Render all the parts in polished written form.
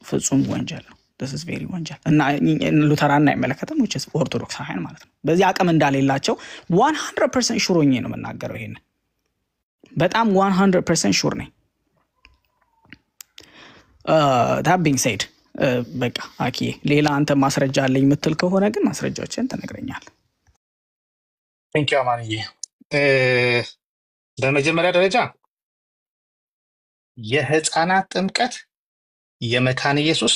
ፍጹም ወንጀል ነው። this is very ወንጀል እና ሉተራን አይመለከትም which is ኦርቶዶክስ ሃይን ማለት ነው። በዚህ አቅም እንዳሌላቸው 100% ሹር ሆኜ ነው የምናገረው። ይሄን በጣም 100% ሹር ነኝ። that being said በቃ አኪ ሌላ አንተ ማስረጃ አለኝ የምትል ከሆነ ግን ማስረጃዎችን ትነግረኛለህ። ቴንክ ዩ አማንዬ። በመጀመሪያ ደረጃ የህፃናት ጥምቀት የመካነ ኢየሱስ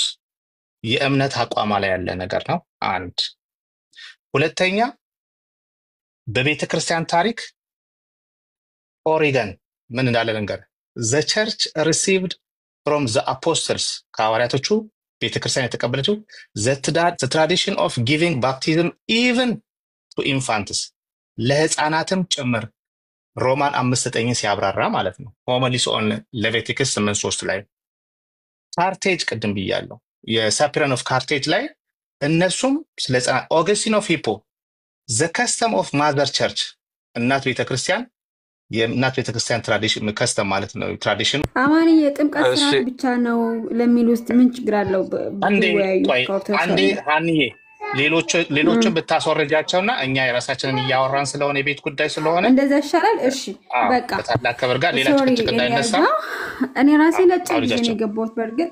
የእምነት አቋማ ላይ ያለ ነገር ነው። አንድ ሁለተኛ በቤተ ክርስቲያን ታሪክ ኦሪገን ምን እንዳለ ነገር the church received from the apostles ከሐዋርያቶቹ ቤተ ክርስቲያን የተቀበለችው the tradition of giving baptism even to infants ለህፃናትም ጭምር ሮማን 5:9 ሲያብራራ ማለት ነው። ሆሚሊስ ኦን ሌቪቲክስ 8:3 ላይ ካርቴጅ ቅድም ብያለሁ የሳፒረን ኦፍ ካርቴጅ ላይ እነሱም ስለ ህፃናት ኦገስቲን ኦፍ ሂፖ the custom of mother church እናት ቤተክርስቲያን የእናት ቤተክርስቲያን ትራዲሽን ከስተም ማለት ነው። ትራዲሽን አማኒ የጥምቀት ስርዓት ብቻ ነው ለሚል ውስጥ ምን ችግር አለው? አንዴ ሃኒዬ ሌሎችን ብታስወርጃቸውና እኛ የራሳችንን እያወራን ስለሆነ የቤት ጉዳይ ስለሆነ እንደዛ ይሻላል። እሺ በቃ በታላቅ ክብር ጋር ሌላ ጭቅጭቅ እንዳይነሳ እኔ ራሴ ለጨኝ የገባሁት በርግጥ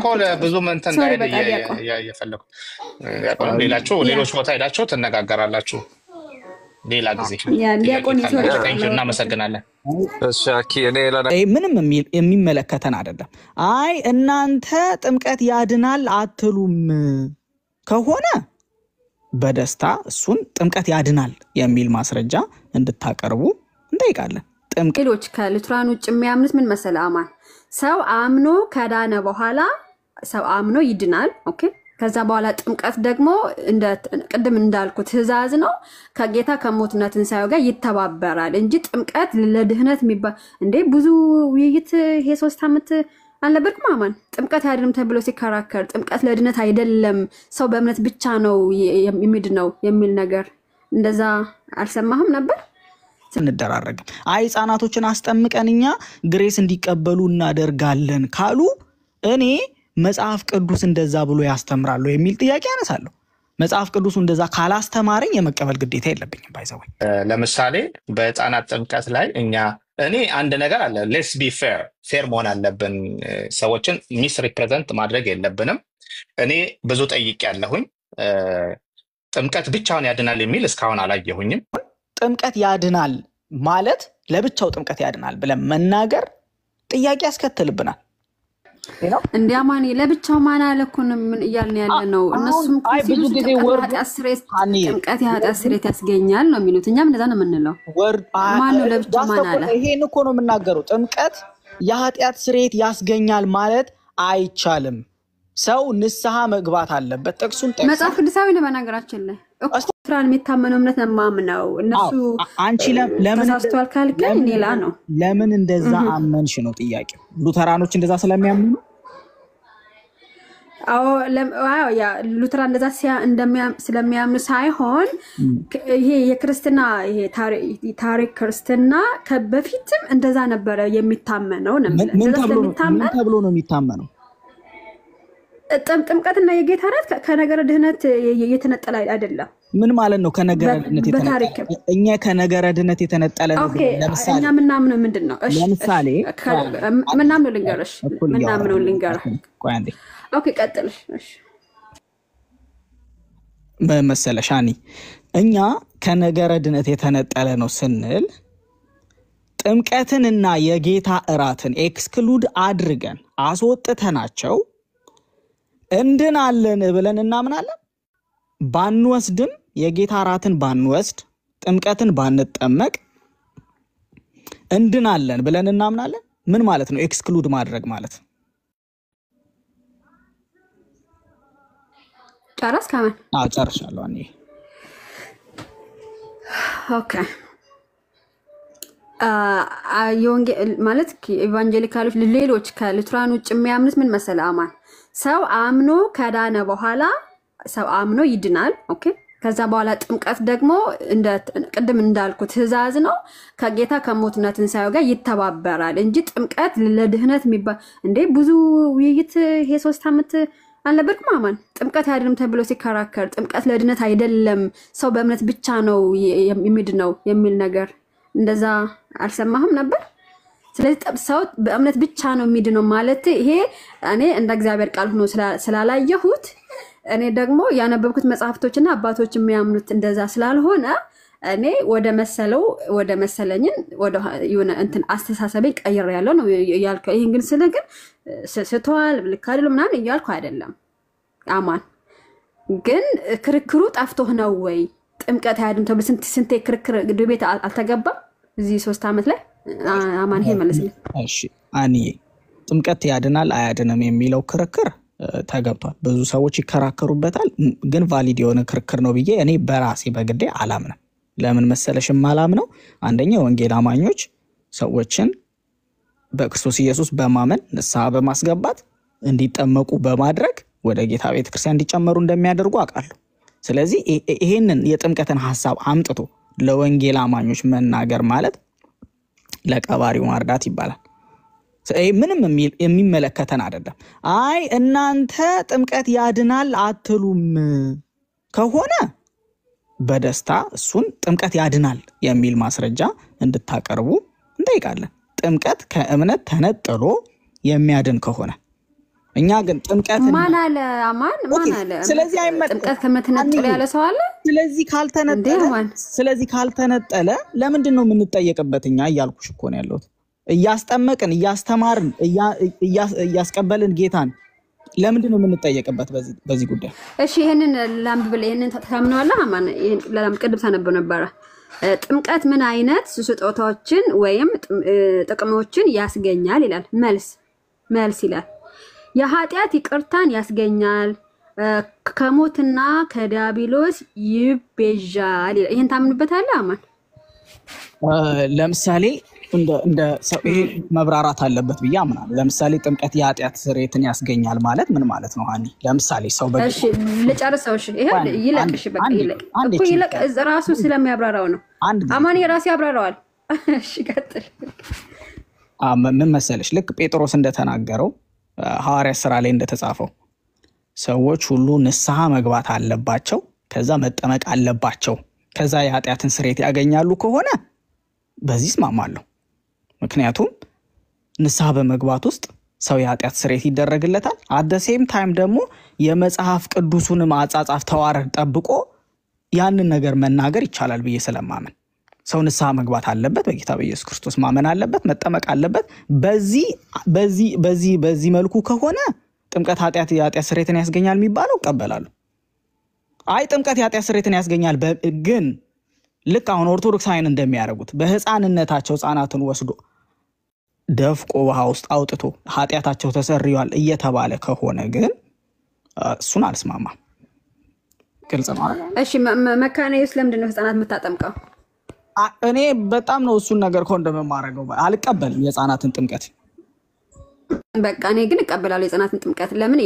ኮለ ብዙ መንተን ያየፈለኩ ሌሎች ቦታ ሄዳችሁ ትነጋገራላችሁ ሌላ ጊዜ ዲያቆን ይሰራል። እናመሰግናለን። እሺ አኪ እኔ ምንም የሚመለከተን አይደለም። አይ እናንተ ጥምቀት ያድናል አትሉም ከሆነ በደስታ እሱን ጥምቀት ያድናል የሚል ማስረጃ እንድታቀርቡ እንጠይቃለን። ሌሎች ከሉትራን ውጭ የሚያምኑት ምን መሰለ አማን ሰው አምኖ ከዳነ በኋላ ሰው አምኖ ይድናል። ኦኬ ከዛ በኋላ ጥምቀት ደግሞ እንደ ቅድም እንዳልኩት ትእዛዝ ነው ከጌታ ከሞትና ትንሳኤው ጋር ይተባበራል እንጂ ጥምቀት ለድህነት የሚባል እንዴ ብዙ ውይይት ይሄ 3 አመት አልነበርኩም አማን ጥምቀት ያድንም ተብሎ ሲከራከር ጥምቀት ለድነት አይደለም ሰው በእምነት ብቻ ነው የሚድነው የሚል ነገር እንደዛ አልሰማህም ነበር? እንደራረግም አይ ህፃናቶችን አስጠምቀንኛ ግሬስ እንዲቀበሉ እናደርጋለን ካሉ እኔ መጽሐፍ ቅዱስ እንደዛ ብሎ ያስተምራሉ የሚል ጥያቄ ያነሳለሁ። መጽሐፍ ቅዱስ እንደዛ ካላስተማረኝ የመቀበል ግዴታ የለብኝም። ባይዘው ለምሳሌ በህፃናት ጥምቀት ላይ እኔ አንድ ነገር አለ ሌትስ ቢ ፌር መሆን አለብን። ሰዎችን ሚስ ሪፕሬዘንት ማድረግ የለብንም። እኔ ብዙ ጠይቄያለሁኝ ጥምቀት ብቻውን ያድናል የሚል እስካሁን አላየሁኝም። ጥምቀት ያድናል ማለት ለብቻው ጥምቀት ያድናል ብለን መናገር ጥያቄ ያስከትልብናል። እንዲያማኒ ለብቻው ማን አለኩንም ምን ይያልን ያለ ነው። እነሱም ብዙ ጊዜ ወርድ ጥምቀት ያስሬት ያስገኛል ነው የሚሉት። እኛም እንደዛ ነው የምንለው። ወርድ ማን ነው ለብቻው ማን አለ? ይሄን እኮ ነው የምናገረው። ጥምቀት የኃጢአት ስሬት ያስገኛል ማለት አይቻልም። ሰው ንስሐ መግባት አለበት። ጥቅሱን መጽሐፍ ቅዱሳዊ ነው በነገራችን ላይ ሉትራን የሚታመነው እምነት ነው። እነሱ አንቺ ለምን ተሳስተዋል ካልከኝ ሌላ ነው። ለምን እንደዛ አመንሽ ነው ጥያቄው። ሉተራኖች እንደዛ ስለሚያምኑ ነው? አዎ ያ ሉትራን እንደዛ ስለሚያምኑ ሳይሆን ይሄ የክርስትና ይሄ ታሪክ ክርስትና ከበፊትም እንደዛ ነበረ የሚታመነው ነው። ምን ተብሎ ነው የሚታመነው? ጥምቀትና የጌታ ራት ከነገረ ድህነት የተነጠለ አይደለም። ምን ማለት ነው ከነገረ ድህነት የተነጠለ? እኛ ከነገረ ድህነት የተነጠለ ነው። ለምሳሌ እኛ ምናምነው ምንድነው? ለምሳሌ ምናምነው ልንገርሽ ምናምነው ልንገርሽ። ቆይ አንዴ ኦኬ ቀጥልሽ። እሺ መሰለሻኒ እኛ ከነገረ ድህነት የተነጠለ ነው ስንል ጥምቀትንና የጌታ እራትን ኤክስክሉድ አድርገን አስወጥተናቸው እንድናለን ብለን እናምናለን። ባንወስድም የጌታ እራትን ባንወስድ ጥምቀትን ባንጠመቅ እንድናለን ብለን እናምናለን። ምን ማለት ነው ኤክስክሉድ ማድረግ ማለት? ጨረስ ካመን ጨርሻለሁ እኔ። ኦኬ የወንጌል ማለት ኢቫንጀሊካሎች ሌሎች ከሉትራን ውጭ የሚያምኑት ምን መሰለ አማን ሰው አምኖ ከዳነ በኋላ ሰው አምኖ ይድናል። ኦኬ ከዛ በኋላ ጥምቀት ደግሞ ቅድም እንዳልኩት ትእዛዝ ነው። ከጌታ ከሞትና ትንሣኤው ጋር ይተባበራል እንጂ ጥምቀት ለድህነት የሚባል እንዴ ብዙ ውይይት ይሄ 3 ዓመት አልነበርኩም አማን ጥምቀት አይደለም ተብሎ ሲከራከር ጥምቀት ለድህነት አይደለም ሰው በእምነት ብቻ ነው የሚድነው የሚል ነገር እንደዛ አልሰማህም ነበር? ስለዚህ ሰው በእምነት ብቻ ነው የሚድነው ማለት ይሄ እኔ እንደ እግዚአብሔር ቃል ሆኖ ስላላየሁት እኔ ደግሞ ያነበብኩት መጽሐፍቶችና አባቶች የሚያምኑት እንደዛ ስላልሆነ እኔ ወደ መሰለኝን ወደ የሆነ እንትን አስተሳሰቤን ቀይሬያለሁ ነው ያልከው። ይሄን ግን ስለግን ስተዋል ልክ አይደለም ምናምን እያልኩ አይደለም አማን። ግን ክርክሩ ጠፍቶህ ነው ወይ ጥምቀት አይደለም ተብሎ ስንት ክርክር ድቤት አልተገባም እዚህ 3 ዓመት ላይ አማን። ይሄ መልስልኝ እሺ። አንዬ ጥምቀት ያድናል አያድንም የሚለው ክርክር ተገብቷል። ብዙ ሰዎች ይከራከሩበታል። ግን ቫሊድ የሆነ ክርክር ነው ብዬ እኔ በራሴ በግዴ አላምንም። ለምን መሰለሽም አላምነው? አንደኛ ወንጌል አማኞች ሰዎችን በክርስቶስ ኢየሱስ በማመን ንስሐ በማስገባት እንዲጠመቁ በማድረግ ወደ ጌታ ቤተክርስቲያን እንዲጨመሩ እንደሚያደርጉ አውቃለሁ። ስለዚህ ይሄንን የጥምቀትን ሐሳብ አምጥቶ ለወንጌል አማኞች መናገር ማለት ለቀባሪው ማርዳት ይባላል። ምንም የሚመለከተን አይደለም። አይ እናንተ ጥምቀት ያድናል አትሉም ከሆነ በደስታ እሱን ጥምቀት ያድናል የሚል ማስረጃ እንድታቀርቡ እንጠይቃለን። ጥምቀት ከእምነት ተነጥሎ የሚያድን ከሆነ እኛ ግን ጥምቀት ማን አለ አማን ማን አለ? ስለዚህ ጥምቀት ከእምነት ተነጥሎ ያለ ሰው አለ? ስለዚህ ካልተነጠለ ለምንድን ነው የምንጠየቅበት? እኛ እያልኩሽ እኮ ነው ያለሁት። እያስጠመቅን እያስተማርን እያስቀበልን ጌታን ለምንድን ነው የምንጠየቅበት በዚህ ጉዳይ? እሺ ይሄንን ላምብል ይሄንን ታምናለህ አማን? ይሄን ቅድም ሳነበው ነበረ። ጥምቀት ምን አይነት ስጦታዎችን ወይም ጥቅሞችን ያስገኛል ይላል። መልስ ይላል የኃጢአት ይቅርታን ያስገኛል፣ ከሞትና ከዲያብሎስ ይቤዣል። ይሄን ታምንበታለህ አማን? ለምሳሌ እንደ ይሄ መብራራት አለበት ብዬ አምናለሁ። ለምሳሌ ጥምቀት የኃጢአት ስርየትን ያስገኛል ማለት ምን ማለት ነው? ሃኒ ለምሳሌ ሰው እሺ ልጨርሰው። እሺ ይሄ ይለቅሽ በቃ ይለቅ ራሱ ስለሚያብራራው ነው አማን የራሱ ያብራራዋል። እሺ ቀጥል። ምን መሰለሽ ልክ ጴጥሮስ እንደተናገረው ሐዋርያ ሥራ ላይ እንደተጻፈው ሰዎች ሁሉ ንስሐ መግባት አለባቸው፣ ከዛ መጠመቅ አለባቸው፣ ከዛ የኃጢአትን ስርየት ያገኛሉ ከሆነ በዚህ እስማማለሁ። ምክንያቱም ንስሐ በመግባት ውስጥ ሰው የኃጢአት ስርየት ይደረግለታል። አት ሴም ታይም ደግሞ የመጽሐፍ ቅዱሱንም አጻጻፍ ተዋረድ ጠብቆ ያንን ነገር መናገር ይቻላል ብዬ ስለማመን ሰው ንስሐ መግባት አለበት፣ በጌታ በኢየሱስ ክርስቶስ ማመን አለበት፣ መጠመቅ አለበት። በዚህ መልኩ ከሆነ ጥምቀት የኃጢአት ስርየትን ያስገኛል የሚባለው እቀበላለሁ። አይ ጥምቀት የኃጢአት ስርየትን ያስገኛል ግን ልክ አሁን ኦርቶዶክሳውያን እንደሚያደርጉት በህፃንነታቸው ህፃናትን ወስዶ ደፍቆ ውሃ ውስጥ አውጥቶ ኃጢአታቸው ተሰርዩዋል እየተባለ ከሆነ ግን እሱን አልስማማም። ግልጽ ነው አይደል? እሺ መካነ ኢየሱስ ለምንድን ነው ህፃናት የምታጠምቀው? እኔ በጣም ነው እሱን ነገር እንደማደርገው አልቀበልም የህፃናትን ጥምቀት። በቃ እኔ ግን እቀበላለሁ የህፃናትን ጥምቀት። ለምን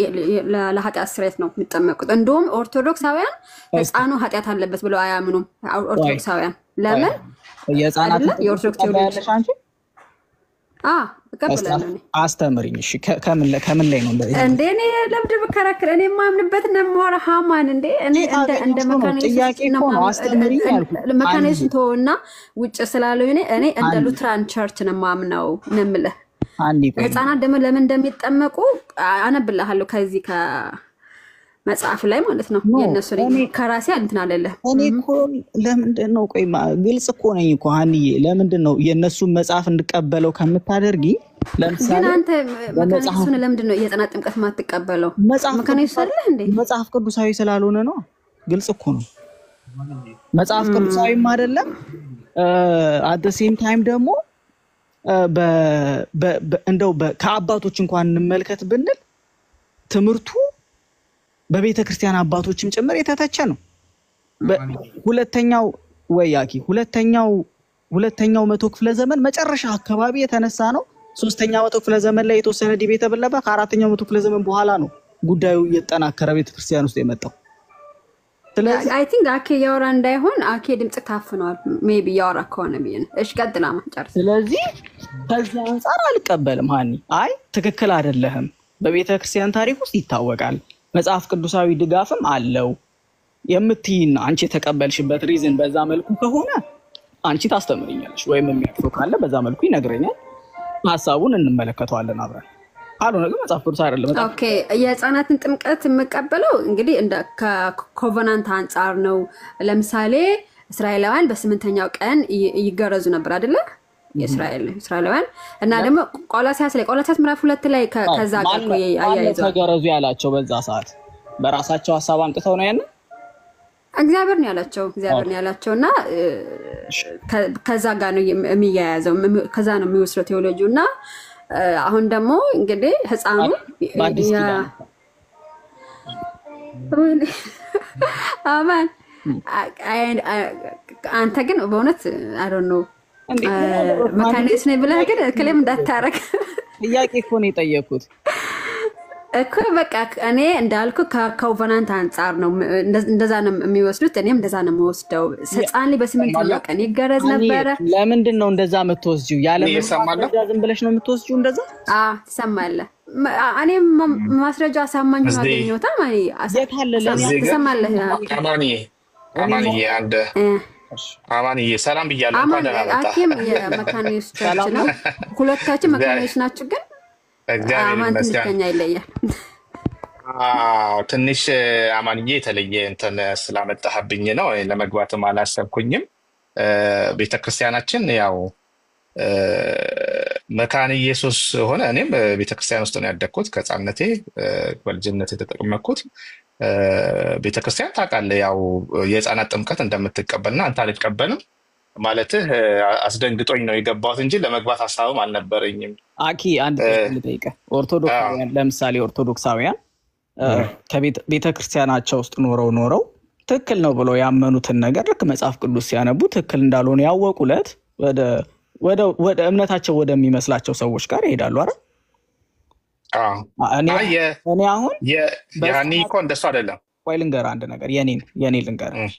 ለኃጢአት ስርየት ነው የሚጠመቁት። እንደውም ኦርቶዶክሳውያን ህፃኑ ኃጢአት አለበት ብለው አያምኑም። ኦርቶዶክሳውያን ለምን የህፃናትን የኦርቶዶክስ ቴዎሎጂ እቀበላለሁ። አስተምሪኝ እሺ። ከምን ላይ ነው እንዴ? እኔ ለምድ ብከራከር እኔ የማምንበት ነው የማወራ ሃማን እንዴ? እኔ እንደ መካነ ኢየሱስ ተወውና ውጭ ስላለው እኔ እንደ ሉትራን ቸርች ነው የማምነው ነው የምልህ። ህፃናት ደግሞ ለምን እንደሚጠመቁ አነብልሃለሁ ከዚህ ከመጽሐፍ ላይ ማለት ነው። የነሱ ከራሴ እንትን አለለ እኔ እኮ ለምንድን ነው ቆይ ግልጽ እኮ ነኝ እኮ ሃኒዬ፣ ለምንድን ነው የነሱን መጽሐፍ እንድቀበለው ከምታደርጊ? ለምሳሌ ግን አንተ መካነ ኢየሱስን ለምንድን ነው የህፃናት ጥምቀት ማትቀበለው? መካነ ኢየሱስ አይደል እንዴ? መጽሐፍ ቅዱሳዊ ስላልሆነ ነው። ግልጽ እኮ ነው። መጽሐፍ ቅዱሳዊም አይደለም። አት ሴም ታይም ደግሞ እንደው ከአባቶች እንኳን እንመልከት ብንል ትምህርቱ በቤተ ክርስቲያን አባቶችም ጭምር የተተቸ ነው። ሁለተኛው መቶ ክፍለ ዘመን መጨረሻ አካባቢ የተነሳ ነው። 3ኛው መቶ ክፍለ ዘመን ላይ የተወሰነ ዲቤት ተበለበ። ከ4ኛው መቶ ክፍለ ዘመን በኋላ ነው ጉዳዩ እየተጠናከረ ቤተ ክርስቲያን ውስጥ የመጣው። ስለዚህ አይ ቲንክ አኬ እያወራ እንዳይሆን አኬ ድምጽ ታፍኗል። ሜቢ እያወራ ከሆነ ብዬ ነው። እሺ ቀጥላ ማጨርስ። ስለዚህ ከዚህ አንጻር አልቀበልም። ሀኒ አይ ትክክል አይደለህም። በቤተ ክርስቲያን ታሪክ ውስጥ ይታወቃል፣ መጽሐፍ ቅዱሳዊ ድጋፍም አለው የምትይና አንቺ የተቀበልሽበት ሪዝን በዛ መልኩ ከሆነ አንቺ ታስተምርኛለሽ፣ ወይም የሚያቅፈው ካለ በዛ መልኩ ይነግረኛል። ሀሳቡን እንመለከተዋለን አብረን። ካልሆነ ግን መጽሐፍ ቅዱስ አይደለም። ኦኬ የህፃናትን ጥምቀት የምቀበለው እንግዲህ እንደ ከኮቨናንት አንጻር ነው። ለምሳሌ እስራኤላውያን በ8ኛው ቀን ይገረዙ ነበር አይደለ? እስራኤላውያን እና ደግሞ ቆላስይስ ምዕራፍ 2 ላይ ከዛ ጋር ያያይዘው ተገረዙ ያላቸው በዛ ሰዓት በራሳቸው ሀሳብ አምጥተው ነው ያንን እግዚአብሔር ነው ያላቸውና ከዛ ጋር ነው የሚያያዘው። ከዛ ነው የሚወስደው ቴዎሎጂው እና አሁን ደግሞ እንግዲህ ህፃኑ አማን አንተ ግን በእውነት አይ ዶንት ኖ መካኒስ ነኝ ብለህ ግን ክሌም እንዳታረግ ጥያቄ እኮ ነው የጠየኩት እኮ በቃ እኔ እንዳልኩ ከኮቨናንት አንጻር ነው እንደዛ ነው የሚወስዱት። እኔም እንደዛ ነው የምወስደው። ህፃን ላይ በ8ኛው ቀን ይገረዝ ነበረ። ለምንድን ነው እንደዛ የምትወስጂው? ያለ ማስረጃ ዝም ብለሽ ነው የምትወስጂው? እንደዛ ትሰማለህ? እኔ ማስረጃ አሳማኝ ነው አገኘሁት። ማኒ ትሰማለህ? አማንዬ ሰላም ብያለሁ። እንኳን ደህና መጣህ። አኪም የመካኒስቶች ነው፣ ሁለታችን መካኒስቶች ናችሁ ግን ትንሽ አማንዬ የተለየ እንትን ስላመጣህብኝ ነው ለመግባትም አላሰብኩኝም። ቤተክርስቲያናችን ያው መካነ ኢየሱስ ሆነ። እኔም ቤተክርስቲያን ውስጥ ነው ያደግኩት ከህፃንነቴ በልጅነቴ የተጠመቅኩት። ቤተክርስቲያን ታውቃለህ ያው የህፃናት ጥምቀት እንደምትቀበልና አንተ አልቀበልም ማለትህ አስደንግጦኝ ነው የገባሁት እንጂ ለመግባት ሀሳብም አልነበረኝም። አኪ አንድ ልጠይቅህ። ኦርቶዶክሳውያን ለምሳሌ ኦርቶዶክሳውያን ከቤተክርስቲያናቸው ውስጥ ኖረው ትክክል ነው ብለው ያመኑትን ነገር ልክ መጽሐፍ ቅዱስ ሲያነቡ ትክክል እንዳልሆነ ያወቁለት ወደ እምነታቸው ወደሚመስላቸው ሰዎች ጋር ይሄዳሉ አይደል? እኔ አሁን ያኔ እኮ እንደሱ አይደለም። ቆይ ልንገርህ አንድ ነገር የኔ ልንገርህ።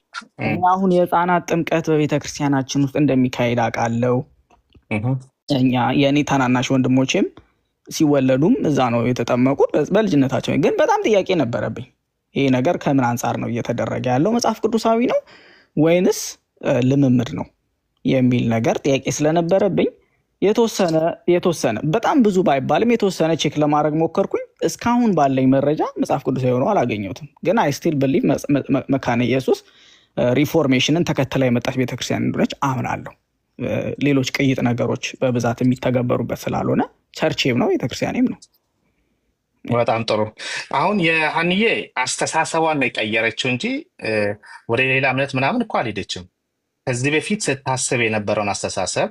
አሁን የህፃናት ጥምቀት በቤተክርስቲያናችን ውስጥ እንደሚካሄድ አውቃለሁ። የኔ ታናናሽ ወንድሞቼም ሲወለዱም እዛ ነው የተጠመቁት በልጅነታቸው። ግን በጣም ጥያቄ ነበረብኝ። ይሄ ነገር ከምን አንጻር ነው እየተደረገ ያለው? መጽሐፍ ቅዱሳዊ ነው ወይንስ ልምምድ ነው የሚል ነገር ጥያቄ ስለነበረብኝ የተወሰነ በጣም ብዙ ባይባልም የተወሰነ ቼክ ለማድረግ ሞከርኩኝ። እስካሁን ባለኝ መረጃ መጽሐፍ ቅዱሳዊ ሆኖ አላገኘሁትም። ግን አይ ስቲል ብሊቭ መካነ ኢየሱስ ሪፎርሜሽንን ተከትላ የመጣች ቤተክርስቲያን እንደሆነች አምናለሁ። ሌሎች ቅይጥ ነገሮች በብዛት የሚተገበሩበት ስላልሆነ ቸርቼም ነው ቤተክርስቲያኔም ነው። በጣም ጥሩ። አሁን የሀንዬ አስተሳሰቧን ነው የቀየረችው እንጂ ወደ ሌላ እምነት ምናምን እኮ አልሄደችም። ከዚህ በፊት ስታስብ የነበረውን አስተሳሰብ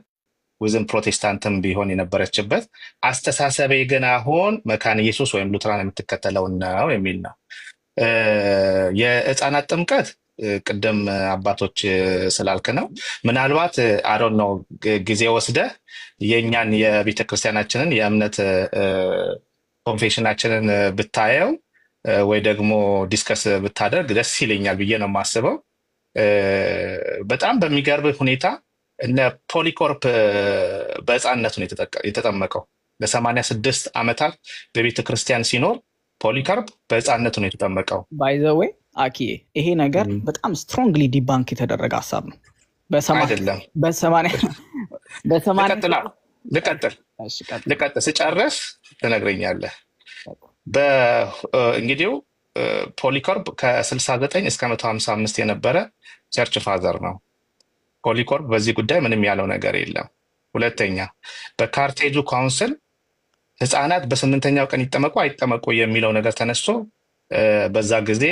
ውዝም ፕሮቴስታንትም ቢሆን የነበረችበት አስተሳሰቤ ግን አሁን መካነ ኢየሱስ ወይም ሉትራን የምትከተለው ነው የሚል ነው። የህፃናት ጥምቀት ቅድም አባቶች ስላልክ ነው። ምናልባት አዶን ነው ጊዜ ወስደህ የእኛን የቤተክርስቲያናችንን የእምነት ኮንፌሽናችንን ብታየው ወይ ደግሞ ዲስከስ ብታደርግ ደስ ይለኛል ብዬ ነው የማስበው። በጣም በሚገርብ ሁኔታ እነ ፖሊኮርፕ በህፃንነቱ ነው የተጠመቀው። ለ86 ዓመታት በቤተክርስቲያን ሲኖር ፖሊካርፕ በህፃንነቱ ነው የተጠመቀው። ባይ ዘ ዌይ አኪ ይሄ ነገር በጣም ስትሮንግሊ ዲባንክ የተደረገ ሀሳብ ነው። አይደለም ልቀጥል ስጨርስ ትነግረኛለህ። እንግዲህ ፖሊኮርፕ ከ69 እስከ 155 የነበረ ቸርች ፋዘር ነው። ፖሊኮርፕ በዚህ ጉዳይ ምንም ያለው ነገር የለም። ሁለተኛ በካርቴጁ ካውንስል ህፃናት በ8ኛው ቀን ይጠመቁ አይጠመቁ የሚለው ነገር ተነስቶ በዛ ጊዜ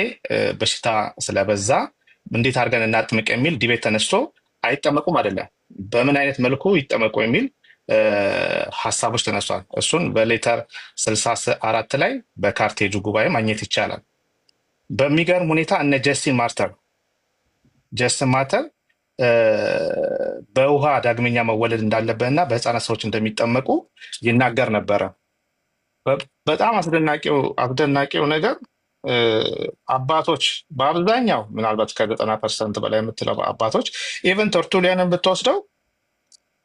በሽታ ስለበዛ እንዴት አድርገን እናጥምቅ የሚል ዲቤት ተነስቶ አይጠመቁም አይደለም በምን አይነት መልኩ ይጠመቁ የሚል ሀሳቦች ተነስቷል። እሱን በሌተር 64 ላይ በካርቴጁ ጉባኤ ማግኘት ይቻላል። በሚገርም ሁኔታ እነ ጀስቲን ማርተር በውሃ ዳግመኛ መወለድ እንዳለበትና በህፃናት ሰዎች እንደሚጠመቁ ይናገር ነበረ። በጣም አስደናቂው ነገር አባቶች በአብዛኛው ምናልባት ከ90% በላይ የምትለው አባቶች ኢቨን ተርቱሊያንን ብትወስደው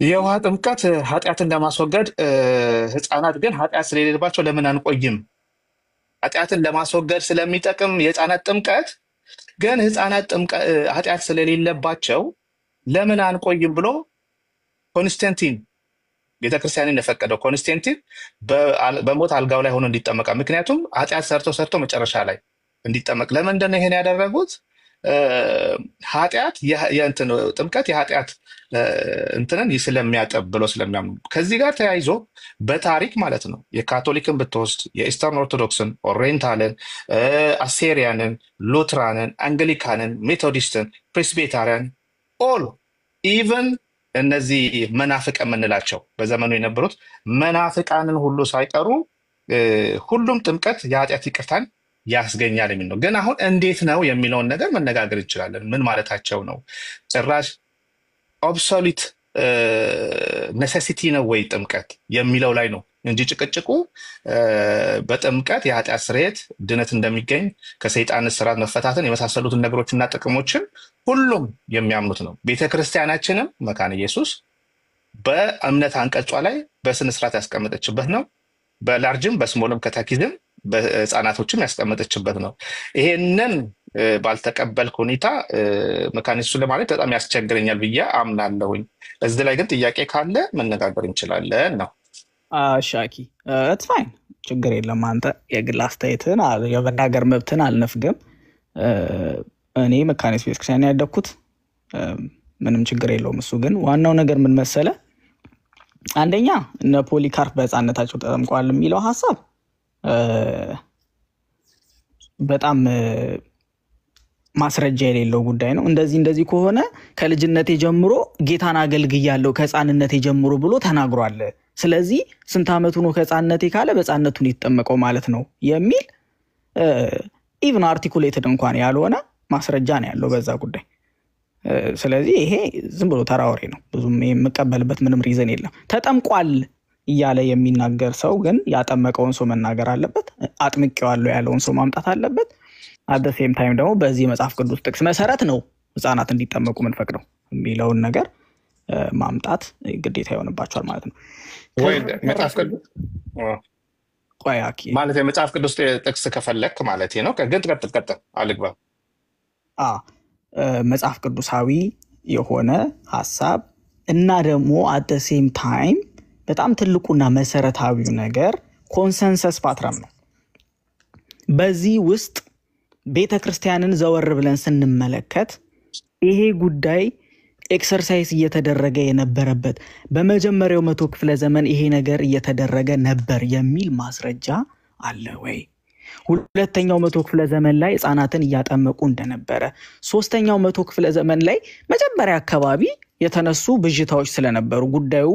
የውሃ ጥምቀት ኃጢአትን ለማስወገድ ህፃናት ግን ኃጢአት ስለሌለባቸው ለምን አንቆይም? ኃጢአትን ለማስወገድ ስለሚጠቅም የህፃናት ጥምቀት ግን ህፃናት ኃጢአት ስለሌለባቸው ለምን አንቆይም ብሎ ኮንስታንቲን ቤተክርስቲያንን የፈቀደው ኮንስታንቲን በሞት አልጋው ላይ ሆኖ እንዲጠመቃ። ምክንያቱም ኃጢአት ሰርቶ መጨረሻ ላይ እንዲጠመቅ። ለምንድን ነው ይሄን ያደረጉት? ኃጢአት ጥምቀት የኃጢአት እንትንን ስለሚያጠብ ብሎ ስለሚያምኑ። ከዚህ ጋር ተያይዞ በታሪክ ማለት ነው የካቶሊክን ብትወስድ የኢስተርን ኦርቶዶክስን፣ ኦሪየንታልን፣ አሴሪያንን፣ ሉትራንን፣ አንግሊካንን፣ ሜቶዲስትን፣ ፕሬስቤታሪያን ኦል ኢቨን እነዚህ መናፍቅ የምንላቸው በዘመኑ የነበሩት መናፍቃንን ሁሉ ሳይቀሩ ሁሉም ጥምቀት የኃጢአት ይቅርታን ያስገኛል የሚል ነው። ግን አሁን እንዴት ነው የሚለውን ነገር መነጋገር እንችላለን። ምን ማለታቸው ነው? ጭራሽ ኦብሶሊት ኔሴሲቲ ነው ወይ ጥምቀት የሚለው ላይ ነው እንጂ ጭቅጭቁ በጥምቀት የኃጢአት ስርየት ድነት እንደሚገኝ ከሰይጣን እስራት መፈታትን የመሳሰሉትን ነገሮችና ጥቅሞችን ሁሉም የሚያምኑት ነው። ቤተክርስቲያናችንም መካነ ኢየሱስ በእምነት አንቀጿ ላይ በስነስርዓት ያስቀመጠችበት ነው። በላርጅም በስሞልም ካቴኪዝም በህፃናቶችም ያስቀመጠችበት ነው። ይሄንን ባልተቀበልክ ሁኔታ መካነ ኢየሱስ ለማለት በጣም ያስቸግረኛል ብዬ አምናለሁኝ። እዚህ ላይ ግን ጥያቄ ካለ መነጋገር እንችላለን ነው። ሻኪ ኢትስ ፋይን፣ ችግር የለም። አንተ የግል አስተያየትን የመናገር መብትን አልነፍግም። እኔ መካነ ኢየሱስ ቤተክርስቲያን ያደግኩት ምንም ችግር የለውም። እሱ ግን ዋናው ነገር ምን መሰለ፣ አንደኛ እነ ፖሊካርፕ በህፃነታቸው ተጠምቀዋል የሚለው ሀሳብ በጣም ማስረጃ የሌለው ጉዳይ ነው። እንደዚህ ከሆነ ከልጅነቴ ጀምሮ ጌታን አገልግያለሁ ከህፃንነቴ ጀምሮ ብሎ ተናግሯል። ስለዚህ ስንት ዓመቱ ነው ከህፃንነቴ ካለ በህፃንነቱ ነው የተጠመቀው ማለት ነው የሚል ኢቭን አርቲኩሌትድ እንኳን ያልሆነ ማስረጃ ነው ያለው በዛ ጉዳይ። ስለዚህ ይሄ ዝም ብሎ ተራ ወሬ ነው። ብዙም የምቀበልበት ምንም ሪዘን የለም። ተጠምቋል እያለ የሚናገር ሰው ግን ያጠመቀውን ሰው መናገር አለበት። አጥምቄዋለሁ ያለውን ሰው ማምጣት አለበት። አት ዘ ሴም ታይም ደግሞ በዚህ መጽሐፍ ቅዱስ ጥቅስ መሰረት ነው ህፃናት እንዲጠመቁ የምንፈቅደው የሚለውን ነገር ማምጣት ግዴታ ይሆንባቸዋል ማለት ነው። ማለት የመጽሐፍ ቅዱስ ጥቅስ ከፈለክ ማለት ነው። ግን ቀጥል አልግባ። መጽሐፍ ቅዱሳዊ የሆነ ሀሳብ እና ደግሞ አት ዘ ሴም ታይም በጣም ትልቁና መሰረታዊው ነገር ኮንሰንሰስ ፓትረም ነው። በዚህ ውስጥ ቤተክርስቲያንን ዘወር ብለን ስንመለከት ይሄ ጉዳይ ኤክሰርሳይዝ እየተደረገ የነበረበት በመጀመሪያው 100 ክፍለ ዘመን ይሄ ነገር እየተደረገ ነበር የሚል ማስረጃ አለ ወይ? ሁለተኛው 100 ክፍለ ዘመን ላይ ህፃናትን እያጠመቁ እንደነበረ፣ ሶስተኛው 100 ክፍለ ዘመን ላይ መጀመሪያ አካባቢ የተነሱ ብዥታዎች ስለነበሩ ጉዳዩ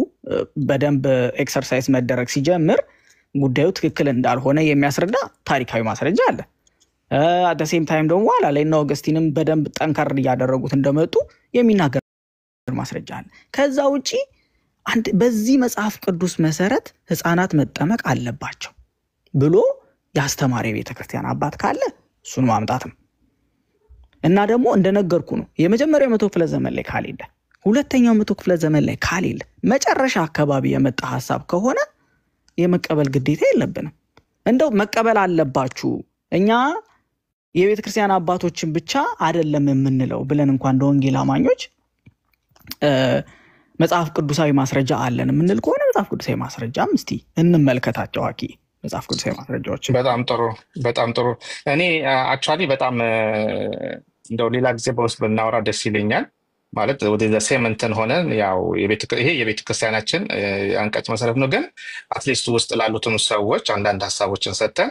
በደንብ ኤክሰርሳይዝ መደረግ ሲጀምር ጉዳዩ ትክክል እንዳልሆነ የሚያስረዳ ታሪካዊ ማስረጃ አለ። አት ዘ ሴም ታይም ደግሞ ኋላ ላይ እነ ኦገስቲንም በደንብ ጠንከር እያደረጉት እንደመጡ የሚናገር ማስረጃ አለ። ከዛ ውጪ በዚህ መጽሐፍ ቅዱስ መሰረት ህፃናት መጠመቅ አለባቸው ብሎ ያስተማረ የቤተክርስቲያን አባት ካለ እሱን ማምጣትም እና ደግሞ እንደነገርኩ ነው የመጀመሪያው 100 ክፍለ ዘመን ላይ ካሌለ፣ ሁለተኛው 100 ክፍለ ዘመን ላይ ካሌለ፣ መጨረሻ አካባቢ የመጣ ሐሳብ ከሆነ የመቀበል ግዴታ የለብንም። እንደው መቀበል አለባችሁ እኛ የቤተክርስቲያን አባቶችን ብቻ አይደለም የምንለው ብለን እንኳን እንደ ወንጌል አማኞች መጽሐፍ ቅዱሳዊ ማስረጃ አለን የምንል ከሆነ መጽሐፍ ቅዱሳዊ ማስረጃም እስቲ እንመልከታቸው። አቂ መጽሐፍ ቅዱሳዊ ማስረጃዎች በጣም ጥሩ። እኔ አክቹዋሊ በጣም እንደው ሌላ ጊዜ በውስጥ ብናወራ ደስ ይለኛል። ማለት ወደ ዘሴም እንትን ሆነን ያው ይሄ የቤተክርስቲያናችን አንቀጽ መሰረት ነው። ግን አትሊስት ውስጥ ላሉትም ሰዎች አንዳንድ ሀሳቦችን ሰጥተን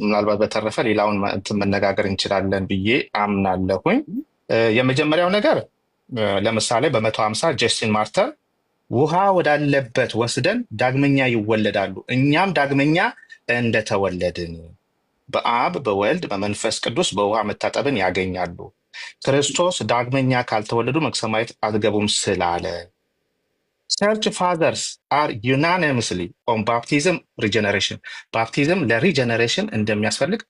ምናልባት በተረፈ ሌላውን እንትን መነጋገር እንችላለን ብዬ አምናለሁኝ። የመጀመሪያው ነገር ለምሳሌ በ150 ጀስቲን ማርተር ውሃ ወዳለበት ወስደን ዳግመኛ ይወለዳሉ፣ እኛም ዳግመኛ እንደተወለድን በአብ በወልድ በመንፈስ ቅዱስ በውሃ መታጠብን ያገኛሉ፣ ክርስቶስ ዳግመኛ ካልተወለዱ መንግሥተ ሰማያት አትገቡም ስላለ ቸርች ፋዘርስ አር ዩናኒመስሊ ኦን ባፕቲዝም ሪጀነሬሽን፣ ባፕቲዝም ለሪጀነሬሽን እንደሚያስፈልግ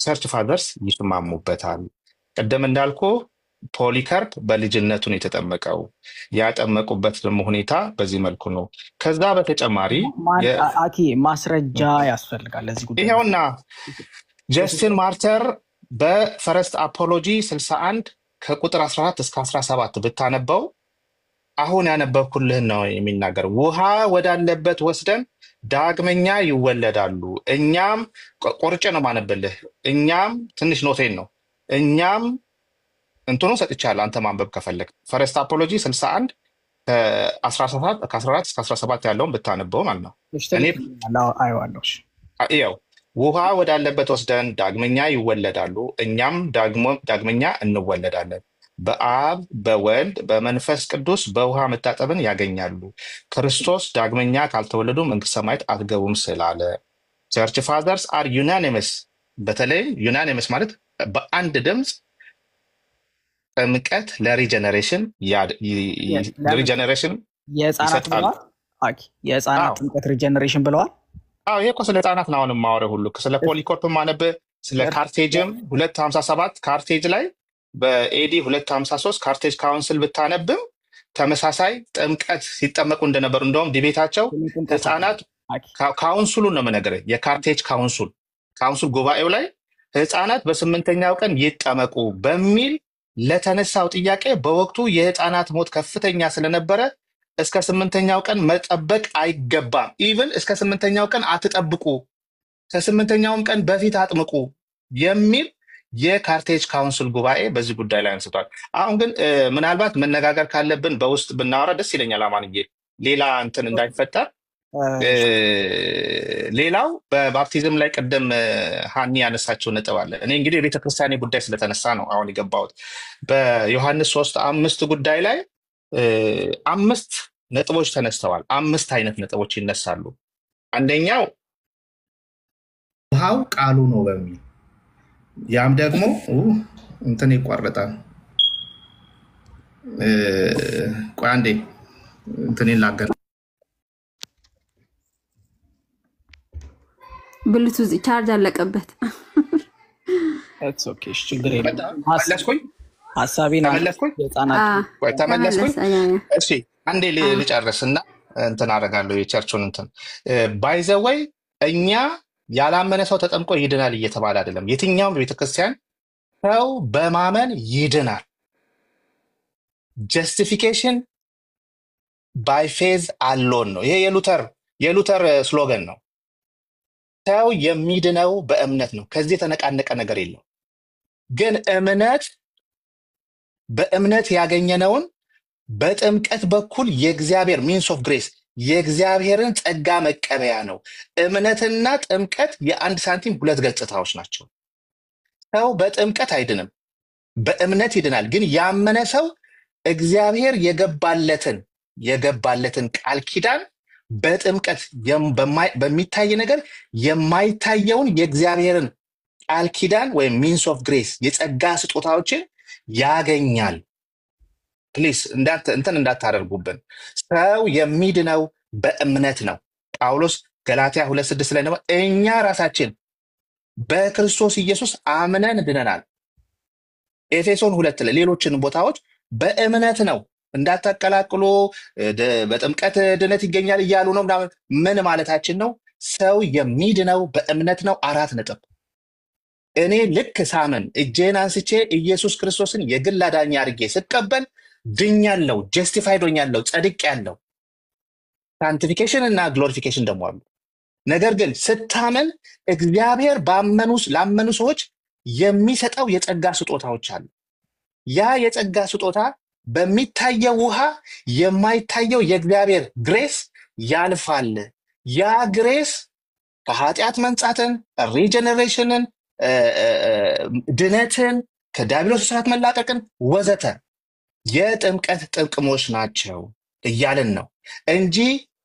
ቸርች ፋዘርስ ይስማሙበታል። ቅድም እንዳልኩ ፖሊካርፕ በልጅነቱን የተጠመቀው ያጠመቁበት ደግሞ ሁኔታ በዚህ መልኩ ነው። ከዛ በተጨማሪ አኪ ማስረጃ ያስፈልጋል ለዚህ ጉዳይ። ይኸውና ጀስቲን ማርተር በፈረስት አፖሎጂ 61 ከቁጥር 14 እስከ 17 ብታነበው አሁን ያነበብኩልህን ነው የሚናገር። ውሃ ወዳለበት ወስደን ዳግመኛ ይወለዳሉ፣ እኛም ቆርጬ ነው ማነበልህ። እኛም ትንሽ ኖቴን ነው እኛም እንትኑ ሰጥቻለሁ፣ አንተ ማንበብ ከፈለግ ፈረስት አፖሎጂ 61 ከ14 እስከ 17 ያለውን ብታነበው ማለት ነው። እኔ ይኸው ውሃ ወዳለበት ወስደን ዳግመኛ ይወለዳሉ፣ እኛም ዳግመኛ እንወለዳለን። በአብ በወልድ በመንፈስ ቅዱስ በውሃ መታጠብን ያገኛሉ። ክርስቶስ ዳግመኛ ካልተወለዱ መንግስተ ሰማያት አትገቡም ስላለ ቸርች ፋዘርስ አር ዩናኒመስ። በተለይ ዩናኒመስ ማለት በአንድ ድምፅ ጥምቀት ለሪጀነሬሽን የህፃናት ብለዋል። የህፃናት ጥምቀት ሪጀነሬሽን ብለዋል። ይሄ እኮ ስለ ህፃናት ነው። አሁን የማወራው ሁሉ ስለ ፖሊኮርፕ ማነብ፣ ስለ ካርቴጅም 257 ካርቴጅ ላይ በኤዲ 253 ካርቴጅ ካውንስል ብታነብም ተመሳሳይ ጥምቀት ሲጠመቁ እንደነበሩ እንደውም ዲቤታቸው ህፃናት ካውንስሉን ነው የምነግርህ። የካርቴጅ ካውንስል ጉባኤው ላይ ህፃናት በ8ኛው ቀን ይጠመቁ በሚል ለተነሳው ጥያቄ በወቅቱ የህፃናት ሞት ከፍተኛ ስለነበረ እስከ 8ኛው ቀን መጠበቅ አይገባም፣ ኢቭን እስከ 8ኛው ቀን አትጠብቁ፣ ከ8ኛውም ቀን በፊት አጥምቁ የሚል የካርቴጅ ካውንስል ጉባኤ በዚህ ጉዳይ ላይ አንስቷል። አሁን ግን ምናልባት መነጋገር ካለብን በውስጥ ብናወራ ደስ ይለኛል። አማንዬ ሌላ እንትን እንዳይፈጠር። ሌላው በባፕቲዝም ላይ ቅድም ሀኒ ያነሳቸው ነጥብ አለ። እኔ እንግዲህ የቤተክርስቲያኔ ጉዳይ ስለተነሳ ነው አሁን የገባሁት። በዮሐንስ 3:5 ጉዳይ ላይ 5 ነጥቦች ተነስተዋል። 5 አይነት ነጥቦች ይነሳሉ። አንደኛው ውሃው ቃሉ ነው በሚል ያም ደግሞ እንትን ይቋረጣል። ቆይ አንዴ እንትን ይላገር ብሉቱዝ ቻርጅ አለቀበት። ችግር የለም። ሀሳቤን ተመለስኩኝ። እሺ አንዴ ልጨርስና እንትን አደርጋለሁ። የቸርቹን እንትን ባይዘወይ እኛ ያላመነ ሰው ተጠምቆ ይድናል እየተባለ አይደለም። የትኛውም ቤተክርስቲያን ሰው በማመን ይድናል። ጀስቲፊኬሽን ባይ ፌዝ አሎን ነው። ይሄ የሉተር ስሎገን ነው። ሰው የሚድነው በእምነት ነው። ከዚህ የተነቃነቀ ነገር የለው። ግን በእምነት ያገኘነውን በጥምቀት በኩል የእግዚአብሔር ሚንስ ኦፍ ግሬስ የእግዚአብሔርን ጸጋ መቀበያ ነው። እምነትና ጥምቀት የአንድ ሳንቲም 2 ገጽታዎች ናቸው። ሰው በጥምቀት አይድንም፣ በእምነት ይድናል። ግን ያመነ ሰው እግዚአብሔር የገባለትን ቃል ኪዳን በጥምቀት በሚታይ ነገር የማይታየውን የእግዚአብሔርን ቃል ኪዳን ወይም ሚንስ ኦፍ ግሬስ የጸጋ ስጦታዎችን ያገኛል። ፕሊስ እንትን እንዳታደርጉብን። ሰው የሚድነው በእምነት ነው። ጳውሎስ ገላትያ 2:6 ላይ ነው እኛ ራሳችን በክርስቶስ ኢየሱስ አምነን ድነናል። ኤፌሶን 2 ላይ ሌሎችን ቦታዎች በእምነት ነው። እንዳታቀላቅሎ በጥምቀት ድነት ይገኛል እያሉ ነው። ምን ማለታችን ነው? ሰው የሚድነው በእምነት ነው። 4 ነጥብ። እኔ ልክ ሳምን እጄን አንስቼ ኢየሱስ ክርስቶስን የግል አዳኝ አድርጌ ስቀበል ድኛለሁ፣ ጀስቲፋይድ ሆኛለሁ፣ ጸድቄያለሁ። ሳንቲፊኬሽን እና ግሎሪፊኬሽን ደግሞ አሉ። ነገር ግን ስታመን እግዚአብሔር ላመኑ ሰዎች የሚሰጠው የጸጋ ስጦታዎች አሉ። ያ የጸጋ ስጦታ በሚታየው ውሃ የማይታየው የእግዚአብሔር ግሬስ ያልፋል። ያ ግሬስ ከኃጢአት መንጻትን፣ ሪጀነሬሽንን፣ ድነትን፣ ከዲያብሎስ እስራት መላቀቅን ወዘተ የጥምቀት ጥቅሞች ናቸው እያልን ነው እንጂ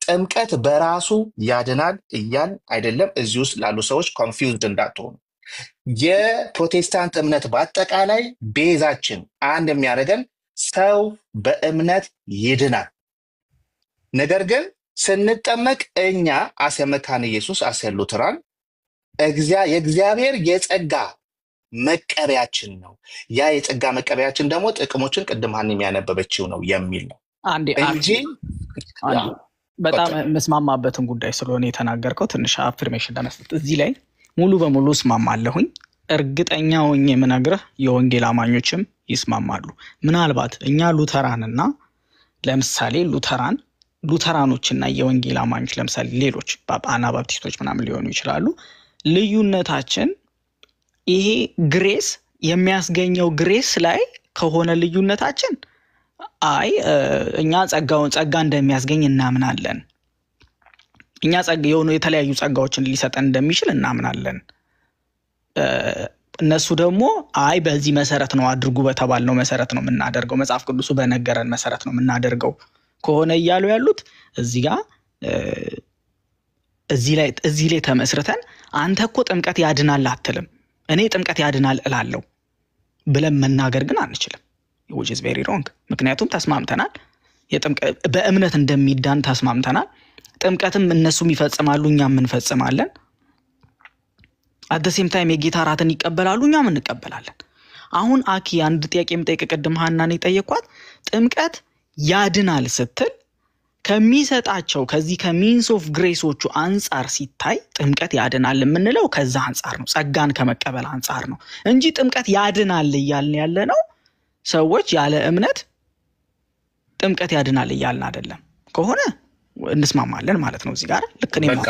ጥምቀት በራሱ ያድናል እያል አይደለም። እዚህ ውስጥ ላሉ ሰዎች ኮንፊውዝድ እንዳትሆኑ። የፕሮቴስታንት እምነት በአጠቃላይ ቤዛችን አንድ የሚያደርገን ሰው በእምነት ይድናል። ነገር ግን ስንጠመቅ እኛ አሰ መካነ ኢየሱስ አሰ ሉትራን የእግዚአብሔር የጸጋ መቀበያችን ነው። ያ የጸጋ መቀበያችን ደግሞ ጥቅሞችን ቅድም ሀኒ የሚያነበበችው ነው የሚል ነው እንጂ በጣም መስማማበትን ጉዳይ ስለሆነ የተናገርከው ትንሽ አፍርሜሽን ለመስጠት እዚህ ላይ ሙሉ በሙሉ እስማማለሁኝ። እርግጠኛ ሆኜ የምነግርህ የወንጌል አማኞችም ይስማማሉ። ምናልባት እኛ ሉተራንና ለምሳሌ ሉተራኖችና የወንጌል አማኞች ለምሳሌ ሌሎች አናባፕቲስቶች ምናምን ሊሆኑ ይችላሉ። ልዩነታችን ይሄ ግሬስ የሚያስገኘው ግሬስ ላይ ከሆነ ልዩነታችን እኛ ጸጋ እንደሚያስገኝ እናምናለን። እኛ የሆኑ የተለያዩ ጸጋዎችን ሊሰጠን እንደሚችል እናምናለን። እነሱ ደግሞ በዚህ መሰረት ነው አድርጉ በተባልነው መሰረት ነው የምናደርገው፣ መጽሐፍ ቅዱሱ በነገረን መሰረት ነው የምናደርገው ከሆነ እያሉ ያሉት እዚህ ላይ ተመስርተን አንተ እኮ ጥምቀት ያድናል አትልም፣ እኔ ጥምቀት ያድናል እላለሁ ብለን መናገር ግን አንችልም። which is very wrong። ምክንያቱም ተስማምተናል፣ በእምነት እንደሚዳን ተስማምተናል። ጥምቀትም እነሱም ይፈጽማሉ፣ እኛም እንፈጽማለን። at the same time የጌታ እራትን ይቀበላሉ፣ እኛም እንቀበላለን። አሁን አኪ አንድ ጥያቄ የምጠይቅ ቅድም ሀናን የጠየኳት ጥምቀት ያድናል ስትል ከሚሰጣቸው ከዚህ ከሚንስ ኦፍ ግሬሶቹ አንጻር ሲታይ ጥምቀት ያድናል የምንለው ከዛ አንጻር ነው፣ ጸጋን ከመቀበል አንጻር ነው እንጂ ጥምቀት ያድናል እያልን ያለ ነው ሰዎች ያለ እምነት ጥምቀት ያድናል እያልን አይደለም። ከሆነ እንስማማለን ማለት ነው። እዚህ ጋር ልክ ነው። በቃ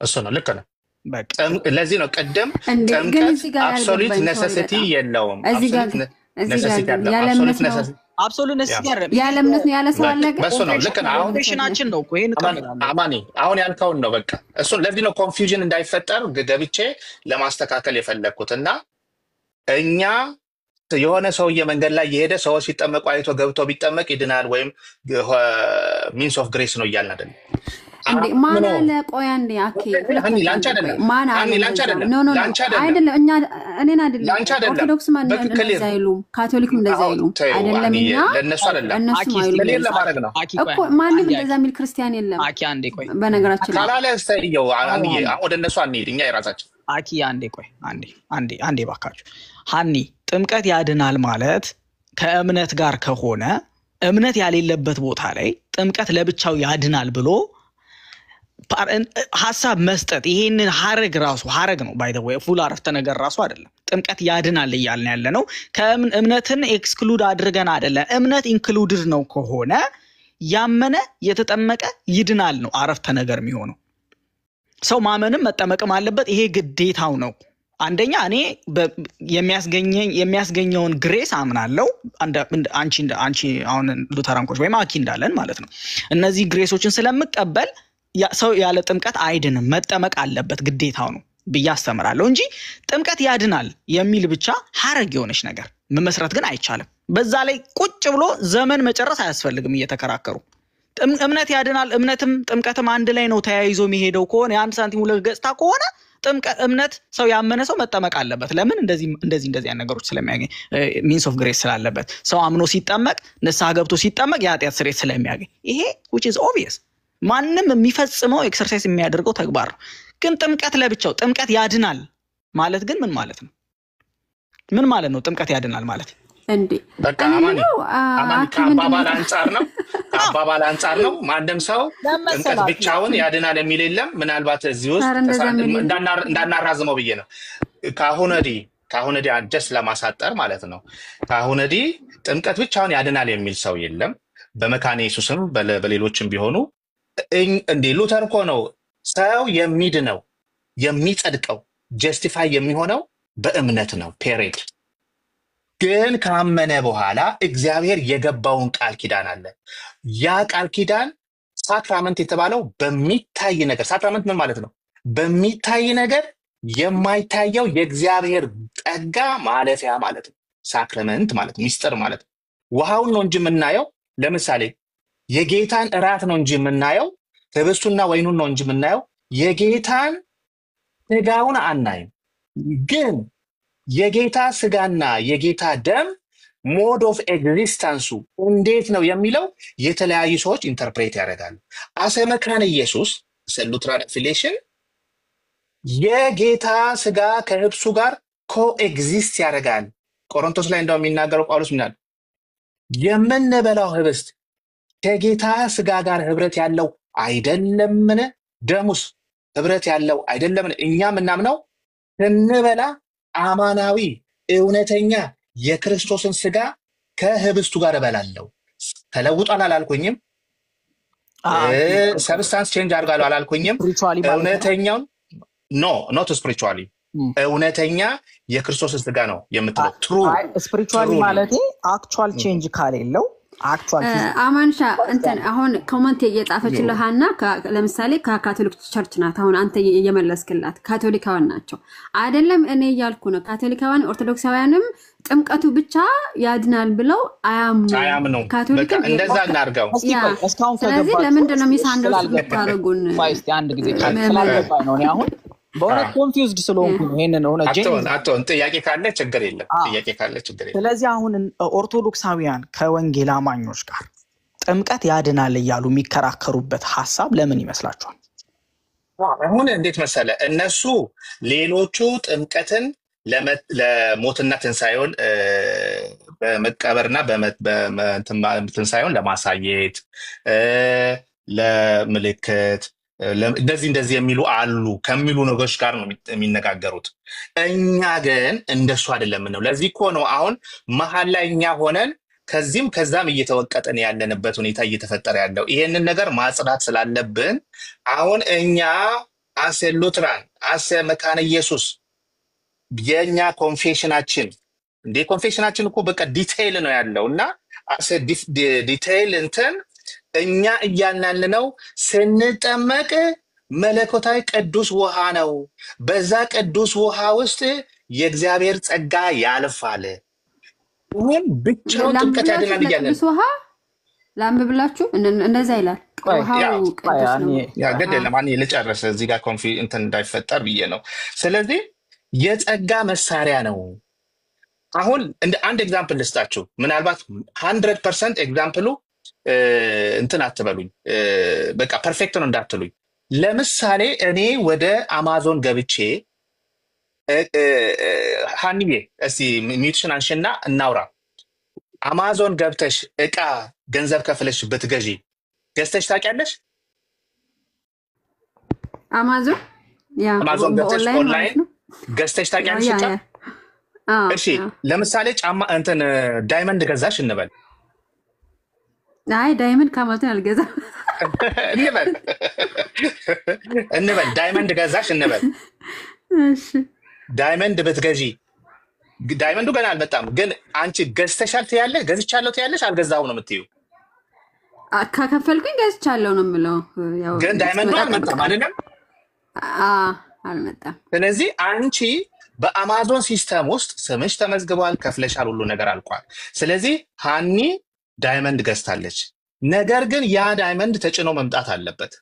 እሱ ነው ልክ ነው። በቃ ለዚህ ነው ቀደም ጥምቀት አብሶሉት ኔሴሲቲ የለውም። አብሶሉት ኔሴሲቲ ያለ እምነት ነው ያለ ሰው አለ። በሱ ነው ልክ ነው። አሁን ዲፊኒሽናችን ነው እኮ ይሄን አማኒ አሁን ያልከውን ነው። በቃ እሱን ለዚህ ነው ኮንፊውዥን እንዳይፈጠር ገብቼ ለማስተካከል የፈለኩትና እኛ የሆነ ሰውዬ መንገድ ላይ የሄደ ሰዎች ሲጠመቁ አይቶ ገብቶ ቢጠመቅ ይድናል ወይም ሚንስ ኦፍ ግሬስ ነው እያልን አይደለም። እንዴ ማን አለ? ቆይ አንዴ አኬ ላንቻ አይደለም ማን አለ? አይደለም እኛ እኔን አይደለም ኦርቶዶክስ ማን እንደዛ አይሉም፣ ካቶሊክም እንደዛ አይሉም። አይደለም እኛ ለነሱ አይደለም እነሱ አይሉም ለማድረግ ነው እኮ ማንም እንደዛ የሚል ክርስቲያን የለም። አኪ አንዴ ቆይ በነገራችን ላይ ካላለ እስታየው ወደ እነሱ አንሄድ፣ እኛ የራሳችን አኪ አንዴ ቆይ አንዴ ባካችሁ ሀኒ ጥምቀት ያድናል ማለት ከእምነት ጋር ከሆነ እምነት ያሌለበት ቦታ ላይ ጥምቀት ለብቻው ያድናል ብሎ ሐሳብ መስጠት ይሄንን ሐረግ ነው። ባይ ዘ ወይ ፉል አረፍተ ነገር ራሱ አይደለም። ጥምቀት ያድናል እያልን ያለ ነው ከእምነትን ኤክስክሉድ አድርገን አይደለም። እምነት ኢንክሉድድ ነው ከሆነ ያመነ የተጠመቀ ይድናል ነው አረፍተ ነገር የሚሆነው። ሰው ማመንም መጠመቅም አለበት፣ ይሄ ግዴታው ነው። አንደኛ እኔ የሚያስገኘውን ግሬስ አምናለሁ። አንቺ አሁን ሉተራንኮች ወይም አኪ እንዳለን ማለት ነው እነዚህ ግሬሶችን ስለምቀበል ሰው ያለ ጥምቀት አይድንም፣ መጠመቅ አለበት፣ ግዴታው ነው ብዬ አስተምራለሁ እንጂ ጥምቀት ያድናል የሚል ብቻ ሐረግ የሆነች ነገር መመስረት ግን አይቻልም። በዛ ላይ ቁጭ ብሎ ዘመን መጨረስ አያስፈልግም እየተከራከሩ። እምነት ያድናል፣ እምነትም ጥምቀትም አንድ ላይ ነው ተያይዞ የሚሄደው ከሆነ የአንድ ሳንቲም ሁለት ገጽታ ከሆነ እምነት ሰው ያመነ ሰው መጠመቅ አለበት። ለምን እንደዚህ አይነት ነገሮች ስለሚያገኝ ሚንስ ኦፍ ግሬስ ስላለበት ሰው አምኖ ሲጠመቅ ንስሐ ገብቶ ሲጠመቅ የኃጢአት ስርየት ስለሚያገኝ ይሄ which is obvious ማንም የሚፈጽመው ኤክሰርሳይዝ የሚያደርገው ተግባር ነው። ግን ጥምቀት ለብቻው ጥምቀት ያድናል ማለት ግን ምን ማለት ነው? ምን ማለት ነው ጥምቀት ያድናል ማለት? እንዴ በቃ አማኒ ከአባባል አንጻር ነው። ማንም ሰው ጥምቀት ብቻውን ያድናል የሚል የለም። ምናልባት እዚህ ውስጥ እንዳናራዝመው ብዬ ነው። ከአሁን ወዲህ ጀስት ለማሳጠር ማለት ነው። ከአሁን ወዲህ ጥምቀት ብቻውን ያድናል የሚል ሰው የለም። በመካነ ኢየሱስም በሌሎችም ቢሆኑ እንዴ ሉተር እኮ ነው ሰው የሚድነው የሚጸድቀው ጀስቲፋይ የሚሆነው በእምነት ነው ፔሬድ። ግን ካመነ በኋላ እግዚአብሔር የገባውን ቃል ኪዳን አለ። ያ ቃል ኪዳን ሳክራመንት የተባለው በሚታይ ነገር፣ ሳክራመንት ምን ማለት ነው? በሚታይ ነገር የማይታየው የእግዚአብሔር ጸጋ ማለፊያ ማለት ነው። ሳክራመንት ማለት ሚስጥር ማለት ነው። ውሃውን ነው እንጂ የምናየው። ለምሳሌ የጌታን እራት ነው እንጂ የምናየው፣ ህብስቱና ወይኑን ነው እንጂ የምናየው፣ የጌታን ስጋውን አናይም። ግን የጌታ ስጋና የጌታ ደም ሞድ ኦፍ ኤግዚስተንሱ እንዴት ነው የሚለው የተለያዩ ሰዎች ኢንተርፕሬት ያደርጋሉ። አሰ መካነ ኢየሱስ ሉትራን አፊሊዬሽን የጌታ ስጋ ከህብሱ ጋር ኮኤግዚስት ያደርጋል። ቆሮንቶስ ላይ እንደው የሚናገረው ጳውሎስ ምናል የምንበላው ህብስት ከጌታ ስጋ ጋር ህብረት ያለው አይደለምን? ደሙስ ህብረት ያለው አይደለምን? እኛ ምናምነው ስንበላ አማናዊ እውነተኛ የክርስቶስን ስጋ ከህብስቱ ጋር እበላለሁ። ተለውጧል አላልኩኝም። ሰብስታንስ ቼንጅ አድርጋለሁ አላልኩኝም። እውነተኛውን ኖት ስፒሪቹዋሊ እውነተኛ የክርስቶስን ስጋ ነው የምትለው። ትሩ ስፒሪቹዋሊ ማለት አክቹዋል ቼንጅ ካሌለው አክቹዋል አማንሻ እንትን አሁን ኮሜንት እየጻፈችልሃና ለምሳሌ ከካቶሊክ ቸርች ናት። አሁን አንተ እየመለስክላት ካቶሊካውያን ናቸው አይደለም? እኔ እያልኩ ነው ካቶሊካውያን ኦርቶዶክሳውያንም ጥምቀቱ ብቻ ያድናል ብለው አያምኑ። ካቶሊክም እንደዛ እናርገው። ስለዚህ ለምንድን ነው ሚስአንደርስታንድ የምታደርጉን? ፋይስቲ አንድ ጊዜ ካልገባኝ ነው እኔ አሁን በእውነት ኮንፊውዝድ ስለሆንኩ ነው። ይሄንን እውነት አቶን ጥያቄ ካለ ችግር የለም። ጥያቄ ካለ ችግር የለም። ስለዚህ አሁን ኦርቶዶክሳውያን ከወንጌል አማኞች ጋር ጥምቀት ያድናል እያሉ የሚከራከሩበት ሐሳብ ለምን ይመስላችኋል? አሁን እንዴት መሰለ እነሱ ሌሎቹ ጥምቀትን ለሞትና ትንሳኤውን በመቀበርና ትንሳኤውን ለማሳየት ለምልክት እንደዚህ የሚሉ አሉ ከሚሉ ነገሮች ጋር ነው የሚነጋገሩት። እኛ ግን እንደሱ አይደለም ነው። ለዚህ እኮ ነው አሁን መሀል ላይ እኛ ሆነን ከዚህም ከዛም እየተወቀጠን ያለንበት ሁኔታ እየተፈጠረ ያለው። ይሄንን ነገር ማጽዳት ስላለብን አሁን እኛ አሴ ሉትራን አሴ መካነ ኢየሱስ የኛ ኮንፌሽናችን እኮ በቃ ዲቴይል ነው ያለውና አሴ ዲቴይል እንትን እኛ እያልን ነው ስንጠመቅ መለኮታዊ ቅዱስ ውሃ ነው። በዛ ቅዱስ ውሃ ውስጥ የእግዚአብሔር ጸጋ ያልፋል። ይሄን ብቻው ጥምቀት ያድናል እያልን ቅዱስ ውሃ ላምብላችሁ እንደዛ ይላል። ውሃው ቅዱስ ነው። ያ ገደለ ማን ልጨርስ እዚህ ጋር እንትን እንዳይፈጠር ብዬ ነው። ስለዚህ የጸጋ መሳሪያ ነው። አሁን እንደ አንድ ኤግዛምፕል ልስጣችሁ። ምናልባት 100% ኤግዛምፕሉ እንትን አትበሉኝ፣ በቃ ፐርፌክት ነው እንዳትሉኝ። ለምሳሌ እኔ ወደ አማዞን ገብቼ ሃኒዬ እስቲ ሚውትሽን አንሽና እናውራ። አማዞን ገብተሽ እቃ ገንዘብ ከፍለሽ ብትገዢ ገዝተሽ ታውቂያለሽ? አማዞን ገብተሽ ኦንላይን ገዝተሽ ታውቂያለሽ? እሺ ለምሳሌ ጫማ እንትን ዳይመንድ ገዛሽ እንበል። አይ ዳይመንድ ከማለትን አልገዛም እንበል ዳይመንድ ገዛሽ እንበል። እሺ ዳይመንድ ብትገዢ ዳይመንዱ ገና አልመጣም፣ ግን አንቺ ገዝተሻል ትያለሽ? ገዝቻለሁ ትያለሽ? አልገዛሁም ነው የምትይው? ከከፈልኩኝ ገዝቻለሁ ነው የምለው። ግን ዳይመንዱ አልመጣም አይደለም? አልመጣም። ስለዚህ አንቺ በአማዞን ሲስተም ውስጥ ስምሽ ተመዝግቧል፣ ከፍለሻል፣ ሁሉ ነገር አልቋል። ስለዚህ ሃኒ ዳይመንድ ገዝታለች። ነገር ግን ያ ዳይመንድ ተጭኖ መምጣት አለበት።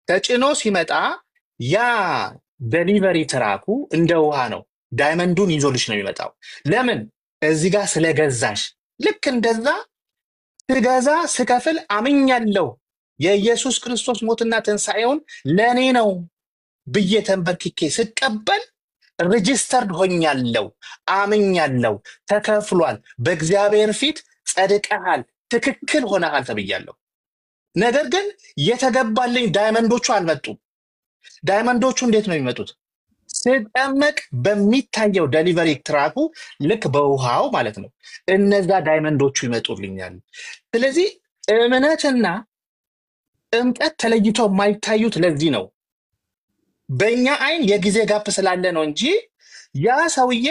ተጭኖ ሲመጣ ያ ዴሊቨሪ ትራኩ እንደ ውሃ ነው፣ ዳይመንዱን ይዞልሽ ነው የሚመጣው። ለምን? እዚህ ጋር ስለገዛሽ። ልክ እንደዛ ስገዛ ስከፍል አምኛለሁ የኢየሱስ ክርስቶስ ሞትና ትንሣኤውን ለእኔ ነው ብዬ ተንበርክኬ ስቀበል ሬጂስተርድ ሆኛለሁ፣ አምኛለሁ፣ ተከፍሏል፣ በእግዚአብሔር ፊት ጸድቀሃል፣ ትክክል ሆነሃል ተብያለሁ። ነገር ግን የተገባልኝ ዳይመንዶቹ አልመጡም። ዳይመንዶቹ እንዴት ነው የሚመጡት? ስጠመቅ በሚታየው ዴሊቨሪ ትራኩ ልክ በውሃው ማለት ነው እነዛ ዳይመንዶቹ ይመጡልኛል። ስለዚህ እምነትና ጥምቀት ተለይቶ የማይታዩት ለዚህ ነው። በእኛ አይን የጊዜ ጋፕ ስላለ ነው እንጂ ያ ሰውዬ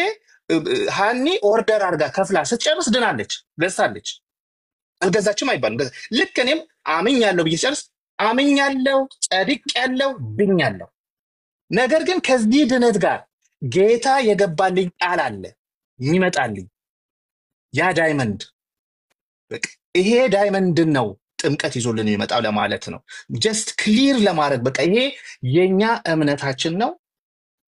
ሃኒ ኦርደር አድርጋ ከፍላ ስትጨርስ ድናለች፣ ገዝታለች። አልገዛችም አይባልም። ልክ እኔም አምኛለሁ ብዬ ጨርስ አምኛለሁ፣ ጸድቄያለሁ፣ ድኛለሁ። ነገር ግን ከዚህ ድነት ጋር ጌታ የገባልኝ ቃል አለ የሚመጣልኝ ያ ዳይመንድ። ይሄ ዳይመንድን ነው ጥምቀት ይዞልን የሚመጣው ለማለት ነው። ጀስት ክሊር ለማድረግ በቃ ይሄ የኛ እምነታችን ነው፣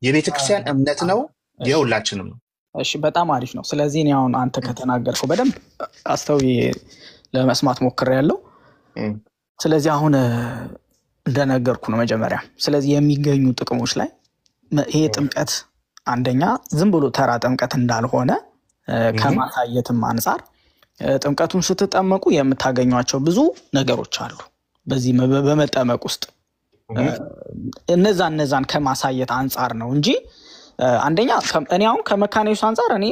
የቤተክርስቲያን እምነት ነው፣ የሁላችንም ነው። እሺ በጣም አሪፍ ነው። ስለዚህ እኔ አሁን አንተ ከተናገርከው በደንብ አስተውዬ ለመስማት ሞክሬያለሁ። ስለዚህ አሁን እንደነገርኩ ነው መጀመሪያ። ስለዚህ የሚገኙ ጥቅሞች ላይ ይሄ ጥምቀት አንደኛ ዝም ብሎ ተራ ጥምቀት እንዳልሆነ ከማሳየትም አንፃር ጥምቀቱን ስትጠመቁ የምታገኟቸው ብዙ ነገሮች አሉ። በዚህ በመጠመቅ ውስጥ እነዛን ከማሳየት አንፃር ነው እንጂ አንደኛ እኔ አሁን ከመካነ ኢየሱስ አንፃር እኔ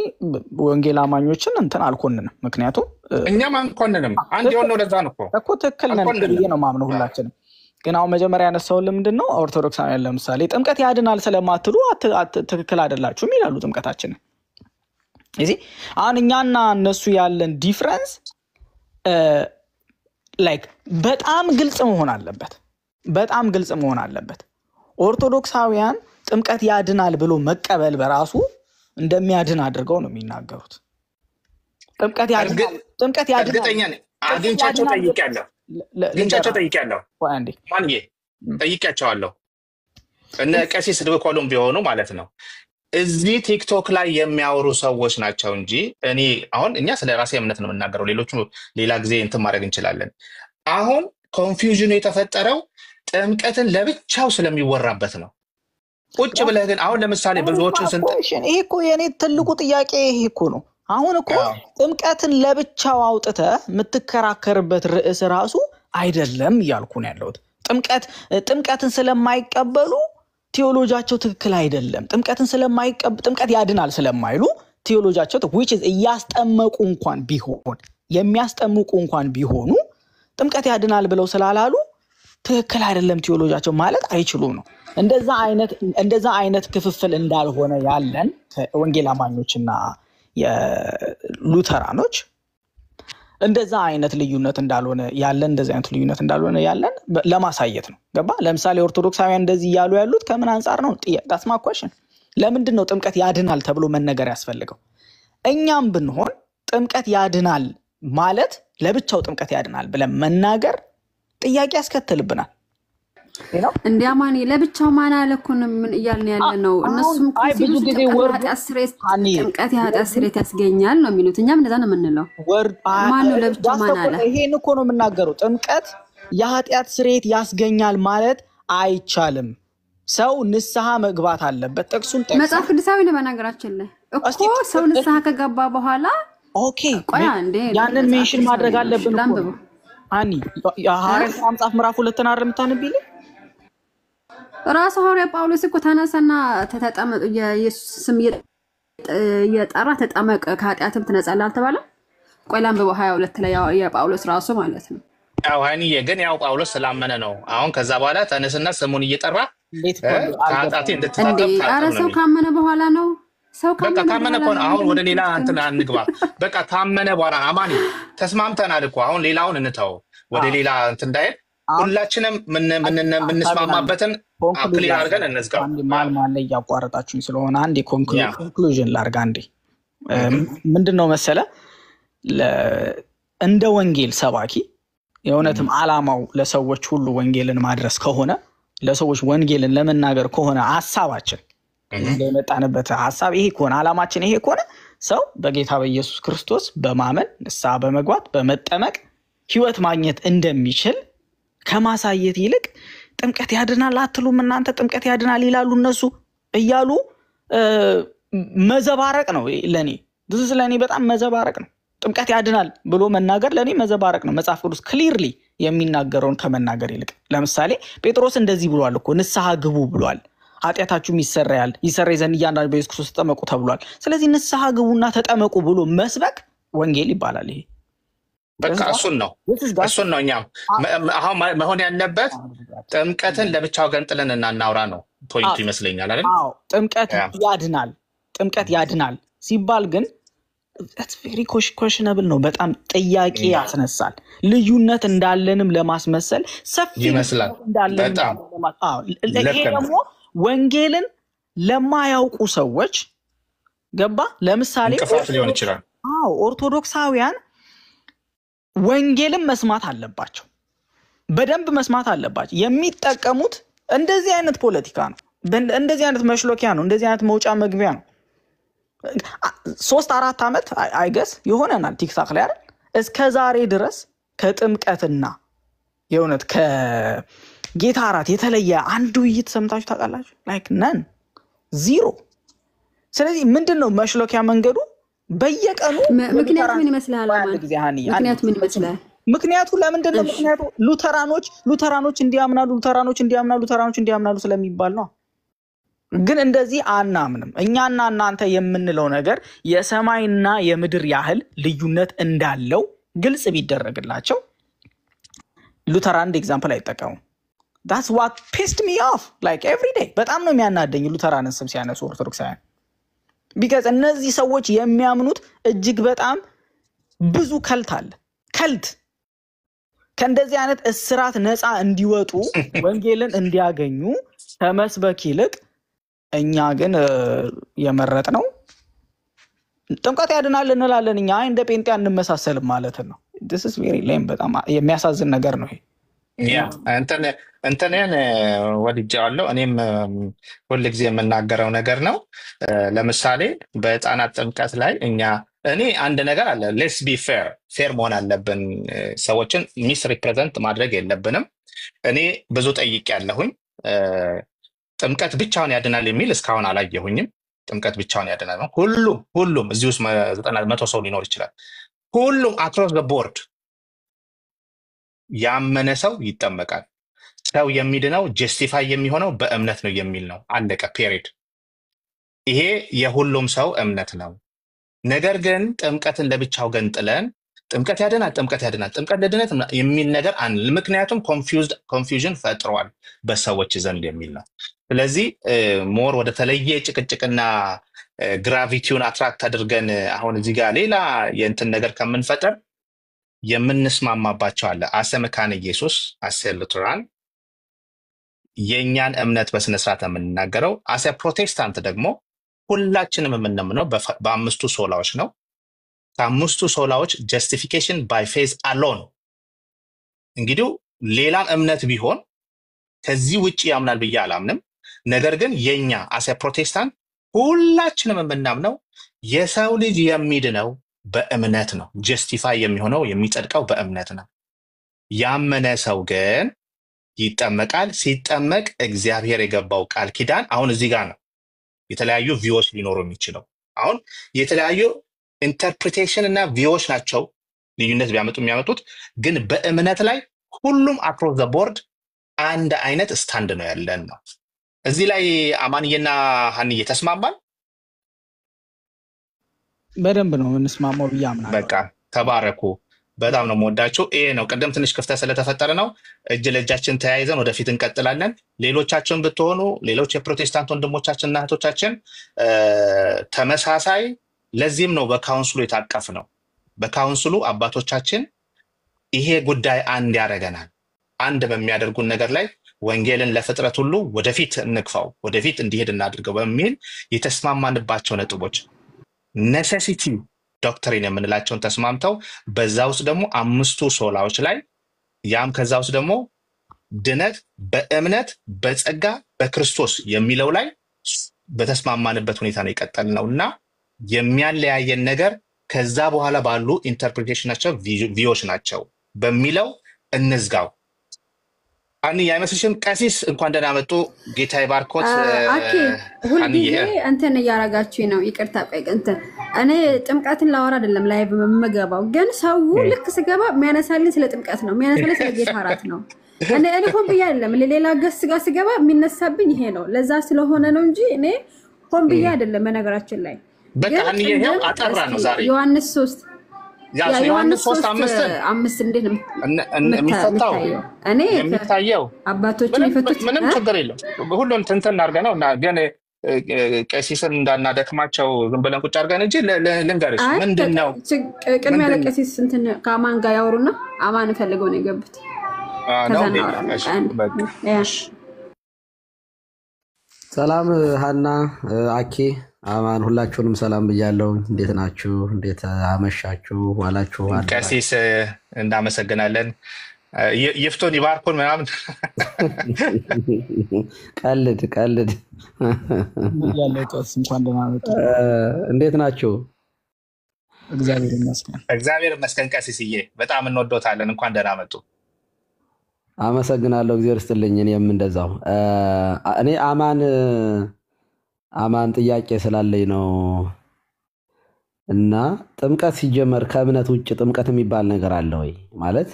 ወንጌል አማኞችን እንትን አልኮንንም። ምክንያቱም እኛም አንኮንንም አንድ የሆነው ለዛ ነው እኮ ትክክል ነን ብዬ ነው ማምነው ሁላችንም። ግን አሁን መጀመሪያ ያነሳው ለምንድን ነው ኦርቶዶክሳውያን ለምሳሌ ጥምቀት ያድናል ስለማትሉ ትክክል አይደላችሁም ይላሉ ጥምቀታችንን። እዚህ አሁን እኛና እነሱ ያለን ዲፍረንስ ላይክ በጣም ግልጽ መሆን አለበት። በጣም ግልጽ መሆን አለበት። ኦርቶዶክሳውያን ጥምቀት ያድናል ብሎ መቀበል በራሱ እንደሚያድን አድርገው ነው የሚናገሩት። ጥምቀት ያድናል እርግጠኛ ነኝ። አግኝቻቸው ጠይቄያለሁ ማንዬ ጠይቄያቸዋለሁ። እነ ቀሲስ ድብኮሎም ቢሆኑ ማለት ነው እዚህ ቲክቶክ ላይ የሚያወሩ ሰዎች ናቸው እንጂ እኔ አሁን እኛ ስለ ራሴ እምነት ነው የምናገረው። ሌሎቹ ሌላ ጊዜ እንትን ማድረግ እንችላለን። አሁን ኮንፊውዥኑ የተፈጠረው ጥምቀትን ለብቻው ስለሚወራበት ነው። ቁጭ ብለህ ግን አሁን ለምሳሌ ብዙዎችን ይሄ እኮ የኔ ትልቁ ጥያቄ ይሄ እኮ ነው። አሁን እኮ ጥምቀትን ለብቻው አውጥተህ የምትከራከርበት ርዕስ ራሱ አይደለም እያልኩ ነው ያለሁት። ጥምቀትን ስለማይቀበሉ ቴዎሎጂያቸው ትክክል አይደለም። ጥምቀት ያድናል ስለማይሉ ቴዎሎጂያቸው which is እያስጠመቁ እንኳን ቢሆን የሚያስጠምቁ እንኳን ቢሆኑ ጥምቀት ያድናል ብለው ስላላሉ ትክክል አይደለም ቴዎሎጂያቸው ማለት አይችሉም ነው። እንደዛ አይነት ክፍፍል እንዳልሆነ ያለን ወንጌል አማኞችና የሉተራኖች እንደዛ አይነት ልዩነት እንዳልሆነ ያለን ለማሳየት ነው። ገባ? ለምሳሌ ኦርቶዶክሳውያን እንደዚህ እያሉ ያሉት ከምን አንፃር ነው? that's my question። ለምንድን ነው ጥምቀት ያድናል ተብሎ መነገር ያስፈልገው? እኛም ብንሆን ጥምቀት ያድናል ማለት ለብቻው ጥምቀት ያድናል ብለን መናገር ጥያቄ ያስከትልብናል። እንዲያማኒ ለብቻው ማን አለኩንም ምን እያልን ያለ ነው? እነሱም ብዙ ጊዜ ጥምቀት የኃጢአት ስርየት ያስገኛል ነው የሚሉት። እኛም እንደዛ ነው የምንለው። ማን ነው ለብቻው ማን አለ? ይሄን እኮ ነው የምናገረው። ጥምቀት የኃጢአት ስርየት ያስገኛል ማለት አይቻልም። ሰው ንስሐ መግባት አለበት። ጥቅሱን መጽሐፍ ቅዱሳዊ ነው በነገራችን ላይ እኮ ሰው ንስሐ ከገባ በኋላ ኦኬ ያንን ሜንሽን ማድረግ አለብን እኮ አኒ የሐዋርያት ሥራ መጽሐፍ ምዕራፍ 2 አረ የምታነብልኝ ራሱ ሐዋርያ ጳውሎስ እኮ ተነሰና ተጠመቅ የኢየሱስ ስም የጠራ ተጠመቅ ከኃጢአትም ትነጻለህ አልተባለ? ቆይ ላንብበው 22 ላይ የጳውሎስ ራሱ ማለት ነው። ያው ሃኒዬ ግን ያው ጳውሎስ ስላመነ ነው። አሁን ከዛ በኋላ ተነስና ስሙን እየጠራ ከኃጢአት እንድትታጠብ ኧረ ሰው ካመነ በኋላ ነው። ሰው ካመነ እኮ አሁን ወደ ሌላ እንትን አንግባ። በቃ ካመነ በኋላ አማኒ ተስማምተናል እኮ አሁን ሌላውን እንተው ወደ ሌላ እንትን እንዳይል ሁላችንም ምንስማማበትን አክሊል አድርገን እንዝጋው። ማል ላይ እያቋረጣችሁኝ ስለሆነ አንዴ ኮንክሉዥን ላድርግ። አንዴ ምንድነው መሰለ እንደ ወንጌል ሰባኪ የእውነትም ዓላማው ለሰዎች ሁሉ ወንጌልን ማድረስ ከሆነ ለሰዎች ወንጌልን ለመናገር ከሆነ ሐሳባችን የመጣንበት ሐሳብ ይሄ ከሆነ ዓላማችን ይሄ ከሆነ ሰው በጌታ በኢየሱስ ክርስቶስ በማመን ንስሐ በመግባት በመጠመቅ ሕይወት ማግኘት እንደሚችል ከማሳየት ይልቅ ጥምቀት ያድናል አትሉም እናንተ? ጥምቀት ያድናል ይላሉ እነሱ እያሉ መዘባረቅ ነው ለኔ። ለኔ በጣም መዘባረቅ ነው። ጥምቀት ያድናል ብሎ መናገር ለኔ መዘባረቅ ነው። መጽሐፍ ቅዱስ ክሊርሊ የሚናገረውን ከመናገር ይልቅ ለምሳሌ ጴጥሮስ እንደዚህ ብሏል እኮ ንስሐ ግቡ ብሏል። ኃጢአታችሁም ይሰረይ ዘንድ እያንዳንዱ በኢየሱስ ክርስቶስ ተጠመቁ ተብሏል። ስለዚህ ንስሐ ግቡና ተጠመቁ ብሎ መስበክ ወንጌል ይባላል። ይሄ በቃ እሱን ነው እኛም አሁን መሆን ያለበት። ጥምቀትን ለብቻው ገንጥለን እናውራ ነው ፖይንቱ ይመስለኛል አይደል? አዎ ጥምቀት ያድናል ሲባል ግን that's very questionable ነው። በጣም ጥያቄ ያስነሳል። ልዩነት እንዳለንም ለማስመሰል ሰፊ ይመስላል በጣም። ይሄ ደግሞ ወንጌልን ለማያውቁ ሰዎች ገባ ለምሳሌ እንቅፋት ሊሆን ይችላል። አዎ ኦርቶዶክሳውያን ወንጌልን መስማት አለባቸው፣ በደንብ መስማት አለባቸው። የሚጠቀሙት እንደዚህ አይነት ፖለቲካ ነው፣ እንደዚህ አይነት መሽሎኪያ ነው፣ እንደዚህ አይነት መውጫ መግቢያ ነው። 3-4 ዓመት አይገስ ይሆነናል ቲክታክ ላይ አይደል? እስከ ዛሬ ድረስ ከጥምቀትና የእውነት ከጌታ እራት የተለየ አንድ ውይይት ሰምታችሁ ታውቃላችሁ? ላይክ ነን ዚሮ። ስለዚህ ምንድነው መሽሎኪያ መንገዱ? በየቀኑ ምክንያቱ ምን ይመስላል? ምክንያቱ ምን ይመስላል? ምክንያቱ ለምንድነው? ምክንያቱ ሉተራኖች እንዲያምናሉ ስለሚባል ነው። ግን እንደዚህ አናምንም። እኛና እናንተ የምንለው ነገር የሰማይና የምድር ያህል ልዩነት እንዳለው ግልጽ ቢደረግላቸው ሉተር አንድ ኤግዛምፕል አይጠቀሙም። that's what pissed me off like every day። በጣም ነው የሚያናደኝ ሉተራንን ስም ሲያነሱ ኦርቶዶክሳውያን። because እነዚህ ሰዎች የሚያምኑት እጅግ በጣም ብዙ ከልት አለ። ከልት ከእንደዚህ አይነት እስራት ነፃ እንዲወጡ ወንጌልን እንዲያገኙ ከመስበክ ይልቅ እኛ ግን የመረጥ ነው ጥምቀት ያድናል እንላለን። እኛ እንደ ጴንጤ አንመሳሰልም ማለት ነው። this is very lame። በጣም የሚያሳዝን ነገር ነው ይሄ። እንተኔን ወድጄዋለሁ። እኔም ሁልጊዜ የምናገረው ነገር ነው። ለምሳሌ በህፃናት ጥምቀት ላይ እኔ አንድ ነገር አለ። ሌትስ ቢ ፌር መሆን አለብን። ሰዎችን ሚስ ሪፕሬዘንት ማድረግ የለብንም። እኔ ብዙ ጠይቄያለሁኝ። ጥምቀት ብቻውን ያድናል የሚል እስካሁን አላየሁኝም። ጥምቀት ብቻውን ያድናል ነው ሁሉም እዚህ ውስጥ 100 ሰው ሊኖር ይችላል። ሁሉም አክሮስ ዘ ቦርድ ያመነ ሰው ይጠመቃል። ሰው የሚድነው ጀስቲፋይ የሚሆነው በእምነት ነው የሚል ነው። አለቀ ፔሪድ። ይሄ የሁሉም ሰው እምነት ነው። ነገር ግን ጥምቀትን ለብቻው ገንጥለን ጥምቀት ያድናል ጥምቀት ለድነት የሚል ነገር አንል። ምክንያቱም ኮንፊውዥን ፈጥሯል በሰዎች ዘንድ የሚል ነው። ስለዚህ ሞር ወደ ተለየ ጭቅጭቅና ግራቪቲውን አትራክት አድርገን አሁን እዚህ ጋር ሌላ የእንትን ነገር ከምንፈጥር የምንስማማባቸው አለ። አሰ መካነ ኢየሱስ አሰ ሉተራን የኛን እምነት በስነስርዓት የምንናገረው፣ አሰ ፕሮቴስታንት ደግሞ ሁላችንም የምንምነው በአምስቱ ሶላዎች ነው። ከአምስቱ ሶላዎች ጀስቲፊኬሽን ባይ ፌዝ አሎን። እንግዲህ ሌላም እምነት ቢሆን ከዚህ ውጪ ያምናል ብዬ አላምንም። ነገር ግን የኛ አሰ ፕሮቴስታንት ሁላችንም የምናምነው የሰው ልጅ የሚድነው በእምነት ነው። ጀስቲፋይ የሚሆነው የሚጸድቀው በእምነት ነው። ያመነ ሰው ግን ይጠመቃል። ሲጠመቅ እግዚአብሔር የገባው ቃል ኪዳን አሁን እዚህ ጋር ነው የተለያዩ ቪዎች ሊኖሩ የሚችለው። አሁን የተለያዩ ኢንተርፕሪቴሽን እና ቪዎች ናቸው ልዩነት የሚያመጡት፣ ግን በእምነት ላይ ሁሉም አክሮስ ዘ ቦርድ አንድ አይነት ስታንድ ነው ያለን ነው። እዚህ ላይ አማንዬና ሀንዬ ተስማማል? በደንብ ነው እንስማማው ብዬ አምናለሁ። በቃ ተባረኩ። በጣም ነው የምወዳችሁ። ይሄ ነው ቅድም ትንሽ ክፍተት ስለተፈጠረ ነው። እጅ ለእጃችን ተያይዘን ወደፊት እንቀጥላለን። ሌሎቻችን ብትሆኑ ሌሎች የፕሮቴስታንት ወንድሞቻችንና እህቶቻችን ተመሳሳይ፣ ለዚህም ነው በካውንስሉ የታቀፍ ነው። በካውንስሉ አባቶቻችን ይሄ ጉዳይ አንድ ያደርገናል። አንድ በሚያደርጉን ነገር ላይ ወንጌልን ለፍጥረት ሁሉ ወደፊት እንግፋው፣ ወደፊት እንዲሄድ እናድርገው በሚል የተስማማንባቸው ነጥቦች ኔሴሲቲ ዶክትሪን የምንላቸውን ተስማምተው በዛ ውስጥ ደግሞ አምስቱ ሶላዎች ላይ ያም ከዛ ውስጥ ደግሞ ድነት በእምነት በጸጋ በክርስቶስ የሚለው ላይ በተስማማንበት ሁኔታ ነው የቀጠልነው እና የሚያለያየን ነገር ከዛ በኋላ ባሉ ኢንተርፕሪቴሽን ናቸው ቪዎች ናቸው በሚለው እንዝጋው። አኒ አይመስልሽም? ቀሲስ እንኳን ደህና መጡ። ጌታ ይባርኮት። አኬ ሁልጊዜ እንትን እያረጋችሁኝ ነው። ይቅርታ እንትን እኔ ጥምቀትን ላወራ አይደለም ላይ በመገባው፣ ግን ሰው ልክ ስገባ የሚያነሳልኝ ስለ ጥምቀት ነው፣ የሚያነሳልኝ ስለ ጌታ እራት ነው። እኔ ሆን ብዬ አይደለም ሌላ ገስ ጋር ስገባ የሚነሳብኝ ይሄ ነው። ለዛ ስለሆነ ነው እንጂ እኔ ሆን ብዬ አይደለም። በነገራችን ላይ በቃ አኒ ይሄው አጠራ ነው ዛሬ ዮሐንስ 3 ዮሐንስ 3:5 እንዴት ነው የሚፈታው? እኔ የሚታየው አባቶች የሚፈቱት ምንም ችግር የለም። ሁሉን እንትን አድርገን ነው እና ግን ቀሲስን እንዳናደክማቸው ዝም ብለን ቁጭ አድርገን እንጂ ልንገርሽ ምንድነው ቅድሚያ ለቀሲስ እንትን ከአማን ጋር ያወሩና አማን ፈልገው ነው የገቡት። ሰላም ሀና፣ አኬ፣ አማን ሁላችሁንም ሰላም ብያለሁ። እንዴት ናችሁ? እንዴት አመሻችሁ ዋላችሁ? ቀሲስ እናመሰግናለን። ይፍቶን ይባርኩን ምናምን ቀልድ ያለ ቀስ እንኳን ደህና መጡ። እንዴት ናችሁ? እግዚአብሔር ይመስገን። ቀሲስዬ በጣም እንወዶታለን። እንኳን ደህና መጡ። አመሰግናለሁ። እግዚአብሔር ይስጥልኝ። እኔም እንደዛው እኔ አማን አማን ጥያቄ ስላለኝ ነው። እና ጥምቀት ሲጀመር ከእምነት ውጭ ጥምቀት የሚባል ነገር አለ ወይ? ማለት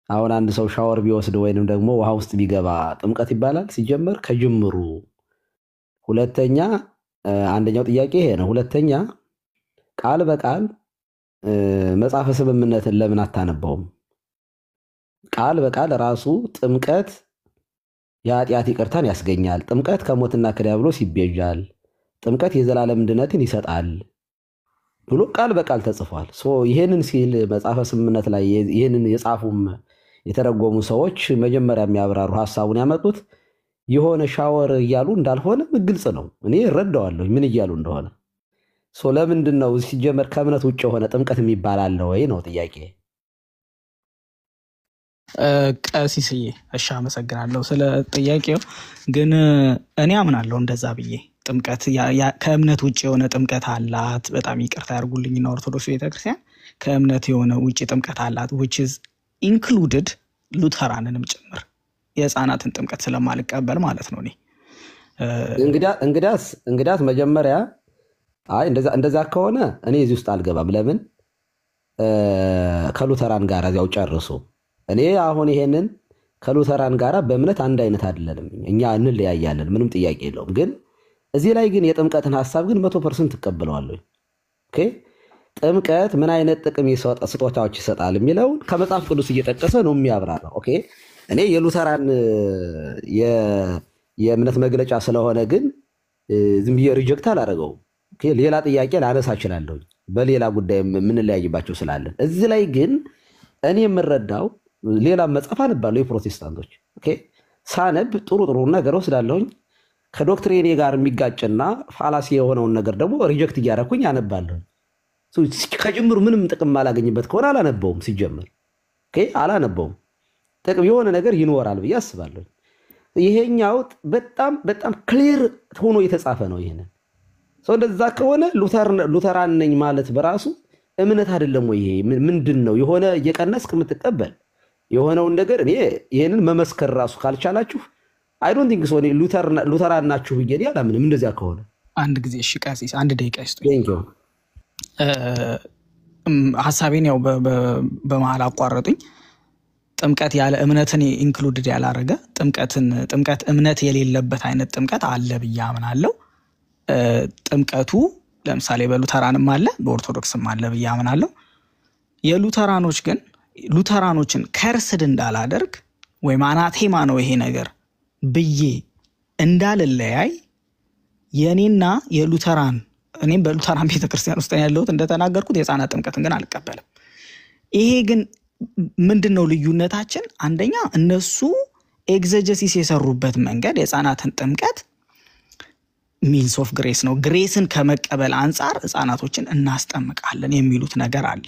አሁን አንድ ሰው ሻወር ቢወስድ ወይንም ደግሞ ውሃ ውስጥ ቢገባ ጥምቀት ይባላል ሲጀመር ከጅምሩ? ሁለተኛ አንደኛው ጥያቄ ይሄ ነው። ሁለተኛ ቃል በቃል መጽሐፈ ስምምነትን ለምን አታነበውም? ቃል በቃል ራሱ ጥምቀት የኃጢአት ይቅርታን ያስገኛል፣ ጥምቀት ከሞትና ከዲያብሎስ ይቤዣል፣ ጥምቀት የዘላለም ድነትን ይሰጣል ብሎ ቃል በቃል ተጽፏል። ይሄንን ሲል መጽሐፈ ስምምነት ላይ ይሄንን የጻፉም የተረጎሙ ሰዎች መጀመሪያ የሚያብራሩ ሐሳቡን ያመጡት የሆነ ሻወር እያሉ እንዳልሆነ ግልጽ ነው። እኔ እረዳዋለሁ ምን እያሉ እንደሆነ። ለምንድን ነው ሲጀመር ከእምነት ውጭ የሆነ ጥምቀት የሚባል አለ ወይ ነው ጥያቄ። ቀሲስዬ እሺ አመሰግናለሁ ስለ ጥያቄው። ግን እኔ አምናለሁ እንደዛ ብዬ ጥምቀት ከእምነት ውጭ የሆነ ጥምቀት አላት። በጣም ይቅርታ ያርጉልኝና ኦርቶዶክስ ቤተክርስቲያን ከእምነት የሆነ ውጭ ጥምቀት አላት which is included ሉተራንንም ጭምር የህፃናትን ጥምቀት ስለማልቀበል ማለት ነው። እኔ እንግዳስ መጀመሪያ እንደዛ ከሆነ እኔ እዚህ ውስጥ አልገባም። ለምን ከሉተራን ጋር እዚያው ጨርሱ። እኔ አሁን ይሄንን ከሉተራን ጋር በእምነት አንድ አይነት አይደለም፣ እኛ እንለያያለን፣ ምንም ጥያቄ የለውም። ግን እዚህ ላይ ግን የጥምቀትን ሐሳብ ግን 100% ተቀበለዋለሁ። ኦኬ ጥምቀት ምን አይነት ጥቅም ስጦታዎች ይሰጣል የሚለውን ከመጽሐፍ ቅዱስ እየጠቀሰ ነው የሚያብራራው። ኦኬ እኔ የሉተራን የእምነት መግለጫ ስለሆነ ግን ዝም ብዬ ሪጀክት አላደረገውም። ኦኬ ሌላ ጥያቄ ላነሳ እችላለሁ በሌላ ጉዳይ የምንለያይባቸው ስላለን። እዚህ ላይ ግን እኔ የምረዳው ሌላ መጽሐፍ አነባለሁ የፕሮቴስታንቶች። ኦኬ ሳነብ ጥሩ ነገር ወስዳለሁኝ፣ ከዶክትሪኔ ጋር የሚጋጭና ፋላሲ የሆነውን ነገር ደግሞ ሪጀክት እያደረኩኝ አነባለሁ። ከጅምሩ ምንም ጥቅም አላገኝበት ከሆነ አላነበውም። ሲጀምር ኦኬ አላነበውም፣ ጥቅም የሆነ ነገር ይኖራል ብዬ አስባለሁ። ይሄኛው በጣም ክሊር ሆኖ የተጻፈ ነው። ይሄንን እንደዛ ከሆነ ሉተራን ነኝ ማለት በራሱ እምነት አይደለም ወይ? ይሄ ምንድነው? የሆነ እየቀነስክ የምትቀበል የሆነውን ነገር እኔ ይሄንን መመስከር ራሱ ካልቻላችሁ አይ ዶንት ቲንክ ሶ ሉተራን ናችሁ ብዬ አላምንም። እንደዚያ ከሆነ አንድ ጊዜ እሺ ቀሲስ አንድ ደቂቃ ይስጡኝ። ሐሳቤን ያው በመሃል አቋረጡኝ። ጥምቀት ያለ እምነትን ኢንክሉድድ ያላረገ ጥምቀት እምነት የሌለበት አይነት ጥምቀት አለ ብዬ አምናለሁ። ጥምቀቱ ለምሳሌ በሉተራንም አለ በኦርቶዶክስም አለ ብዬ አምናለሁ። የሉተራኖች ግን ሉተራኖችን ከርስድ እንዳላደርግ ወይም አናቴማ ነው ይሄ ነገር ብዬ እንዳልለያይ የኔና የሉተራን እኔም በሉተራን ቤተክርስቲያን ውስጥ ያለሁት እንደተናገርኩት የህፃናት ጥምቀትን ግን አልቀበልም። ይሄ ግን ምንድነው ልዩነታችን? አንደኛ እነሱ ኤግዘጀሲስ የሰሩበት መንገድ የህፃናትን ጥምቀት ሚንስ ኦፍ ግሬስ ነው። ግሬስን ከመቀበል አንጻር ህፃናቶችን እናስጠምቃለን የሚሉት ነገር አለ።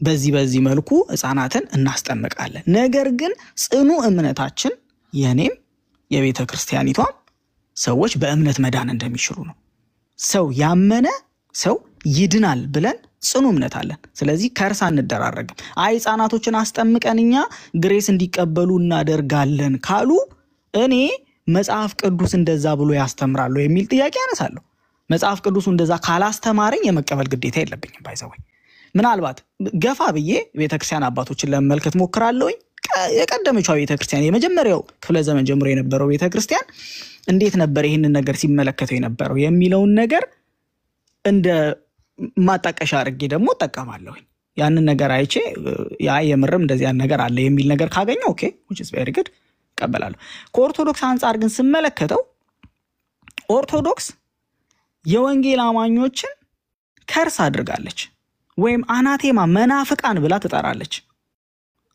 በዚህ መልኩ ህፃናትን እናስጠምቃለን። ነገር ግን ጽኑ እምነታችን የኔም የቤተ ክርስቲያኒቷም ሰዎች በእምነት መዳን እንደሚችሉ ነው። ሰው ያመነ ሰው ይድናል ብለን ጽኑ እምነት አለን። ስለዚህ ከርሳ እንደራረግም ህፃናቶችን አስጠምቀንኛ ግሬስ እንዲቀበሉ እናደርጋለን ካሉ እኔ መጽሐፍ ቅዱስ እንደዛ ብሎ ያስተምራሉ የሚል ጥያቄ አነሳለሁ። መጽሐፍ ቅዱሱ እንደዛ ካላስተማረኝ የመቀበል ግዴታ የለብኝም። ባይዘወይ ምናልባት ገፋ ብዬ ቤተክርስቲያን አባቶችን ለመመልከት ሞክራለሁ። የቀደመችው ቤተክርስቲያን የመጀመሪያው ክፍለ ዘመን ጀምሮ የነበረው ቤተክርስቲያን እንዴት ነበር ይሄንን ነገር ሲመለከተው የነበረው የሚለውን ነገር እንደ ማጣቀሻ አድርጌ ደግሞ ተጠቀማለሁ። ያንን ነገር አይቼ ያ የምርም እንደዚህ ያን ነገር አለ የሚል ነገር ካገኘ ኦኬ which is very good ቀበላለሁ። ከኦርቶዶክስ አንፃር ግን ስመለከተው ኦርቶዶክስ የወንጌል አማኞችን ከርስ አድርጋለች ወይም አናቴማ መናፍቃን ብላ ትጠራለች።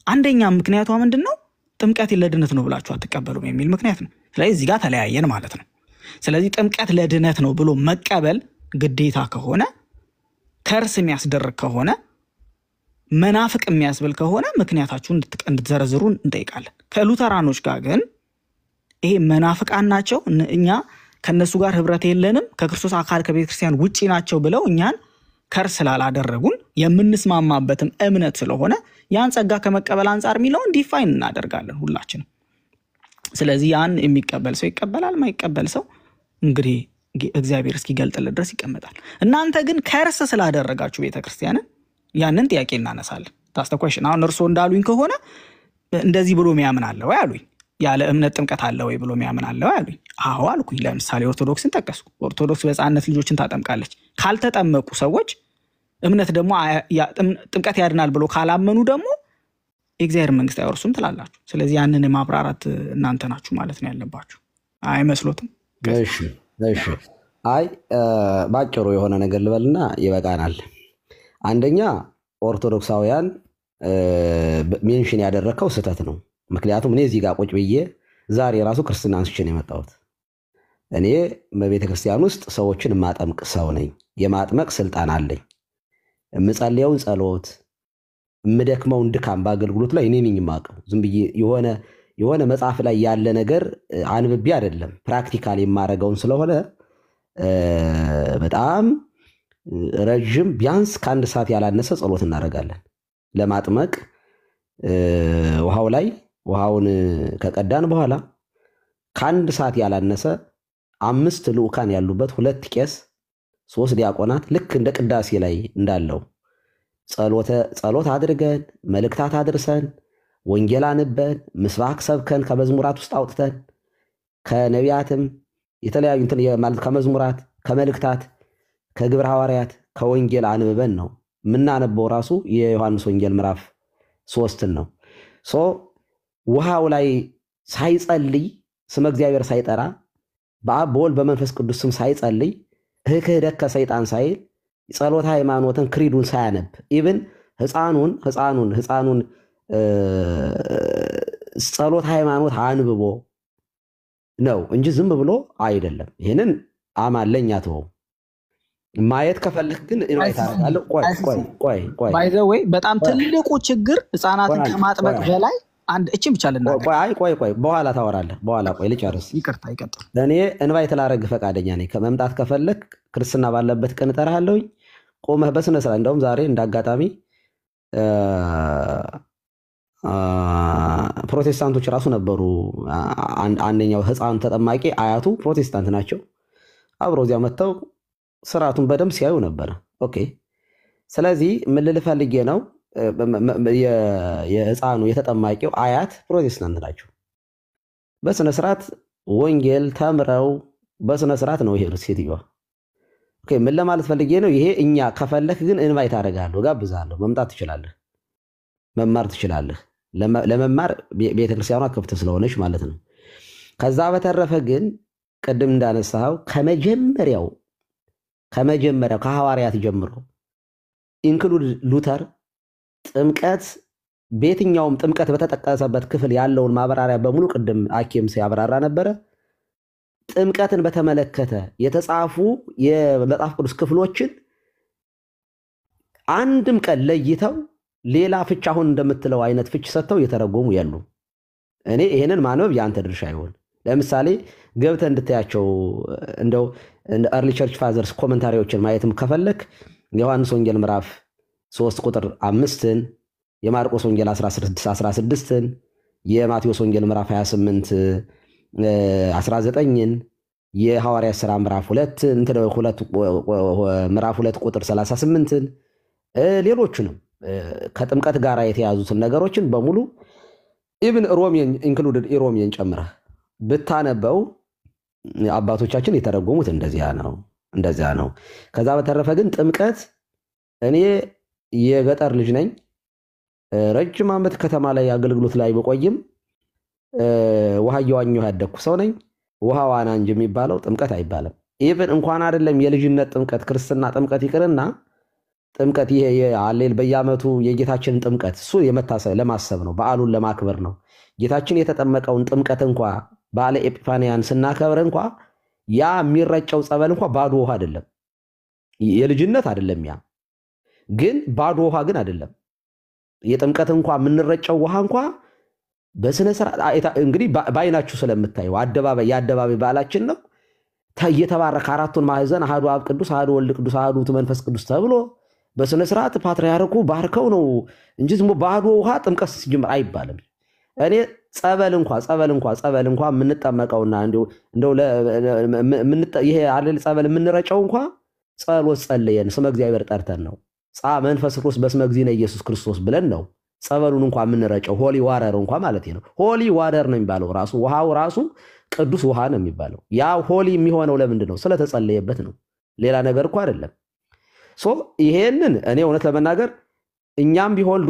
አንደኛ ምክንያቷ ምንድነው? ጥምቀት ለድነት ነው ብላችሁ አትቀበሉም የሚል ምክንያት ነው። ስለዚህ እዚህ ጋር ተለያየን ማለት ነው። ስለዚህ ጥምቀት ለድነት ነው ብሎ መቀበል ግዴታ ከሆነ ከርስ የሚያስደርግ ከሆነ መናፍቅ የሚያስብል ከሆነ ምክንያታችሁን እንድትዘረዝሩ እንጠይቃለን። ከሉተራኖች ጋር ግን ይሄ መናፍቃን ናቸው እኛ ከነሱ ጋር ህብረት የለንም ከክርስቶስ አካል ከቤተክርስቲያን ውጪ ናቸው ብለው እኛን ከርስ ስላላደረጉን የምንስማማበትም እምነት ስለሆነ ያን ጸጋ ከመቀበል አንፃር ሚለውን ዲፋይን እናደርጋለን ሁላችንም። ስለዚህ ያን የሚቀበል ሰው ይቀበላል፣ ማይቀበል ሰው እንግዲህ እግዚአብሔር እስኪገልጥለት ድረስ ይቀመጣል። እናንተ ግን ከርስ ስላደረጋችሁ ቤተክርስቲያንን ያንን ጥያቄ እናነሳለን። ታስተኳሽን አሁን እርሶ እንዳሉኝ ከሆነ እንደዚህ ብሎ የሚያምን አለ ወይ አሉኝ። ያለ እምነት ጥምቀት አለ ወይ ብሎ የሚያምን አለ ወይ አሉኝ። አዎ አልኩኝ። ለምሳሌ ኦርቶዶክስን ጠቀስኩ። ኦርቶዶክስ በሕፃንነት ልጆችን ታጠምቃለች። ካልተጠመቁ ሰዎች እምነት ደግሞ ጥምቀት ያድናል ብሎ ካላመኑ ደግሞ የእግዚአብሔር መንግስት አይወርሱም ትላላችሁ። ስለዚህ ያንን የማብራራት እናንተ ናችሁ ማለት ነው ያለባችሁ። አይመስሎትም? እሺ አይ ባጭሩ የሆነ ነገር ልበልና ይበቃናል። አንደኛ ኦርቶዶክሳውያን ሜንሽን ያደረከው ስህተት ነው። ምክንያቱም እኔ እዚህ ጋር ቁጭ ብዬ ዛሬ ራሱ ክርስትና አንስቼ ነው የመጣሁት። እኔ በቤተ ክርስቲያን ውስጥ ሰዎችን ማጠምቅ ሰው ነኝ። የማጥመቅ ስልጣን አለኝ። የምጸልየውን ጸሎት የምደክመውን ድካም በአገልግሎት ላይ እኔ ነኝ የማውቀው። ዝም ብዬ የሆነ መጽሐፍ ላይ ያለ ነገር አንብቤ አይደለም፣ ፕራክቲካል የማደርገውን ስለሆነ በጣም ረጅም ቢያንስ ከአንድ ሰዓት ያላነሰ ጸሎት እናደርጋለን ለማጥመቅ። ውሃውን ከቀዳን በኋላ ከአንድ ሰዓት ያላነሰ 5 ልዑካን ያሉበት 2 ቄስ 3 ዲያቆናት ልክ እንደ ቅዳሴ ላይ እንዳለው ጸሎት አድርገን መልእክታት አድርሰን ወንጌል አንበን ምስባክ ሰብከን ከመዝሙራት ውስጥ አውጥተን ከነቢያትም የተለያዩ ማለት ከመዝሙራት ከመልእክታት ከግብረ ሐዋርያት ከወንጌል አንብበን ነው የምናነበው። ራሱ የዮሐንስ ወንጌል ምዕራፍ 3 ነው። ውሃው ላይ ሳይጸልይ ስመ እግዚአብሔር ሳይጠራ በአብ በወልድ በመንፈስ ቅዱስ ስም ሳይጸልይ እህክህደከ ሰይጣን ሳይል ጸሎተ ሃይማኖትን ክሪዱን ሳያነብ ኢቭን ህፃኑን ጸሎተ ሃይማኖት አንብቦ ነው እንጂ ዝም ብሎ አይደለም። ይሄንን አማለኛ ተወው። ማየት ከፈልክ ግን ኢንቫይት አደርጋለሁ። ቆይ ባይ ዘ ዌይ በጣም ትልቁ ችግር ህፃናትን ከማጥበቅ በላይ አንድ እቺ ብቻ ልናገር። ቆይ በኋላ ታወራለህ። ቆይ ልጨርስ። ይቅርታ ይቀጥል። እኔ ኢንቫይት ላደርግ ፈቃደኛ ነኝ። ከመምጣት ከፈለክ ክርስትና ባለበት ቀን እጠራለሁ። ቆመህ በስነ ስርዓት እንደውም ዛሬ እንዳጋጣሚ ፕሮቴስታንቶች ራሱ ነበሩ። አንደኛው ህፃን ተጠማቂ አያቱ ፕሮቴስታንት ናቸው። አብረው እዚያ መጥተው ስርዓቱን በደንብ ሲያዩ ነበር። ኦኬ። ስለዚህ ምን ልል ፈልጌ ነው፣ የህፃኑ የተጠማቂው አያት ፕሮቴስታንት ናቸው። በስነ ስርዓት ወንጌል ተምረው በስነ ስርዓት ነው የሄዱት ሴትዮዋ። ኦኬ። ምን ለማለት ፈልጌ ነው፣ ይሄ እኛ ከፈለክ ግን ኢንቫይት አደርጋለሁ፣ ጋብዛለሁ። መምጣት ትችላለህ፣ መማር ትችላለህ። ለመማር ቤተክርስቲያኗ ክፍት ስለሆነች ማለት ነው። ከዛ በተረፈ ግን ቅድም እንዳነሳው ከመጀመሪያው ከሐዋርያት ጀምሮ ኢንክሉድ ሉተር ጥምቀት በየትኛውም ጥምቀት በተጠቀሰበት ክፍል ያለውን ማብራሪያ በሙሉ ቅድም አኬም ሲያብራራ ነበረ። ጥምቀትን በተመለከተ የተጻፉ የመጽሐፍ ቅዱስ ክፍሎችን አንድም ቀን ለይተው ሌላ ፍች አሁን እንደምትለው አይነት ፍች ሰጥተው የተረጎሙ ያሉ። እኔ ይሄንን ማንበብ ያንተ ድርሻ ይሆን። ለምሳሌ ገብተህ እንድታያቸው እንደው early church fathers ኮሜንታሪዎችን ማየትም ከፈለክ ዮሐንስ ወንጌል ምዕራፍ 3 ቁጥር 5ን፣ የማርቆስ ወንጌል 16ን፣ የማቴዎስ ወንጌል ምዕራፍ 28 19ን፣ የሐዋርያት ሥራ ምዕራፍ 2 ቁጥር 38ን፣ ሌሎችንም ከጥምቀት ጋር የተያዙትን ነገሮችን በሙሉ ኢቭን ሮሜን ኢንክሉድድ ሮሜን ጨምረህ ብታነበው አባቶቻችን የተረጎሙት እንደዚያ ነው። ከዛ በተረፈ ግን ጥምቀት እኔ የገጠር ልጅ ነኝ። ረጅም ዓመት ከተማ ላይ አገልግሎት ላይ በቆይም ውሃ እየዋኘሁ ያደግኩ ሰው ነኝ። ውሃ ዋና እንጂ የሚባለው ጥምቀት አይባልም። ኢቭን እንኳን አይደለም የልጅነት ጥምቀት ክርስትና ጥምቀት ይቅርና ጥምቀት ይሄ የአሌል በየዓመቱ የጌታችንን ጥምቀት እሱ ለማሰብ ነው፣ በዓሉን ለማክበር ነው። ጌታችን የተጠመቀውን ጥምቀት እንኳ በዓለ ኤጲፋንያን ስናከብር እንኳ ያ የሚረጨው ጸበል እንኳ ባዶ ውሃ አይደለም፣ የልጅነት አይደለም። ያ ግን ባዶ ውሃ ግን አይደለም። የጥምቀት እንኳ የምንረጨው ውሃ እንኳ በስነ ስርዓት እንግዲህ ባይናችሁ ስለምታዩ የአደባባይ በዓላችን ነው። እየተባረከ አራቱን ማዕዘን አሐዱ አብ ቅዱስ፣ አሐዱ ወልድ ቅዱስ፣ አሐዱ ውእቱ መንፈስ ቅዱስ ተብሎ በስነ ስርዓት ፓትርያርኩ ባርከው ነው እንጂ ዝም ባዶ ውሃ ጥምቀት ሲጀምር አይባልም። እኔ ጸበል እንኳ የምንጠመቀውና እንደው ይሄ አይደል ጸበል የምንረጨው እንኳ ጸሎት ጸልየን ስመ እግዚአብሔር ጠርተን ነው። መንፈስ ክርስቶስ በስመ እግዚእነ ኢየሱስ ክርስቶስ ብለን ነው ጸበሉን እንኳ የምንረጨው። ሆሊ ዋተር እንኳ ማለት ነው። ሆሊ ዋተር ነው የሚባለው ራሱ ውሃው ራሱ ቅዱስ ውሃ ነው የሚባለው። ያ ሆሊ የሚሆነው ለምንድን ነው? ስለተጸለየበት ነው። ሌላ ነገር እኮ አይደለም። ይሄንን እኔ እውነት ለመናገር እኛም ቢሆን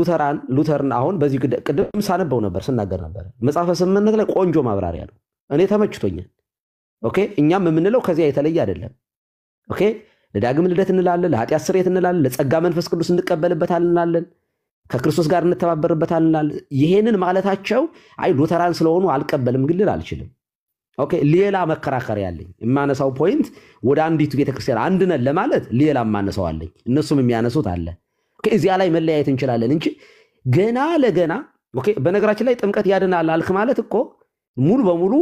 ሉተርን አሁን በዚህ ቅድም ሳነበው ነበር ስናገር ነበር መጽሐፈ ስምምነት ላይ ቆንጆ ማብራሪያ ነው። እኔ ተመችቶኛል። ኦኬ እኛም የምንለው ከዚያ የተለየ አይደለም። ኦኬ ለዳግም ልደት እንላለን፣ ለኃጢአት ስርየት እንላለን፣ ለጸጋ መንፈስ ቅዱስ እንቀበልበታል እንላለን፣ ከክርስቶስ ጋር እንተባበርበታል እንላለን። ይሄንን ማለታቸው አይ ሉተራን ስለሆኑ አልቀበልም ግልል አልችልም። ኦኬ ሌላ መከራከሪያ አለኝ። የማነሳው ፖይንት ወደ አንዲቱ ቤተክርስቲያን አንድ ነን ለማለት ሌላ የማነሳው አለኝ። እነሱም የሚያነሱት አለ። ኦኬ እዚያ ላይ መለያየት እንችላለን እንጂ ገና ለገና ኦኬ በነገራችን ላይ ጥምቀት ያድናል አልክ ማለት እኮ ሙሉ በሙሉ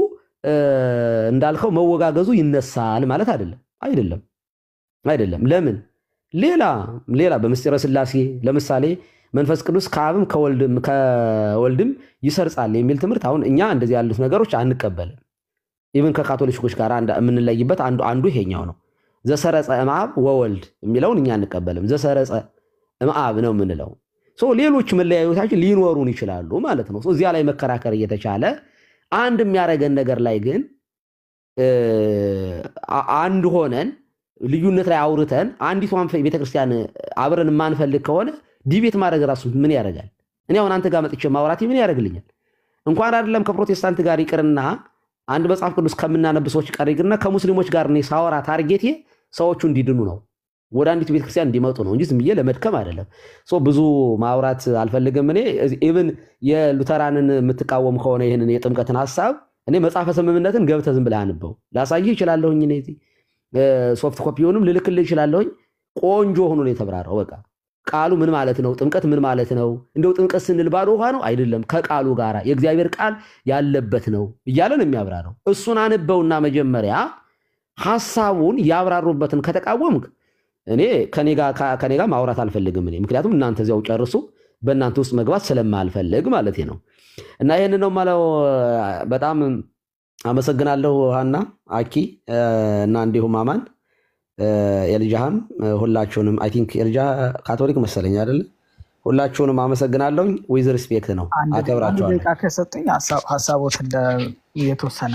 እንዳልከው መወጋገዙ ይነሳል ማለት አይደለም። ለምን ሌላ በምስጢረ ሥላሴ ለምሳሌ መንፈስ ቅዱስ ከአብም ከወልድም ይሰርጻል የሚል ትምህርት አሁን እኛ እንደዚህ ያሉት ነገሮች አንቀበልም። ኢቭን ከካቶሊኮች ጋር የምንለይበት አንዱ ይሄኛው ነው። ዘሰረጸ እምአብ ወወልድ የሚለውን እኛ አንቀበልም። ዘሰረጸ እምአብ ነው የምንለው። ሌሎች መለያዮቻችን ሊኖሩን ይችላሉ ማለት ነው። እዚያ ላይ መከራከር እየተቻለ አንድ የሚያደርገን ነገር ላይ ግን አንድ ሆነን ልዩነት ላይ አውርተን አንዲቷን ቤተክርስቲያን አብረን የማንፈልግ ከሆነ ዲቤት ማድረግ ራሱ ምን ያደርጋል? እኔ አሁን አንተ ጋር መጥቼ ማውራቴ ምን ያደርግልኛል? እንኳን አይደለም ከፕሮቴስታንት ጋር ይቅርና አንድ መጽሐፍ ቅዱስ ከምናነብ ሰዎች ጋር ይቅርና ከሙስሊሞች ጋር እኔ ሳወራ ታርጌቴ ሰዎቹ እንዲድኑ ነው፣ ወደ አንዲቱ ቤተክርስቲያን እንዲመጡ ነው እንጂ ዝም ብዬ ለመድከም አይደለም። ብዙ ማውራት አልፈልግም። እኔ ኢቭን የሉተራንን የምትቃወም ከሆነ ይሄንን የጥምቀትን ሐሳብ እኔ መጽሐፈ ስምምነትን ገብተህ ዝም ብለህ አንበው ላሳይህ እችላለሁኝ። እኔ ሶፍት ኮፒውንም ልልክልህ እችላለሁኝ። ቆንጆ ሆኖ ነው የተብራራው። በቃ ቃሉ ምን ማለት ነው? ጥምቀት ምን ማለት ነው? እንደው ጥምቀት ስንል ባዶ ውሃ ነው አይደለም፣ ከቃሉ ጋር የእግዚአብሔር ቃል ያለበት ነው እያለ ነው የሚያብራራው። እሱን አንበውና መጀመሪያ ሐሳቡን ያብራሩበትን ከተቃወምክ እኔ ከኔ ጋር ማውራት አልፈልግም። እኔ ምክንያቱም እናንተ እዚያው ጨርሱ፣ በእናንተ ውስጥ መግባት ስለማልፈልግ ማለት ነው። እና ይሄንን ነው ማለት በጣም አመሰግናለሁ ሀና አኪ እና እንዲሁም አማን የልጃህም ሁላችሁንም አይ ቲንክ የልጃ ካቶሊክ መሰለኝ አይደል? ሁላችሁንም አመሰግናለሁ። ዊዝ ሪስፔክት ነው አከብራችኋለሁ። ደቂቃ ከሰጠኝ ሐሳቦት የተወሰነ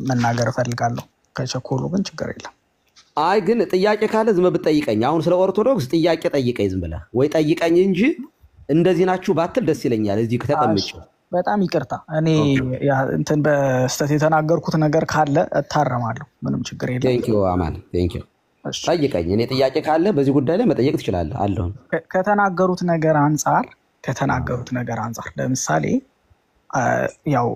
መናገር እፈልጋለሁ። ከቸኮሉ ግን ችግር የለም። አይ ግን ጥያቄ ካለ ዝም ብትጠይቀኝ። አሁን ስለ ኦርቶዶክስ ጥያቄ ጠይቀኝ፣ ዝም ብለህ ወይ ጠይቀኝ እንጂ እንደዚህ ናችሁ ባትል ደስ ይለኛል። እዚህ ከተቀመጭ በጣም ይቅርታ። እኔ እንትን በስተት የተናገርኩት ነገር ካለ እታረማለሁ። ምንም ችግር የለም። ቴንክ ዩ አማን፣ ቴንክ ዩ። ጠይቀኝ። እኔ ጥያቄ ካለ በዚህ ጉዳይ ላይ መጠየቅ ትችላለህ። አለሁ ከተናገሩት ነገር አንጻር ለምሳሌ ያው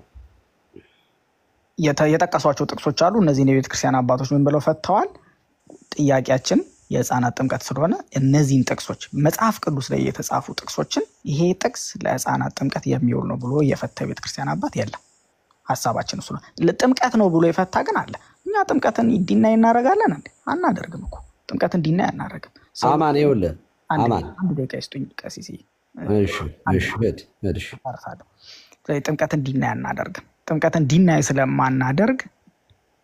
የጠቀሷቸው ጥቅሶች አሉ። እነዚህን የቤተክርስቲያን አባቶች ምን ብለው ፈተዋል? ጥያቄያችን የህፃናት ጥምቀት ስለሆነ እነዚህን ጥቅሶች መጽሐፍ ቅዱስ ላይ የተጻፉ ጥቅሶችን ይሄ ጥቅስ ለህፃናት ጥምቀት የሚውል ነው ብሎ የፈታ ቤተክርስቲያን አባት የለም። ሀሳባችን እሱ ነው። ጥምቀት ነው ብሎ የፈታ ግን አለ። እኛ ጥምቀትን ዲናይ እናደርጋለን እንዴ? አናደርግም እኮ ጥምቀትን ዲናይ አናደርግም። አማን ይኸውልህ፣ አማን አንድ ደቂቃ ይስጡኝ ቀሲስ። እሺ ጥምቀትን ዲናይ አናደርግም። ጥምቀትን ዲናይ ስለማናደርግ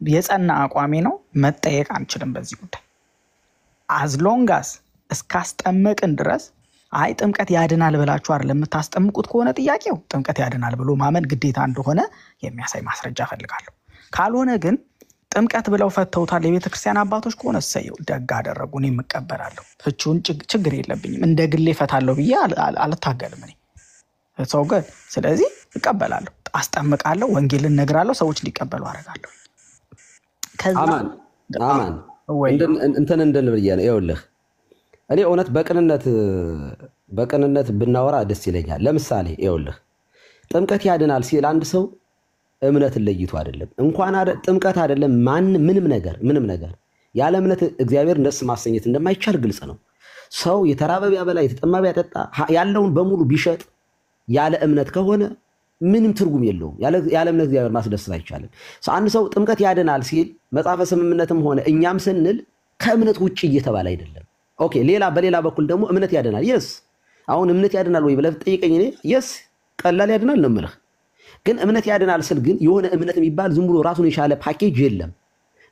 የጸና አቋሜ ነው። መጠየቅ አንችልም በዚህ ጉዳይ። አዝሎንጋስ እስካስጠመቅን ድረስ አይ ጥምቀት ያድናል ብላችሁ አይደለም የምታስጠምቁት ከሆነ ጥያቄው ጥምቀት ያድናል ብሎ ማመን ግዴታ እንደሆነ የሚያሳይ ማስረጃ ፈልጋለሁ። ካልሆነ ግን ጥምቀት ብለው ፈተውታል የቤተክርስቲያን አባቶች ከሆነ እሰየው፣ ደግ አደረጉ፣ እኔም እቀበላለሁ። ፍቺውን ችግር የለብኝም። እንደ ግሌ ፈታለሁ ብዬ አልታገልም እኔ ሰው ግን። ስለዚህ እቀበላለሁ፣ አስጠምቃለሁ፣ ወንጌልን እነግራለሁ፣ ሰዎች እንዲቀበሉ አደርጋለሁ። አማን እንትን እንድንብዬ ነው። ይኸውልህ እኔ እውነት በቅንነት ብናወራ ደስ ይለኛል። ለምሳሌ ይኸውልህ ጥምቀት ያድናል ሲል አንድ ሰው እምነትን ለይቶ አይደለም። እንኳን ጥምቀት አይደለም ምንም ነገር ያለ እምነት እግዚአብሔር ደስ ማሰኘት እንደማይቻል ግልጽ ነው። ሰው የተራበ ቢያበላ የተጠማ ቢያጠጣ ያለውን በሙሉ ቢሸጥ ያለ እምነት ከሆነ ምንም ትርጉም የለውም። ያለ እምነት እግዚአብሔር ማስደሰት አይቻልም። አንድ ሰው ጥምቀት ያድናል ሲል መጽሐፈ ስምምነትም ሆነ እኛም ስንል ከእምነት ውጭ እየተባለ አይደለም። ኦኬ በሌላ በኩል ደግሞ እምነት ያድናል። የስ አሁን እምነት ያድናል ወይ ብለህ ጠይቀኝ። እኔ የስ ቀላል ያድናል ነው የምልህ። ግን እምነት ያድናል ስል ግን የሆነ እምነት የሚባል ዝም ብሎ ራሱን የቻለ ፓኬጅ የለም።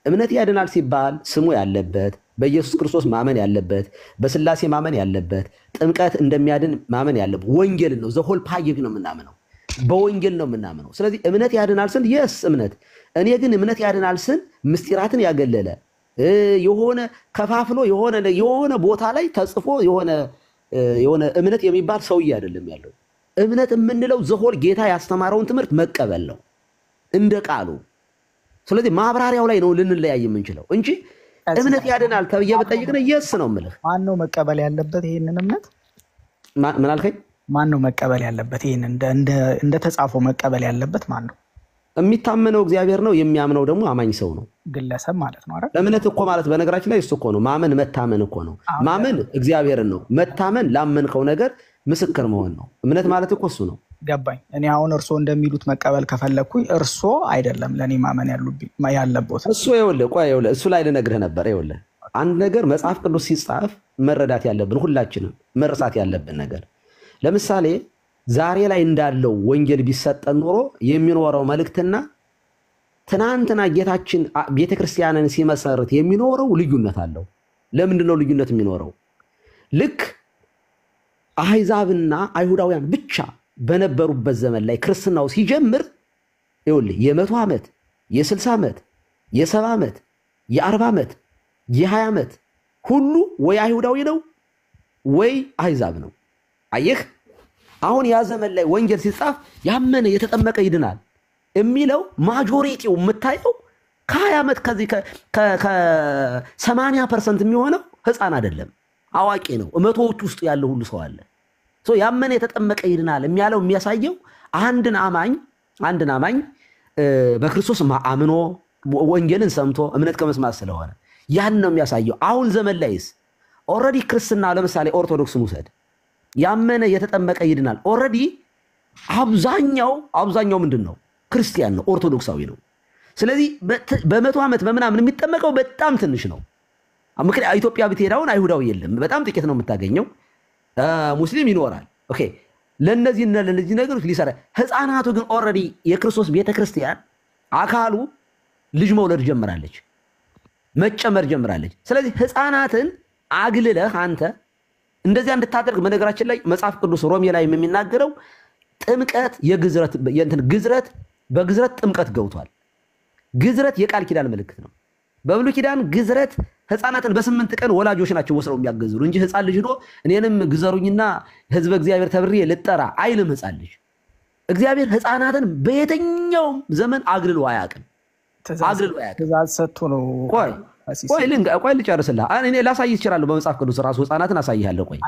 እምነት ያድናል ሲባል ስሙ ያለበት፣ በኢየሱስ ክርስቶስ ማመን ያለበት፣ በስላሴ ማመን ያለበት፣ ጥምቀት እንደሚያድን ማመን ያለበት ወንጌል ነው። ዘሆል ፓኬጅ ነው የምናምነው፣ በወንጌል ነው የምናምነው። ስለዚህ እምነት ያድናል ስል የስ እምነት እኔ ግን እምነት ያድናል ስል ምስጢራትን ያገለለ የሆነ ከፋፍሎ የሆነ ቦታ ላይ ተጽፎ የሆነ እምነት የሚባል ሰውዬ አይደለም ያለው። እምነት የምንለው ዘሆል ጌታ ያስተማረውን ትምህርት መቀበል ነው እንደ ቃሉ። ስለዚህ ማብራሪያው ላይ ነው ልንለያይ የምንችለው እንጂ እምነት ያድናል ተብዬ በጠይቅነ የስ ነው የምልህ። ማን ነው መቀበል ያለበት ይሄንን እምነት? ምን አልከኝ? ማን ነው መቀበል ያለበት ይሄን እንደ ተጻፈው መቀበል ያለበት ማን ነው? የሚታመነው እግዚአብሔር ነው። የሚያምነው ደግሞ አማኝ ሰው ነው፣ ግለሰብ ማለት ነው። እምነት እኮ ማለት በነገራችን ላይ እሱ እኮ ነው። ማመን መታመን እኮ ነው። ማመን እግዚአብሔርን ነው። መታመን ላመንከው ነገር ምስክር መሆን ነው። እምነት ማለት እኮ እሱ ነው። ገባኝ። እኔ አሁን እርሶ እንደሚሉት መቀበል ከፈለኩኝ እርሶ አይደለም ለኔ ማመን ያለበት እሱ። ይኸውልህ እሱ ላይ ልነግርህ ነበር። ይኸውልህ አንድ ነገር መጽሐፍ ቅዱስ ሲጻፍ መረዳት ያለብን ሁላችንም መርሳት ያለብን ነገር፣ ለምሳሌ ዛሬ ላይ እንዳለው ወንጌል ቢሰጠን ኖሮ የሚኖረው መልእክትና ትናንትና ጌታችን ቤተክርስቲያንን ሲመሰርት የሚኖረው ልዩነት አለው። ለምንድን ነው ልዩነት የሚኖረው? ልክ አሕዛብና አይሁዳውያን ብቻ በነበሩበት ዘመን ላይ ክርስትናው ሲጀምር ይኸውልህ የ100 ዓመት የ60 ዓመት የ70 ዓመት የ40 ዓመት የ20 ዓመት ሁሉ ወይ አይሁዳዊ ነው ወይ አሕዛብ ነው። አየህ አሁን ያ ዘመን ላይ ወንጌል ሲጻፍ ያመነ የተጠመቀ ይድናል የሚለው ማጆሪቲው የምታየው ከ20 ዓመት ከዚህ ከ80% የሚሆነው ህፃን አይደለም አዋቂ ነው። መቶዎች ውስጥ ያለው ሁሉ ሰው አለ። ያመነ የተጠመቀ ይድናል የሚያለው የሚያሳየው አንድን አማኝ በክርስቶስ አምኖ ወንጌልን ሰምቶ እምነት ከመስማት ስለሆነ ያን ነው የሚያሳየው። አሁን ዘመን ላይስ ኦልሬዲ ክርስትና ለምሳሌ ኦርቶዶክስን ውሰድ፣ ያመነ የተጠመቀ ይድናል። ኦልሬዲ አብዛኛው ምንድን ነው? ክርስቲያን ነው፣ ኦርቶዶክሳዊ ነው። ስለዚህ በ100 ዓመት በምናምን የሚጠመቀው በጣም ትንሽ ነው። ምክንያቱም ኢትዮጵያ ብትሄዳውን አይሁዳዊ የለም፣ በጣም ጥቂት ነው የምታገኘው። ሙስሊም ይኖራል። ኦኬ ለነዚህ ነገሮች ሊሰራ ህፃናቱ ግን ኦልሬዲ የክርስቶስ ቤተክርስቲያን አካሉ ልጅ መውለድ ጀምራለች፣ መጨመር ጀምራለች። ስለዚህ ህፃናትን አግልለህ አንተ እንደዚያ እንድታደርግ በነገራችን ላይ መጽሐፍ ቅዱስ ሮሜ ላይ የሚናገረው ጥምቀት ግዝረት በግዝረት ጥምቀት ገብቷል። ግዝረት የቃል ኪዳን ምልክት ነው። በብሉይ ኪዳን ግዝረት ህፃናትን በ8 ቀን ወላጆች ናቸው ወስረው የሚያገዝሩ እንጂ ህፃን ልጅ ሄዶ እኔንም ግዘሩኝና ህዝበ እግዚአብሔር ተብሬ ልጠራ አይልም። ህፃን ልጅ እግዚአብሔር ህፃናትን በየትኛውም ዘመን አግልሎ አያውቅም። ትእዛዝ ሰጥቶ ነው። ቆይ ልጨርስልህ። እኔ ላሳይህ እችላለሁ። በመጽሐፍ ቅዱስ ራሱ ህፃናትን አሳይሃለሁ። ቆይ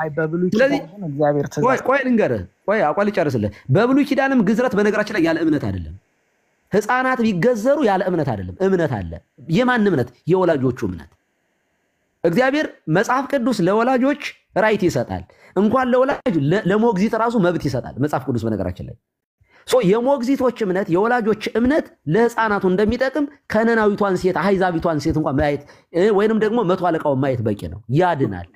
ልንገርህ። ቆይ ልጨርስልህ። በብሉይ ኪዳንም ግዝረት በነገራችን ላይ ያለ እምነት አይደለም። ህፃናት ቢገዘሩ ያለ እምነት አይደለም። እምነት አለ። የማን እምነት? የወላጆቹ እምነት። እግዚአብሔር መጽሐፍ ቅዱስ ለወላጆች ራይት ይሰጣል። እንኳን ለወላጅ ለሞግዚት ራሱ መብት ይሰጣል መጽሐፍ ቅዱስ በነገራችን ላይ። የሞግዚቶች እምነት የወላጆች እምነት ለህፃናቱ እንደሚጠቅም ከነናዊቷን ሴት አሕዛቢቷን ሴት እንኳን ማየት ወይንም ደግሞ 100 አለቃውን ማየት በቂ ነው፣ ያድናል።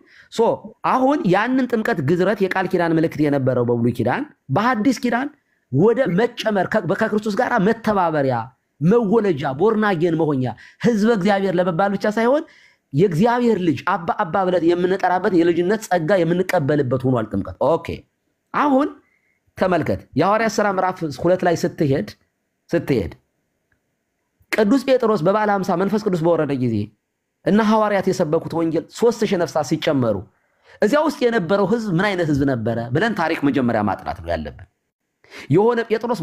አሁን ያንን ጥምቀት ግዝረት የቃል ኪዳን ምልክት የነበረው በብሉይ ኪዳን በሐዲስ ኪዳን ወደ መጨመር ከክርስቶስ ጋር መተባበሪያ መወለጃ ቦርናጌን መሆኛ ህዝበ እግዚአብሔር ለመባል ብቻ ሳይሆን የእግዚአብሔር ልጅ አባ ብለን የምንጠራበት የልጅነት ጸጋ የምንቀበልበት ሆኗል ጥምቀት። ኦኬ አሁን ተመልከት የሐዋርያት ሥራ ምዕራፍ 2 ላይ ስትሄድ ቅዱስ ጴጥሮስ በበዓለ ሃምሳ መንፈስ ቅዱስ በወረደ ጊዜ እና ሐዋርያት የሰበኩት ወንጌል 3000 ነፍሳት ሲጨመሩ እዚያ ውስጥ የነበረው ህዝብ ምን አይነት ህዝብ ነበረ ብለን ታሪክ መጀመሪያ ማጥናት ነው ያለብን። የሆነ ጴጥሮስ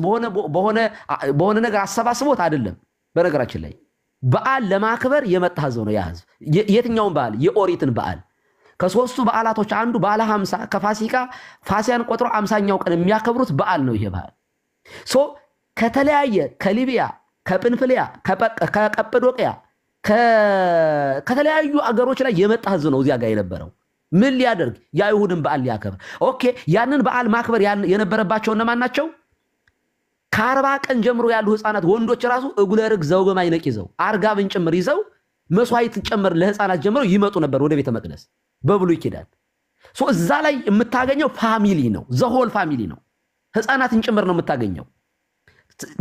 በሆነ ነገር አሰባስቦት አይደለም። በነገራችን ላይ በዓል ለማክበር የመጣ ህዝብ ነው ያ ህዝብ። የትኛውን በዓል? የኦሪትን በዓል። ከሶስቱ በዓላቶች አንዱ በዓለ ሃምሳ ፋሲያን ቆጥሮ 50ኛው ቀን የሚያከብሩት በዓል ነው ይሄ በዓል። ከተለያየ ከሊቢያ፣ ከጵንፍልያ፣ ከቀጰዶቅያ ከተለያዩ አገሮች ላይ የመጣ ህዝብ ነው እዚያ ጋር የነበረው። ምን ሊያደርግ? የአይሁድን በዓል ሊያከብር። ኦኬ ያንን በዓል ማክበር የነበረባቸው እነማን ናቸው? ከ40 ቀን ጀምሮ ያሉ ህፃናት ወንዶች ራሱ እጉለ ርግ ዘውገ ማይነቅ ይዘው አርጋብን ጭምር ይዘው መስዋዕት ጭምር ለህፃናት ጀምሮ ይመጡ ነበር ወደ ቤተ መቅደስ በብሉይ ኪዳን። እዛ ላይ የምታገኘው ፋሚሊ ነው፣ ዘሆል ፋሚሊ ነው። ህፃናትን ጭምር ነው የምታገኘው።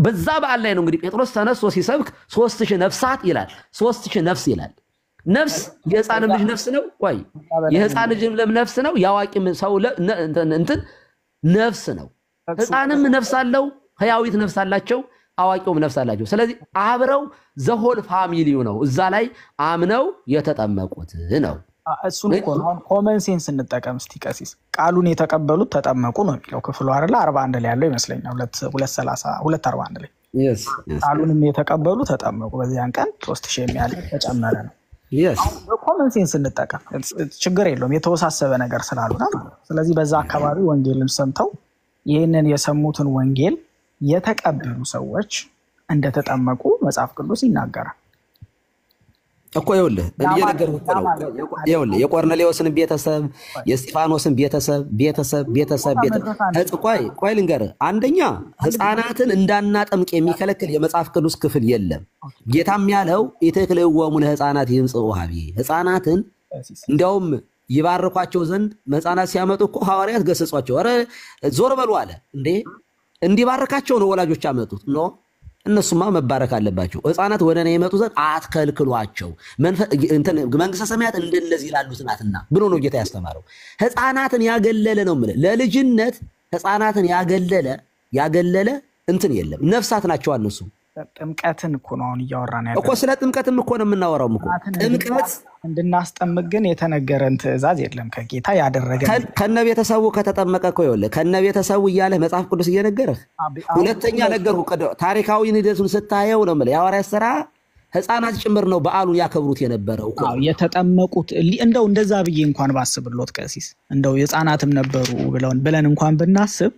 በዛ በዓል ላይ ነው እንግዲህ ጴጥሮስ ተነስቶ ሲሰብክ 3000 ነፍሳት ይላል 3000 ነፍስ ይላል ነፍስ የሕፃን ልጅ ነፍስ ነው ወይ የሕፃን ልጅ ነፍስ ነው ያዋቂም ሰው እንትን ነፍስ ነው ሕፃንም ነፍስ አለው ህያዊት ነፍስ አላቸው አዋቂውም ነፍስ አላቸው ስለዚህ አብረው ዘሆል ፋሚሊው ነው እዛ ላይ አምነው የተጠመቁት ነው እሱን እኮ ነው ኮመን ሴንስ እንጠቀም እስቲ ቀሲስ ቃሉን የተቀበሉት ተጠመቁ ነው የሚለው ክፍሉ አይደል 41 ላይ ያለው ይመስለኛል 241 ላይ ቃሉንም የተቀበሉ ተጠመቁ በዚያን ቀን 3000 የሚያህል ተጨመረ ነው ኮመን ሴንስ እንጠቀም ችግር የለውም የተወሳሰበ ነገር ስላልሆነ ስለዚህ በዛ አካባቢ ወንጌልን ሰምተው ይሄንን የሰሙትን ወንጌል የተቀበሉ ሰዎች እንደተጠመቁ መጽሐፍ ቅዱስ ይናገራል እኮ ይኸውልህ እየነገርኩህ ነው ይኸውልህ የቆርኔሌዎስን ቤተሰብ የእስጢፋኖስን ቤተሰብ ቆይ ልንገርህ አንደኛ ሕፃናትን እንዳናጠምቅ የሚከለክል የመጽሐፍ ቅዱስ ክፍል የለም ጌታም ያለው ኢትክልወሙ ለሕፃናት ይምጽኡ ሀቢ ሕፃናትን እንዲያውም ይባርኳቸው ዘንድ ሕፃናት ሲያመጡ እኮ ሐዋርያት ገሰጿቸው ኧረ ዞር በሉ አለ እንዴ እንዲባርካቸው ነው ወላጆች ያመጡት ነው እነሱማ መባረክ አለባቸው ሕፃናት ወደ እኔ ይመጡ ዘንድ አትከልክሏቸው መንግስተ ሰማያት እንደነዚህ ያሉት ናትና ብሎ ነው ጌታ ያስተማረው ሕፃናትን ያገለለ ነው ማለት ለልጅነት ሕፃናትን ያገለለ እንትን የለም ነፍሳት ናቸው እነሱ ጥምቀትን እኮ ነው አሁን እያወራን ያለው እኮ ስለ ጥምቀትም እኮ ነው የምናወራው እኮ ጥምቀት እንድናስጠምቅ ግን የተነገረን ትእዛዝ የለም ከጌታ ያደረገ ከነቤተሰቡ ከተጠመቀ እኮ ይኸውልህ ከነቤተሰቡ እያለ መጽሐፍ ቅዱስ እየነገረህ ሁለተኛ ነገርኩህ ታሪካዊ ንደቱን ስታየው ነው ማለት የሐዋርያት ሥራ ሕፃናት ጭምር ነው በዓሉን ያከብሩት የነበረው እኮ የተጠመቁት እንደው እንደዛ ብዬ እንኳን ባስብሎት ቀሲስ እንደው የሕፃናትም ነበሩ ብለን እንኳን ብናስብ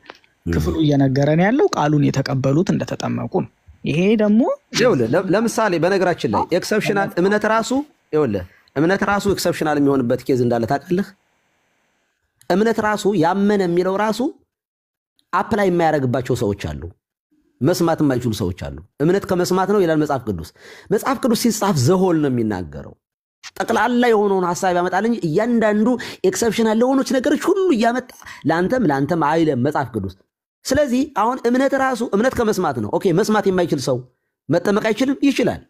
ክፍሉ እየነገረን ያለው ቃሉን የተቀበሉት እንደተጠመቁ ነው ይሄ ደግሞ ይኸውልህ ለምሳሌ በነገራችን ላይ ኤክሰፕሽናል እምነት ራሱ ኤክሰፕሽናል የሚሆንበት ኬዝ እንዳለ ታውቃለህ እምነት ራሱ ያመነ የሚለው ራሱ አፕላይ የማያደርግባቸው ሰዎች አሉ መስማት የማይችሉ ሰዎች አሉ እምነት ከመስማት ነው ይላል መጽሐፍ ቅዱስ ሲጻፍ ዘሆል ነው የሚናገረው ጠቅላላ የሆነውን ሐሳብ ያመጣል እንጂ እያንዳንዱ ኤክሰፕሽናል ለሆኑት ነገሮች ሁሉ እያመጣ ላንተም አይለም መጽሐፍ ቅዱስ ስለዚህ አሁን እምነት ከመስማት ነው ኦኬ መስማት የማይችል ሰው መጠመቅ አይችልም ይችላል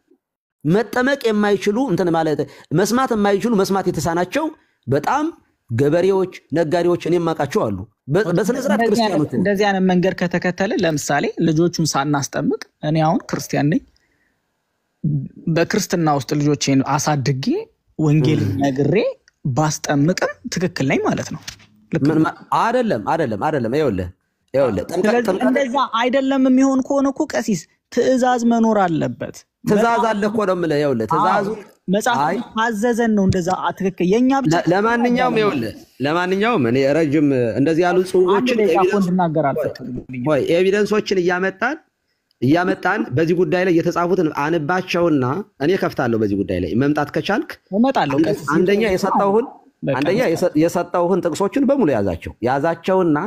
መጠመቅ የማይችሉ እንትን ማለት መስማት የማይችሉ መስማት የተሳናቸው በጣም ገበሬዎች ነጋዴዎች እኔም ማቃቸው አሉ በስነ ስርዓት ክርስቲያኖች እንደዚህ አይነት መንገድ ከተከተለ ለምሳሌ ልጆቹን ሳናስጠምቅ እኔ አሁን ክርስቲያን ነኝ በክርስትና ውስጥ ልጆቼን አሳድጌ ወንጌል ነግሬ ባስጠምቅም ትክክል ነኝ ማለት ነው አይደለም ይኸውልህ እንደዛ አይደለም የሚሆን ከሆነ እኮ ቀሲስ ትእዛዝ መኖር አለበት ትእዛዝ አለ እኮ ነው የምልህ ይኸውልህ ትእዛዙ መጽሐፍ ታዘዘን ነው እንደዛ ትክክል የኛ ብቻ ለማንኛውም እኔ ረጅም እንደዚህ ያሉ ጽሁፎችን ኤቪደንሶችን እያመጣን በዚህ ጉዳይ ላይ የተጻፉትን አንባቸውና እኔ ከፍታለሁ በዚህ ጉዳይ ላይ መምጣት ከቻልክ እመጣለሁ አንደኛ የሰጠውህን ጥቅሶችን በሙሉ ያዛቸውና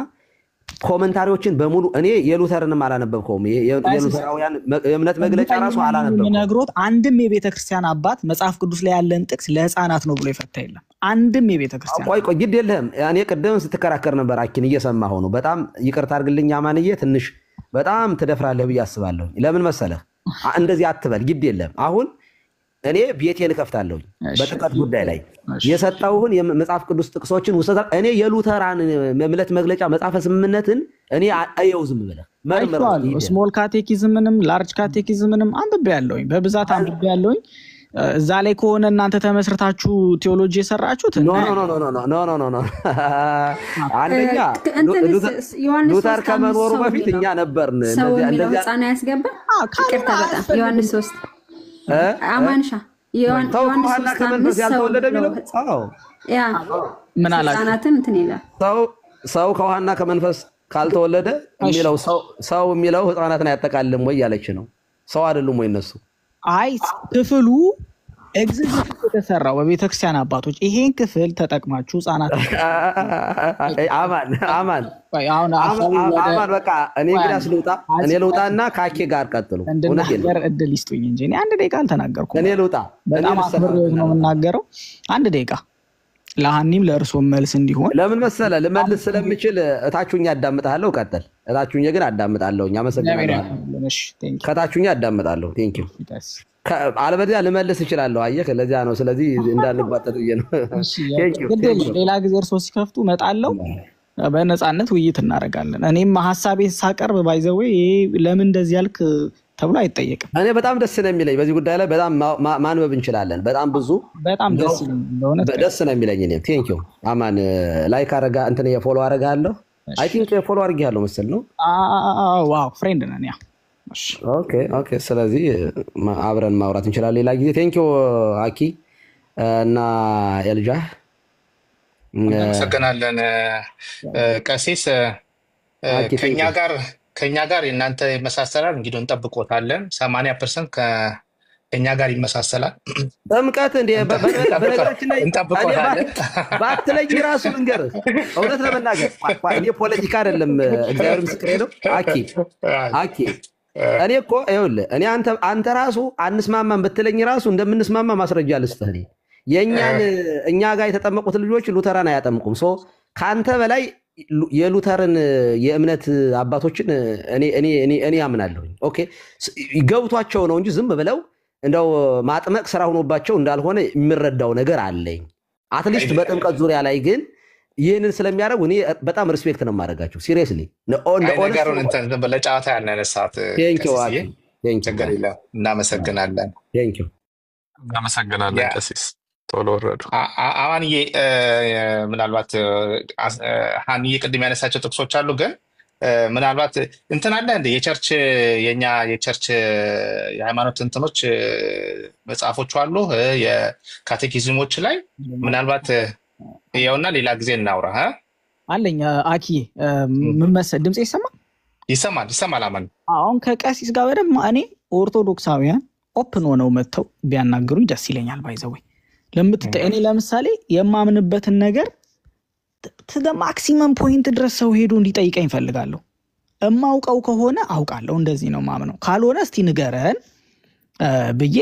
ኮሜንታሪዎችን በሙሉ እኔ የሉተርንም አላነበብከውም የሉተራውያን የእምነት መግለጫ ራሱ አላነበብከውም ነግሮት አንድም የቤተክርስቲያን አባት መጽሐፍ ቅዱስ ላይ ያለን ጥቅስ ለሕፃናት ነው ብሎ ይፈታ የለም አንድም የቤተክርስቲያን ቆይ ግድ የለህም እኔ ቅድም ስትከራከር ነበር አኪን እየሰማኸው ነው በጣም ይቅርታ አድርግልኝ አማንዬ ትንሽ በጣም ትደፍራለህ ብዬ አስባለሁ ለምን መሰለህ እንደዚህ አትበል ግድ የለም አሁን እኔ ቤቴን ከፍታለሁ በጥምቀት ጉዳይ ላይ የሰጣውህን የመጽሐፍ ቅዱስ ጥቅሶችን ወሰዳ እኔ የሉተራን እምነት መግለጫ መጽሐፈ ስምምነትን እኔ አየው ዝም ብለህ መርመር ስሞል ካቴኪዝምንም ላርጅ ካቴኪዝምንም አንብቤያለሁኝ በብዛት አንብቤያለሁኝ እዛ ላይ ከሆነ እናንተ ተመስርታችሁ ቴዎሎጂ የሰራችሁት ኖ አንደኛ ሉተር ከመኖሩ በፊት እኛ ነበርን እንደዚህ ህፃን ያስገባ ይቅርታ በጣም ዮሐንስ 3 አማንሻ ዮሐንስ 3 ከመንፈስ ያልተወለደ ቢለው ያ ምን አላችሁ ህፃናትን እንትን ይላል ሰው ከውሃና ከመንፈስ ካልተወለደ የሚለው ሰው የሚለው ህፃናትን አያጠቃልም ወይ ያለች ነው ሰው አይደሉም ወይ እነሱ አይ ክፍሉ ኤግዚስት የተሰራው በቤተክርስቲያን አባቶች ይሄን ክፍል ተጠቅማችሁ ህፃናት አማን በቃ እኔ ግዳስ ልውጣና ካኬ ጋር ቀጥሉ እንደናገር እድል ይስጡኝ እንጂ እኔ አንድ ደቂቃ አልተናገርኩም እኔ ልውጣ በጣም አክብሬ ነው የምናገረው አንድ ደቂቃ ለሃኒም ለእርሶም መልስ እንዲሆን ለምን መሰለ ልመልስ ስለምችል እታችሁኛ አዳምጣለሁ። ቀጥል። እታችሁኛ ግን አዳምጣለሁ። አመሰግናለሁ። ከታችሁኛ አዳምጣለሁ። ቴንክ ዩ። አለበለዚያ ልመልስ እችላለሁ። አየህ፣ ለዚያ ነው። ስለዚህ እንዳንጓጠጥ ብዬ ነው። ቴንክ ዩ። ሌላ ጊዜ እርሶ ሲከፍቱ እመጣለሁ። በነፃነት ውይይት እናደርጋለን። እኔም ሀሳቤን ሳቀርብ ባይዘው ለምን እንደዚህ ያልክ ተብሎ አይጠየቅም። እኔ በጣም ደስ ነው የሚለኝ በዚህ ጉዳይ ላይ በጣም ማንበብ እንችላለን። በጣም ብዙ በጣም ደስ ነው የሚለኝ። እኔ ቴንክ ዩ አማን ላይክ አረጋ እንትን የፎሎ አረጋለሁ። አይ ቲንክ የፎሎ አርጋለሁ መሰል ነው። ዋው ፍሬንድ ነን ያ። ኦኬ ኦኬ። ስለዚህ አብረን ማውራት እንችላለን ሌላ ጊዜ። ቴንክ ዩ አኪ እና ኤልጃ እናመሰግናለን። ቀሲስ ከኛ ጋር እናንተ ይመሳሰላል። እንግዲህ እንጠብቆታለን። 80% ከኛ ጋር ይመሳሰላል። ጥምቀት እንደ በነገራችን ላይ እንጠብቆታለን። ባትለኝ ራሱ ልንገርህ እውነት ለመናገር እኔ ፖለቲካ አይደለም፣ እግዚአብሔር ምስክሬ ነው። አኪ እኔ እኮ ይኸውልህ እኔ አንተ ራሱ አንስማማም ብትለኝ ራሱ እንደምንስማማ ማስረጃ ልስጥህ። እኔ እኛ ጋር የተጠመቁት ልጆች ሉተራን አያጠምቁም። ከአንተ በላይ የሉተርን የእምነት አባቶችን እኔ አምናለሁ። ኦኬ ገብቷቸው ነው እንጂ ዝም ብለው እንደው ማጥመቅ ስራ ሆኖባቸው እንዳልሆነ የሚረዳው ነገር አለኝ። አትሊስት በጥምቀት ዙሪያ ላይ ግን ይህንን ስለሚያደርጉ እኔ በጣም ሪስፔክት ነው የማደርጋቸው። ሲሪየስሊ ነገሩን እንትን ለጨዋታ ያነሳት ችግር የለም። እናመሰግናለን። እናመሰግናለን ቀሲስ። ቶሎ ወረዱ። አማንዬ ምናልባት ሃኒዬ ቅድም ያነሳቸው ጥቅሶች አሉ፣ ግን ምናልባት እንትን አለ እንደ የኛ የቸርች የሃይማኖት እንትኖች መጽሐፎች አሉ የካቴኪዝሞች ላይ ምናልባት ያውና ሌላ ጊዜ እናውራ አለኝ። አኪ ምን መሰለህ ድምጼ ይሰማል። አማን አሁን ከቀሲስ ጋር በደም እኔ ኦርቶዶክሳውያን ኦፕን ሆነው መጥተው ቢያናግሩኝ ደስ ይለኛል። ባይዘው እኔ ለምሳሌ የማምንበትን ነገር ማክሲመም ፖይንት ድረስ ሰው ሄዶ እንዲጠይቀኝ ፈልጋለሁ። እማውቀው ከሆነ አውቃለሁ፣ እንደዚህ ነው ማምነው፣ ካልሆነ እስቲ ንገረን ብዬ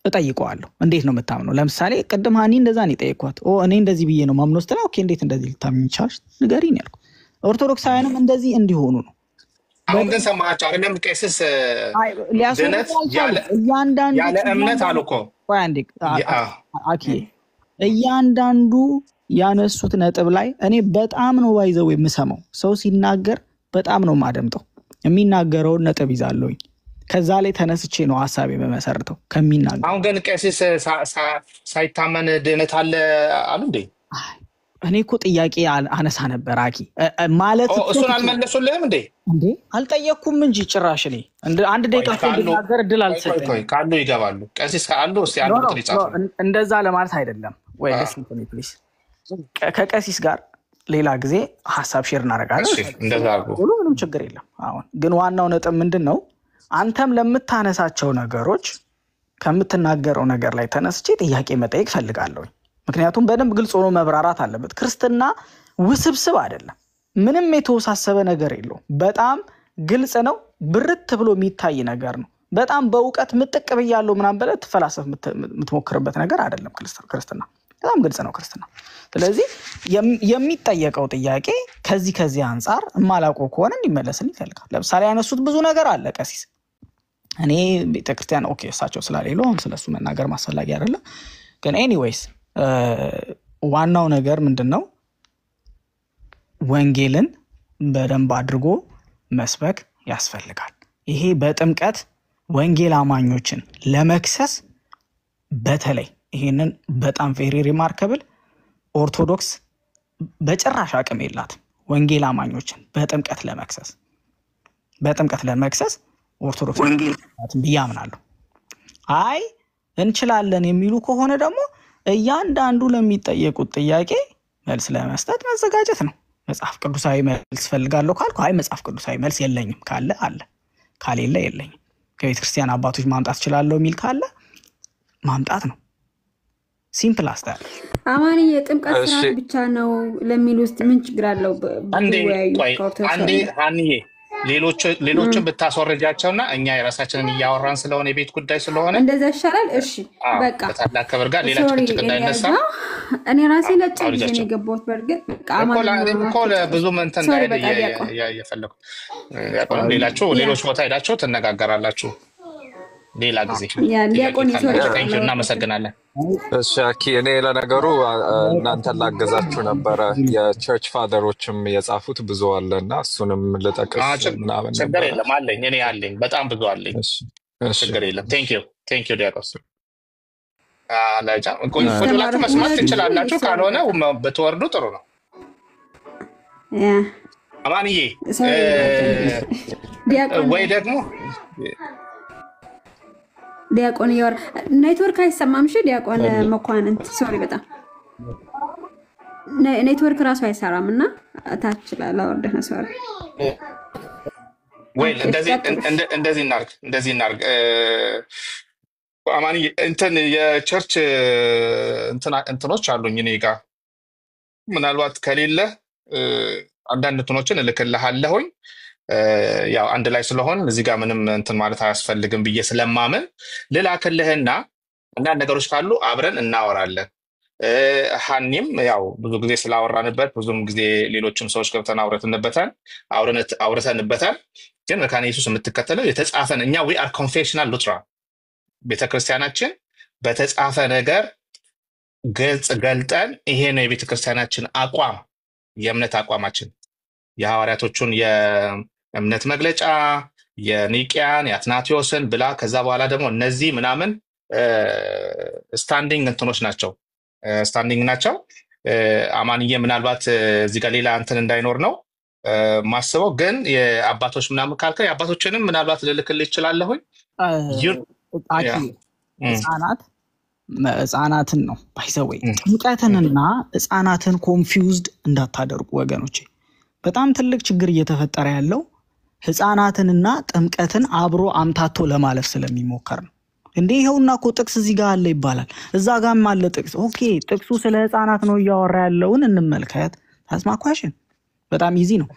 እጠይቀዋለሁ። እንዴት ነው የምታምነው? ለምሳሌ ቅድም ሃኒ እንደዛ ነው የጠየኳት። እኔ እንደዚህ ብዬ ነው ማምነው ስትል ኦኬ እንዴት እንደዚህ ልታምኚ ቻልሽ ንገሪኝ ያልኩ። ኦርቶዶክሳውያንም እንደዚህ እንዲሆኑ ነው። አሁን ግን ሰማችሁ አይደለም? ቀሲስ ድነት ያለ እምነት አሉ እኮ እያንዳንዱ ያነሱት ነጥብ ላይ እኔ በጣም ነው ባይዘው የምሰማው። ሰው ሲናገር በጣም ነው ማደምጠው። የሚናገረውን ነጥብ ይዛለሁኝ። ከዛ ላይ ተነስቼ ነው ሐሳቤ በመሰርተው ከሚናገር። አሁን ግን ቀሲስ ሳይታመን ድነት አለ አሉ እንዴ? እኔ እኮ ጥያቄ አነሳ ነበር አኪ ማለት እሱን አልመለሱልህም እንዴ? አልጠየቅኩም እንጂ ጭራሽ እኔ አንድ ደቂቃ እንድናገር እድል አልሰጠኝ። ካሉ ይገባሉ። ቀሲስ ካሉ እስቲ አንዱ ቁጥር ይጻፉ። እንደዛ ለማለት አይደለም ወይ listen to me please። ከቀሲስ ጋር ሌላ ጊዜ ሐሳብ ሼር እናደርጋለን። እንደዛ አድርጉ፣ ምንም ችግር የለም። አሁን ግን ዋናው ነጥብ ምንድነው? አንተም ለምታነሳቸው ነገሮች ከምትናገረው ነገር ላይ ተነስቼ ጥያቄ መጠየቅ ፈልጋለሁ። ምክንያቱም በደንብ ግልጽ ሆኖ መብራራት አለበት። ክርስትና ውስብስብ አይደለም፣ ምንም የተወሳሰበ ነገር የለውም። በጣም ግልጽ ነው፣ ብርት ብሎ የሚታይ ነገር ነው። በጣም በእውቀት ምጥቅ ብያለሁ ምናምን ብለህ ትፈላሰፍ የምትሞክርበት ነገር አይደለም። ክርስትና በጣም ግልጽ ነው ክርስትና። ስለዚህ የሚጠየቀው ጥያቄ ከዚህ አንጻር የማላውቀው ከሆነ እንዲመለስልኝ ይፈልጋል። ለምሳሌ ያነሱት ብዙ ነገር አለ ቀሲስ። እኔ ቤተክርስቲያን ኦኬ እሳቸው ስላሌሉ አሁን ስለሱ መናገር ማስፈላጊ አይደለም። ግን ኤኒዌይስ ዋናው ነገር ምንድነው? ወንጌልን በደንብ አድርጎ መስበክ ያስፈልጋል። ይሄ በጥምቀት ወንጌል አማኞችን ለመክሰስ በተለይ ይሄንን በጣም ቬሪ ሪማርከብል ኦርቶዶክስ በጭራሽ አቅም የላትም። ወንጌል አማኞችን በጥምቀት ለመክሰስ ኦርቶዶክስ ወንጌል ብያምናለሁ። አይ እንችላለን የሚሉ ከሆነ ደግሞ እያንዳንዱ ለሚጠየቁት ጥያቄ መልስ ለመስጠት መዘጋጀት ነው። መጽሐፍ ቅዱሳዊ መልስ ፈልጋለሁ ካልኩ አይ መጽሐፍ ቅዱሳዊ መልስ የለኝም ካለ አለ፣ ካሌለ የለኝም። ከቤተክርስቲያን አባቶች ማምጣት እችላለሁ የሚል ካለ ማምጣት ነው። ሲምፕል አስታር አማኒ የጥምቀት ስርዓት ብቻ ነው ለሚል ውስጥ ምን ችግር አለው? አንዴ ሃኒዬ ሌሎችን ብታስወርጃቸውና እኛ የራሳችንን እያወራን ስለሆነ የቤት ጉዳይ ስለሆነ እንደዛ ይሻላል። እሺ በቃ በታላቅ ክብር ጋር ሌላ ጭቅጭቅ እንዳይነሳ እኔ ራሴ ለጭ ጊዜ ነው የገባሁት። በእርግጥ እኮ ብዙ እንትን እየፈለኩ ያቆም ሌሎች ቦታ ሄዳችሁ ትነጋገራላችሁ ሌላ ጊዜ። እናመሰግናለን። እሺ አኪ፣ እኔ ለነገሩ እናንተን ላገዛችሁ ነበረ። የቸርች ፋደሮችም የጻፉት ብዙ አለና እሱንም ልጠቅስ ምናምን። ችግር የለም አለኝ፣ እኔ አለኝ፣ በጣም ብዙ አለኝ። ችግር የለም። ቴንክ ዩ ዲያቆስ። ቁጭ ብላችሁ መስማት ትችላላችሁ። ካልሆነ ብትወርዱ ጥሩ ነው። አማንዬ ወይ ደግሞ ዲያቆን ይወር ኔትወርክ አይሰማም። እሺ ዲያቆን መኳንንት ሶሪ፣ በጣም ኔትወርክ ራሱ አይሰራም እና ታች ላወርደህ ነው። ሶሪ ወይ እንደዚህ እናርግ። አማኒ እንትን የቸርች እንትኖች አሉኝ እኔ ጋር። ምናልባት ከሌለ አንዳንድ እንትኖችን እልክልሃለሁኝ። ያው አንድ ላይ ስለሆን እዚህ ጋር ምንም እንትን ማለት አያስፈልግም ብዬ ስለማመን ልላክልህና አንዳንድ ነገሮች ካሉ አብረን እናወራለን። ሀኒም ያው ብዙ ጊዜ ስላወራንበት ብዙም ጊዜ ሌሎችም ሰዎች ገብተን አውርተንበታል። ግን መካነ ኢየሱስ የምትከተለው የተጻፈን እኛ we are confessional Lutheran ቤተክርስቲያናችን በተጻፈ ነገር ገልጠን ይሄ ነው የቤተክርስቲያናችን አቋም፣ የእምነት አቋማችን የሐዋርያቶቹን የእምነት መግለጫ የኒቅያን የአትናቴዎስን ብላ ከዛ በኋላ ደግሞ እነዚህ ምናምን ስታንዲንግ እንትኖች ናቸው አማንዬ ምናልባት እዚህ ጋር ሌላ እንትን እንዳይኖር ነው ማስበው። ግን የአባቶች ምናምን ካልከ የአባቶችንም ምናልባት ልልክልህ ይችላለሁኝ። ህፃናትን ነው ባይዘወይ ጥምቀትንና ህፃናትን ኮንፊውዝድ እንዳታደርጉ ወገኖቼ። በጣም ትልቅ ችግር እየተፈጠረ ያለው ህፃናትንና ጥምቀትን አብሮ አምታቶ ለማለፍ ስለሚሞከር ነው። እንዴ ይሄውና እኮ ጥቅስ እዚህ ጋር አለ ይባላል፣ እዛ ጋርም አለ ጥቅስ። ኦኬ ጥቅሱ ስለ ህፃናት ነው እያወራ ያለውን እንመልከት። ታስማኳሽን በጣም ኢዚ ነው።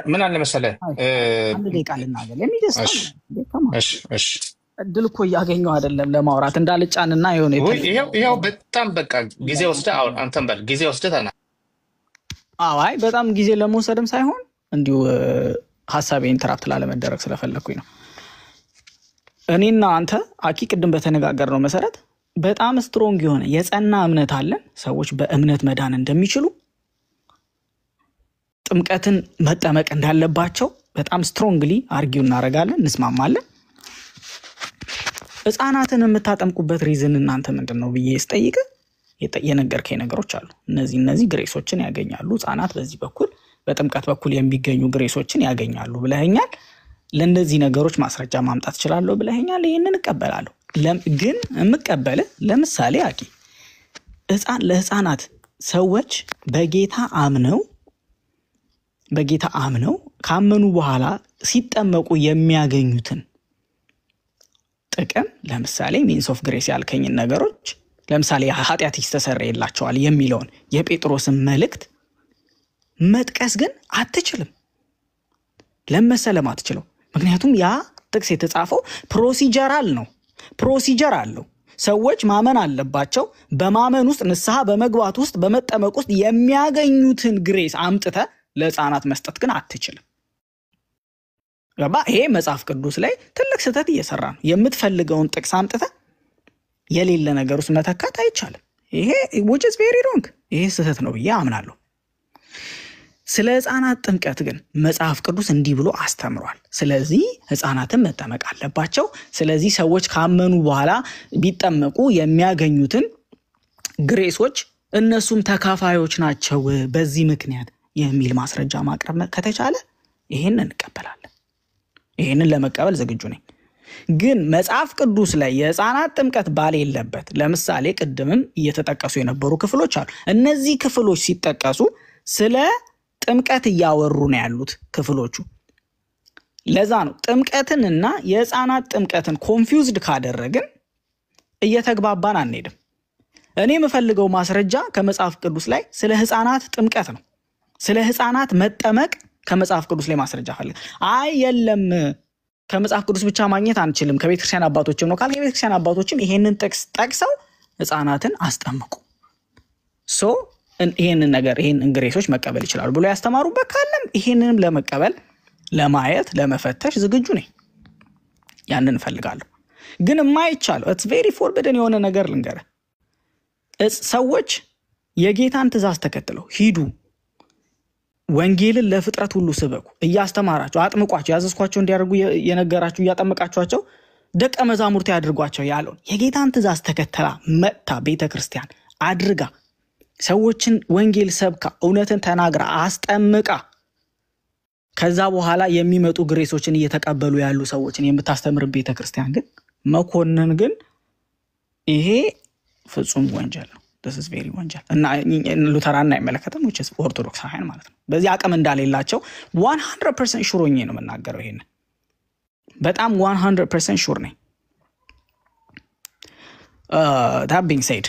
ምን አለ መሰለህ አንድ ደቂቃ ልናገር ለሚደስታ። እሺ እድል እኮ እያገኘው አይደለም ለማውራት እንዳልጫንና የሆነ ይሄው በጣም በቃ ጊዜ ወስደህ አንተም በል ጊዜ ወስደህ ተና አይ በጣም ጊዜ ለመውሰድም ሳይሆን እንዲሁ ሐሳቤ ኢንተራፕት ላለመደረግ ስለፈለኩኝ ነው። እኔና አንተ አኪ ቅድም በተነጋገርነው መሰረት በጣም ስትሮንግ የሆነ የጸና እምነት አለን። ሰዎች በእምነት መዳን እንደሚችሉ፣ ጥምቀትን መጠመቅ እንዳለባቸው በጣም ስትሮንግሊ አርጊው እናደርጋለን፣ እንስማማለን። ህፃናትን የምታጠምቁበት ሪዝን እናንተ ምንድነው ብዬ ስጠይቅ የነገርከኝ ነገሮች አሉ። እነዚህ ግሬሶችን ያገኛሉ ህፃናት በዚህ በኩል በጥምቀት በኩል የሚገኙ ግሬሶችን ያገኛሉ ብለኸኛል። ለእነዚህ ነገሮች ማስረጃ ማምጣት እችላለሁ ብለኸኛል። ይሄንን እቀበላለሁ። ግን የምቀበል ለምሳሌ አቂ ለህፃናት ሰዎች በጌታ አምነው ካመኑ በኋላ ሲጠመቁ የሚያገኙትን ጥቅም ለምሳሌ ሚንስ ኦፍ ግሬስ ያልከኝን ነገሮች ለምሳሌ ኃጢአት ይስተሰርይላቸዋል የሚለውን የጴጥሮስን መልእክት መጥቀስ ግን አትችልም። ለመሰለም አትችለው። ምክንያቱም ያ ጥቅስ የተጻፈው ፕሮሲጀራል ነው፣ ፕሮሲጀር አለው። ሰዎች ማመን አለባቸው። በማመን ውስጥ ንስሐ በመግባት ውስጥ በመጠመቅ ውስጥ የሚያገኙትን ግሬስ አምጥተ ለህፃናት መስጠት ግን አትችልም። ይሄ መጽሐፍ ቅዱስ ላይ ትልቅ ስህተት እየሰራ ነው። የምትፈልገውን ጥቅስ አምጥተ የሌለ ነገር ውስጥ መተካት አይቻልም። ይሄ which is very wrong። ይሄ ስህተት ነው ብዬ አምናለሁ። ስለ ህፃናት ጥምቀት ግን መጽሐፍ ቅዱስ እንዲህ ብሎ አስተምሯል። ስለዚህ ህፃናትን መጠመቅ አለባቸው። ስለዚህ ሰዎች ካመኑ በኋላ ቢጠመቁ የሚያገኙትን ግሬሶች እነሱም ተካፋዮች ናቸው በዚህ ምክንያት የሚል ማስረጃ ማቅረብ ከተቻለ ይሄንን እንቀበላለን። ይሄንን ለመቀበል ዝግጁ ነኝ። ግን መጽሐፍ ቅዱስ ላይ የህፃናት ጥምቀት ባሌለበት ለምሳሌ ቅድምም እየተጠቀሱ የነበሩ ክፍሎች አሉ። እነዚህ ክፍሎች ሲጠቀሱ ስለ ጥምቀት እያወሩ ነው ያሉት ክፍሎቹ። ለዛ ነው ጥምቀትንና የህፃናት ጥምቀትን ኮንፊውዝድ ካደረግን እየተግባባን አንሄድም። እኔ የምፈልገው ማስረጃ ከመጽሐፍ ቅዱስ ላይ ስለ ህፃናት ጥምቀት ነው። ስለ ህፃናት መጠመቅ ከመጽሐፍ ቅዱስ ላይ ማስረጃ ፈልግ። አይ የለም ከመጽሐፍ ቅዱስ ብቻ ማግኘት አንችልም ከቤተክርስቲያን አባቶችም ነው ካልክ የቤተክርስቲያን አባቶችም ይሄንን ጥቅስ ጠቅሰው ህፃናትን አስጠምቁ ሶ ይሄንን ነገር ይሄንን ግሬሶች መቀበል ይችላሉ ብሎ ያስተማሩበት ካለም ይሄንንም ለመቀበል ለማየት ለመፈተሽ ዝግጁ ነኝ። ያንን ፈልጋለሁ። ግን የማይቻለው it's very forbidden የሆነ ነገር ልንገርህ። ሰዎች የጌታን ትእዛዝ ተከትለው ሂዱ ወንጌልን ለፍጥረት ሁሉ ስበኩ እያስተማራቸው አጥምቋቸው ያዘዝኳቸው እንዲያደርጉ የነገራችሁ እያጠመቃችኋቸው ደቀ መዛሙርት ያድርጓቸው ያለው የጌታን ትእዛዝ ተከተላ መጣ ቤተክርስቲያን አድርጋ ሰዎችን ወንጌል ሰብካ እውነትን ተናግራ አስጠምቃ ከዛ በኋላ የሚመጡ ግሬሶችን እየተቀበሉ ያሉ ሰዎችን የምታስተምር ቤተክርስቲያን ግን መኮንን ግን ይሄ ፍጹም ወንጀል ነው። this is very ወንጀል እና ሉተራን አይመለከተም which is ኦርቶዶክስ ሃይን ማለት ነው። በዚህ አቅም እንዳሌላቸው 100% ሹር ሆኜ ነው የምናገረው። ይሄን በጣም 100% ሹር ነኝ። that being said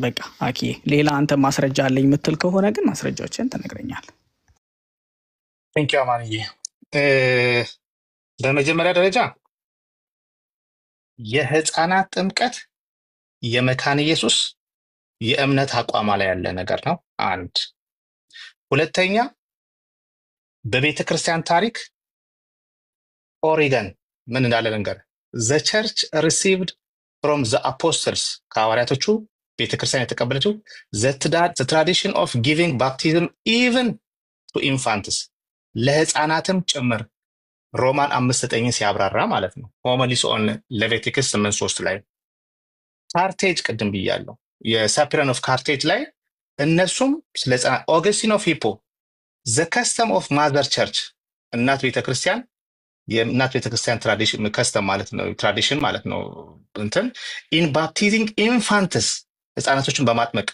በቃ አኪ ሌላ አንተ ማስረጃ አለኝ የምትል ከሆነ ግን ማስረጃዎችን ተነግረኛል። ቴንክ ዩ አማንዬ። በመጀመሪያ ደረጃ የህፃናት ጥምቀት የመካነ ኢየሱስ የእምነት አቋማ ላይ ያለ ነገር ነው። አንድ ሁለተኛ በቤተ ክርስቲያን ታሪክ ኦሪገን ምን እንዳለ ነገር the church received from the apostles ከሐዋርያቶቹ ቤተ ክርስቲያን የተቀበለችው the tradition of giving baptism even to infants ለህፃናትም ጭምር ሮማን 5:9 ሲያብራራ ማለት ነው። ሆሚሊስ ኦን ሌቪቲክስ 8:3 ላይ ካርቴጅ ቅድም ብያለሁ የሳፒረን ኦፍ ካርቴጅ ላይ እነሱም ስለ ህፃናት ኦገስቲን ኦፍ ሂፖ the custom of mother church እናት ቤተክርስቲያን የእናት ቤተክርስቲያን ትራዲሽን ከስተም ማለት ነው ትራዲሽን ማለት ነው እንትን in baptizing infants ህፃናቶችን በማጥመቅ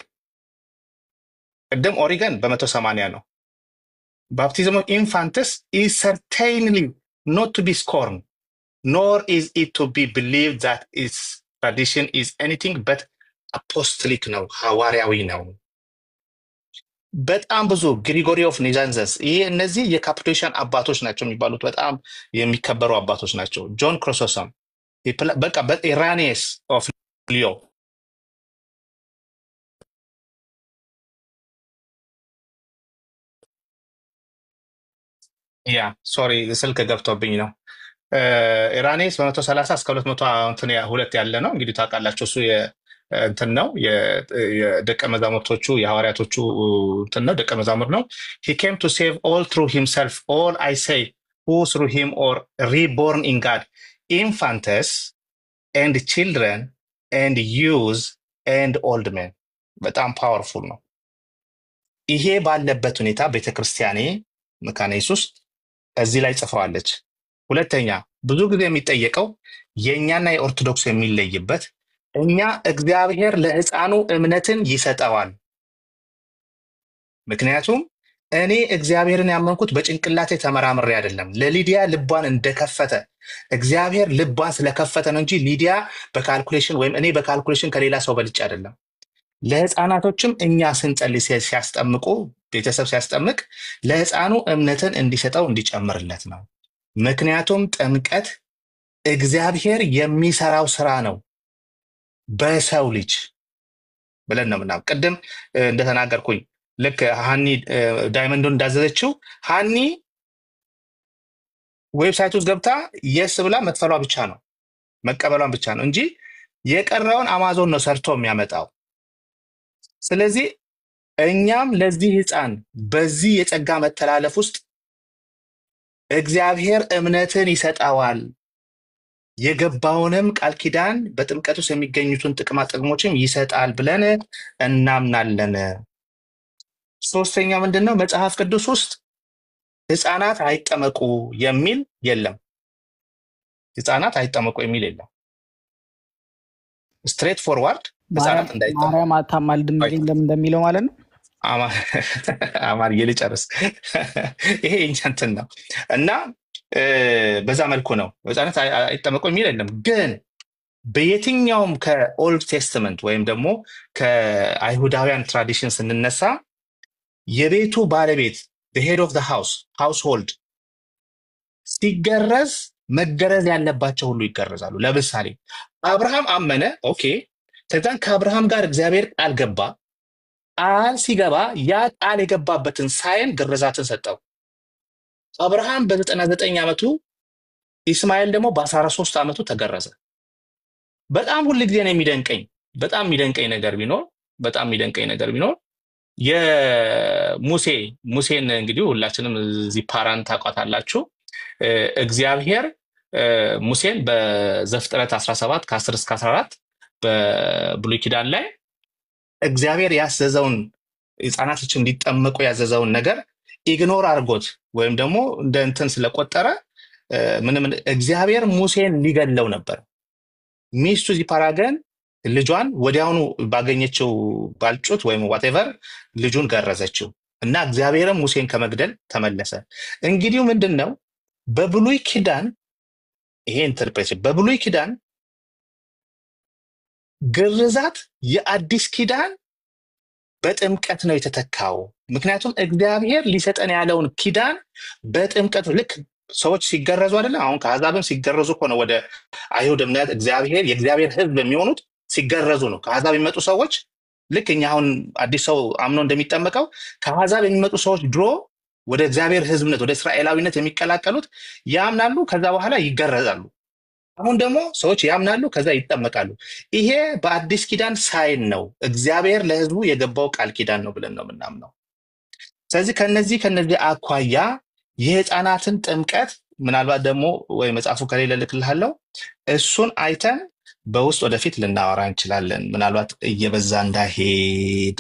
ቅድም ኦሪገን በ180 ነው። Baptism of infants is certainly not to be scorned, nor is it to be believed that its tradition is anything but apostolic ነው ሐዋርያዊ ነው። በጣም ብዙ ግሪጎሪ ኦፍ ኒዛንዘስ ይሄ እነዚህ የካፕዶሽን አባቶች ናቸው የሚባሉት በጣም የሚከበሩ አባቶች ናቸው። ጆን ክሮሶሰም በቃ ኢራኒየስ ኦፍ ሊዮ ያ ሶሪ ስልክ ገብቶብኝ ነው። ኢራኒየስ በ130 እስከ 202 ያለ ነው። እንግዲህ ታውቃላችሁ እሱ እንትን ነው የደቀ መዛሙርቶቹ የሐዋርያቶቹ እንትን ነው ደቀ መዛሙር ነው። he came to save all through himself all I say who through him or reborn in God infants and children and youths and old men በጣም ፓወርፉል ነው። ይሄ ባለበት ሁኔታ ቤተክርስቲያኔ መካነ ኢየሱስ እዚህ ላይ ጽፈዋለች። ሁለተኛ ብዙ ጊዜ የሚጠየቀው የኛና የኦርቶዶክስ የሚለይበት እኛ እግዚአብሔር ለህፃኑ እምነትን ይሰጣዋል። ምክንያቱም እኔ እግዚአብሔርን ያመንኩት በጭንቅላቴ ተመራምሬ አይደለም ለሊዲያ ልቧን እንደከፈተ እግዚአብሔር ልቧን ስለከፈተ ነው እንጂ ሊዲያ በካልኩሌሽን ወይም እኔ በካልኩሌሽን ከሌላ ሰው በልጭ አይደለም። ለህፃናቶችም እኛ ስንጸልይ ሲያስጠምቁ ቤተሰብ ሲያስጠምቅ ለህፃኑ እምነትን እንዲሰጠው እንዲጨምርለት ነው። ምክንያቱም ጥምቀት እግዚአብሔር የሚሰራው ስራ ነው በሰው ልጅ ብለን ነው ምናምን ቅድም እንደተናገርኩኝ ልክ ሃኒ ዳይመንዶን እንዳዘዘችው ሃኒ ዌብሳይት ውስጥ ገብታ የስ ብላ መጥፈሏ ብቻ ነው መቀበሏን ብቻ ነው እንጂ የቀረውን አማዞን ነው ሰርቶ የሚያመጣው። ስለዚህ እኛም ለዚህ ህፃን በዚህ የጸጋ መተላለፍ ውስጥ እግዚአብሔር እምነትን ይሰጣዋል የገባውንም ቃል ኪዳን በጥምቀት ውስጥ የሚገኙትን ጥቅማ ጥቅሞችም ይሰጣል ብለን እናምናለን። ሶስተኛ ምንድነው መጽሐፍ ቅዱስ ውስጥ ህፃናት አይጠመቁ የሚል የለም። ህፃናት አይጠመቁ የሚል የለም። ስትሬት ፎርዋርድ ህፃናት እንዳይጠመቁ ማርያም አታማልድም እንደሚለው ማለት ነው። አማር ይልጨርስ ይሄ እንትን ነው እና በዛ መልኩ ነው ህፃናት አይጠመቁ የሚል የለም። ግን በየትኛውም ከኦልድ ቴስተመንት ወይም ደግሞ ከአይሁዳውያን ትራዲሽን ስንነሳ የቤቱ ባለቤት the head of the household ሲገረዝ መገረዝ ያለባቸው ሁሉ ይገረዛሉ። ለምሳሌ አብርሃም አመነ። ኦኬ። ከዛን ከአብርሃም ጋር እግዚአብሔር ቃል ገባ። ቃል ሲገባ ያ ቃል የገባበትን ሳይን ግርዛትን ሰጠው። አብርሃም በ99 ዓመቱ ኢስማኤል ደግሞ በ13 ዓመቱ ተገረዘ። በጣም ሁሉ ጊዜ ነው የሚደንቀኝ ነገር ቢኖር ሙሴን እንግዲህ ሁላችንም እዚህ ፓራንት ታውቃታላችሁ። እግዚአብሔር ሙሴን በዘፍጥረት 17 ከ10 እስከ 14 በብሉይ ኪዳን ላይ እግዚአብሔር ያዘዘውን ሕፃናቶች እንዲጠመቁ ያዘዘውን ነገር ኢግኖር አድርጎት ወይም ደግሞ እንደ እንትን ስለቆጠረ ምንም እግዚአብሔር ሙሴን ሊገለው ነበር። ሚስቱ ዚፓራ ግን ልጇን ወዲያውኑ ባገኘችው ባልጩት ወይም ዋቴቨር ልጁን ገረዘችው እና እግዚአብሔርም ሙሴን ከመግደል ተመለሰ። እንግዲህ ምንድነው በብሉይ ኪዳን ይሄ ኢንተርፕሬሽን በብሉይ ኪዳን ግርዛት የአዲስ ኪዳን በጥምቀት ነው የተተካው። ምክንያቱም እግዚአብሔር ሊሰጠን ያለውን ኪዳን በጥምቀት ልክ ሰዎች ሲገረዙ አይደለ? አሁን ከአሕዛብም ሲገረዙ እኮ ነው ወደ አይሁድ እምነት የእግዚአብሔር ሕዝብ የሚሆኑት ሲገረዙ ነው። ከአሕዛብ የሚመጡ ሰዎች ልክ እኛ አሁን አዲስ ሰው አምኖ እንደሚጠመቀው ከአሕዛብ የሚመጡ ሰዎች ድሮ ወደ እግዚአብሔር ሕዝብነት ወደ እስራኤላዊነት የሚቀላቀሉት ያምናሉ፣ ከዛ በኋላ ይገረዛሉ። አሁን ደግሞ ሰዎች ያምናሉ፣ ከዛ ይጠመቃሉ። ይሄ በአዲስ ኪዳን ሳይን ነው፣ እግዚአብሔር ለሕዝቡ የገባው ቃል ኪዳን ነው ብለን ነው የምናምነው። ስለዚህ ከነዚህ አኳያ የሕፃናትን ጥምቀት ምናልባት ደግሞ ወይ መጽሐፉ ከሌለ ልክልሃለሁ፣ እሱን አይተን በውስጥ ወደፊት ልናወራ እንችላለን። ምናልባት እየበዛ እንዳይሄድ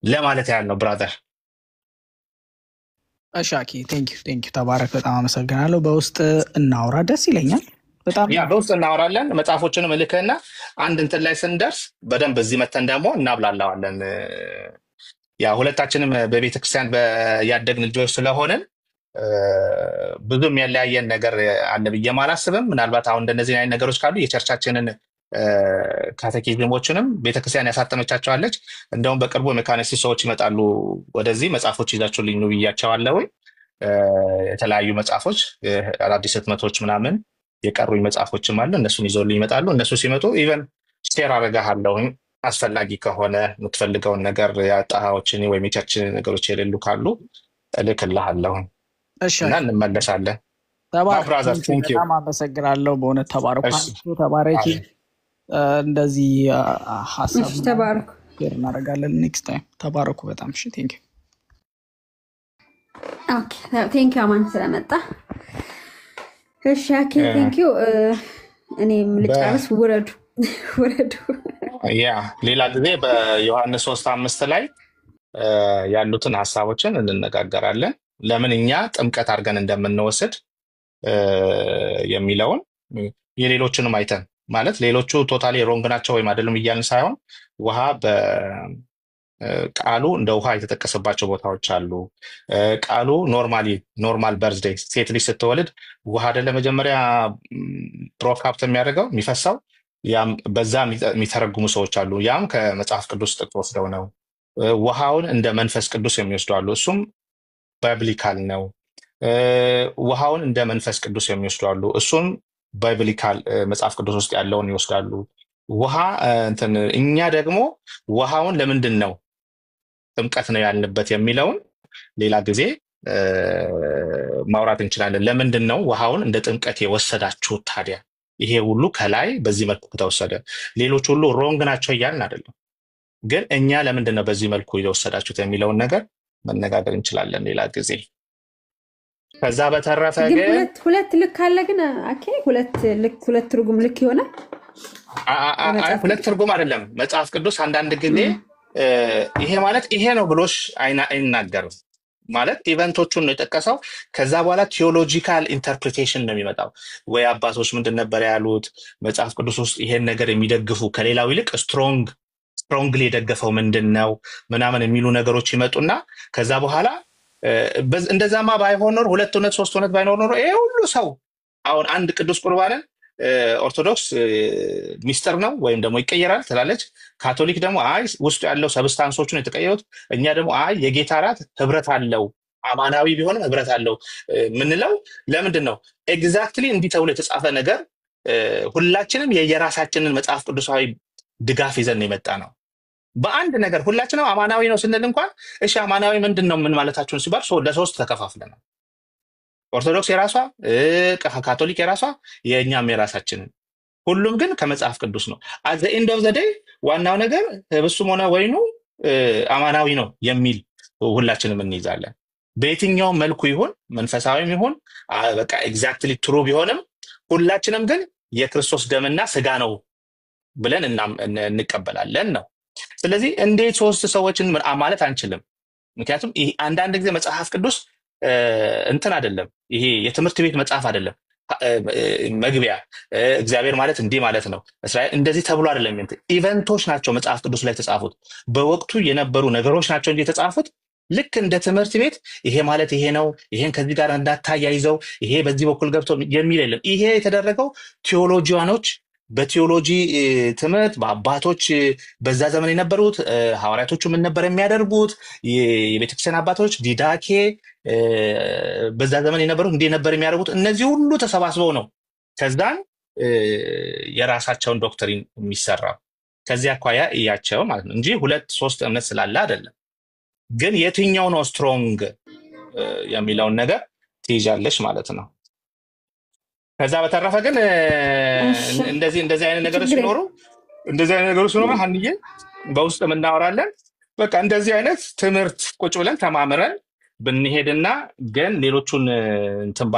ለማለት ያህል ነው ብራዘር። እሻኪ ቴንኪው ተባረክ፣ በጣም አመሰግናለሁ። በውስጥ እናወራ፣ ደስ ይለኛል በጣም። በውስጥ እናወራለን። መጽሐፎችንም እልክህና አንድ እንትን ላይ ስንደርስ በደንብ እዚህ መተን ደግሞ እናብላላዋለን። ሁለታችንም በቤተክርስቲያን ያደግን ልጆች ስለሆንን ብዙም ያለያየን ነገር አለ ብዬ አላስብም። ምናልባት አሁን እንደነዚህ አይነት ነገሮች ካሉ የቸርቻችንን ካቴኪዝሞችንም ቤተክርስቲያን ያሳተመቻቸዋለች። እንደውም በቅርቡ ሜካኒስት ሰዎች ይመጣሉ ወደዚህ መጽሐፎች ይዛችሁልኝ ነው ብያቸዋለሁ። የተለያዩ መጽሐፎች አዳዲስ ህትመቶች ምናምን የቀሩኝ መጽሐፎችም አሉ። እነሱን ይዘውልኝ ይመጣሉ። እነሱ ሲመጡ ኢቨን ሼር አደርግሃለሁ አስፈላጊ ከሆነ የምትፈልገውን ነገር ያጣሃዎችን ወይም የቸርችን ነገሮች የሌሉ ካሉ እልክልሃለሁ እና እንመለሳለን። በጣም አመሰግናለሁ በእውነት ተባረኪ። እንደዚህ ሀሳብ ተባረኩ እናደርጋለን ኔክስት ታይም። ተባረኩ በጣም እሺ። ቴንኪው አማን ስለመጣ። እሺ ቴንኪው። እኔም ልጨርስ። ውረዱ ሌላ ጊዜ በዮሐንስ 3:5 ላይ ያሉትን ሀሳቦችን እንነጋገራለን። ለምን እኛ ጥምቀት አድርገን እንደምንወስድ የሚለውን የሌሎችንም አይተን ማለት ሌሎቹ ቶታሊ ሮንግ ናቸው ወይም አይደሉም እያልን ሳይሆን ውሃ በቃሉ እንደ ውሃ የተጠቀሰባቸው ቦታዎች አሉ። ቃሉ ኖርማል በርዝዴይ ሴት ልጅ ስትወልድ ውሃ አይደለ መጀመሪያ ብሮካፕት የሚያደርገው የሚፈሳው፣ ያም በዛ የሚተረጉሙ ሰዎች አሉ። ያም ከመጽሐፍ ቅዱስ ጥቅስ ወስደው ነው። ውሃውን እንደ መንፈስ ቅዱስ የሚወስዱ አሉ። እሱም ባይብሊካል ነው። ውሃውን እንደ መንፈስ ቅዱስ የሚወስዱ አሉ። እሱም ባይብሊካል መጽሐፍ ቅዱስ ውስጥ ያለውን ይወስዳሉ። ውሃ እኛ ደግሞ ውሃውን ለምንድን ነው ጥምቀት ነው ያልንበት የሚለውን ሌላ ጊዜ ማውራት እንችላለን። ለምንድን ነው ውሃውን እንደ ጥምቀት የወሰዳችሁት ታዲያ? ይሄ ሁሉ ከላይ በዚህ መልኩ ከተወሰደ ሌሎች ሁሉ ሮንግ ናቸው እያልን አይደለም፣ ግን እኛ ለምንድን ነው በዚህ መልኩ የወሰዳችሁት የሚለውን ነገር መነጋገር እንችላለን ሌላ ጊዜ። ከዛ በተረፈ ግን ሁለት ልክ አለ። ግን ሁለት ትርጉም ልክ ይሆናል። ሁለት ትርጉም አይደለም መጽሐፍ ቅዱስ አንዳንድ ጊዜ ይሄ ማለት ይሄ ነው ብሎሽ አይናገርም። ማለት ኢቨንቶቹን ነው የጠቀሰው። ከዛ በኋላ ቲዮሎጂካል ኢንተርፕሪቴሽን ነው የሚመጣው። ወይ አባቶች ምንድን ነበር ያሉት መጽሐፍ ቅዱስ ውስጥ ይሄን ነገር የሚደግፉ ከሌላው ይልቅ ስትሮንግሊ የደገፈው ምንድን ነው ምናምን የሚሉ ነገሮች ይመጡና ከዛ በኋላ እንደዛማ ባይሆን ኖር 2 እውነት 3 እውነት ባይኖር ኖር ይሄ ሁሉ ሰው አሁን አንድ ቅዱስ ቁርባንን ኦርቶዶክስ ሚስጥር ነው ወይም ደግሞ ይቀየራል ትላለች። ካቶሊክ ደግሞ አይ ውስጡ ያለው ሰብስታንሶቹን የተቀየሩት፣ እኛ ደግሞ አይ የጌታ እራት ህብረት አለው አማናዊ ቢሆንም ህብረት አለው ምንለው ለምንድን ነው? ኤግዛክትሊ እንዲህ ተብሎ የተጻፈ ነገር ሁላችንም የየራሳችንን መጽሐፍ ቅዱሳዊ ድጋፍ ይዘን የመጣ ነው። በአንድ ነገር ሁላችንም አማናዊ ነው ስንል እንኳን እሺ አማናዊ ምንድን ነው ምን ማለታችሁን ሲባል ለሶስት ተከፋፍለናል። ኦርቶዶክስ የራሷ ካቶሊክ የራሷ የእኛም የራሳችንን ሁሉም ግን ከመጽሐፍ ቅዱስ ነው። አት ዘ ኤንድ ኦፍ ዘ ዴይ ዋናው ነገር ህብስቱም ሆነ ወይኑ አማናዊ ነው የሚል ሁላችንም እንይዛለን። በየትኛው መልኩ ይሁን መንፈሳዊም ይሁን በቃ ኤግዛክትሊ ትሩ ቢሆንም ሁላችንም ግን የክርስቶስ ደምና ስጋ ነው ብለን እንቀበላለን ነው። ስለዚህ እንዴት ሶስት ሰዎችን ማለት አንችልም። ምክንያቱም አንዳንድ ጊዜ መጽሐፍ ቅዱስ እንትን አይደለም፣ ይሄ የትምህርት ቤት መጽሐፍ አይደለም። መግቢያ እግዚአብሔር ማለት እንዲህ ማለት ነው እስራኤል እንደዚህ ተብሎ አይደለም። ኢቨንቶች ናቸው መጽሐፍ ቅዱስ ላይ የተጻፉት፣ በወቅቱ የነበሩ ነገሮች ናቸው እንጂ የተጻፉት ልክ እንደ ትምህርት ቤት ይሄ ማለት ይሄ ነው፣ ይሄን ከዚህ ጋር እንዳታያይዘው፣ ይሄ በዚህ በኩል ገብቶ የሚል የለም። ይሄ የተደረገው ቴዎሎጂያኖች በቴዎሎጂ ትምህርት በአባቶች በዛ ዘመን የነበሩት ሐዋርያቶቹ ምን ነበር የሚያደርጉት፣ የቤተክርስቲያን አባቶች ዲዳኬ በዛ ዘመን የነበሩት እንዴ ነበር የሚያደርጉት። እነዚህ ሁሉ ተሰባስበው ነው ከዛን የራሳቸውን ዶክትሪን የሚሰራው። ከዚህ አኳያ እያቸው ማለት ነው እንጂ ሁለት ሶስት እምነት ስላለ አይደለም። ግን የትኛው ነው ስትሮንግ የሚለውን ነገር ትይዣለሽ ማለት ነው። ከዛ በተረፈ ግን እንደዚህ አይነት ነገሮች ሲኖሩ ሀንዬ በውስጥ የምናወራለን። በቃ እንደዚህ አይነት ትምህርት ቁጭ ብለን ተማምረን ብንሄድና ግን ሌሎቹን እንትን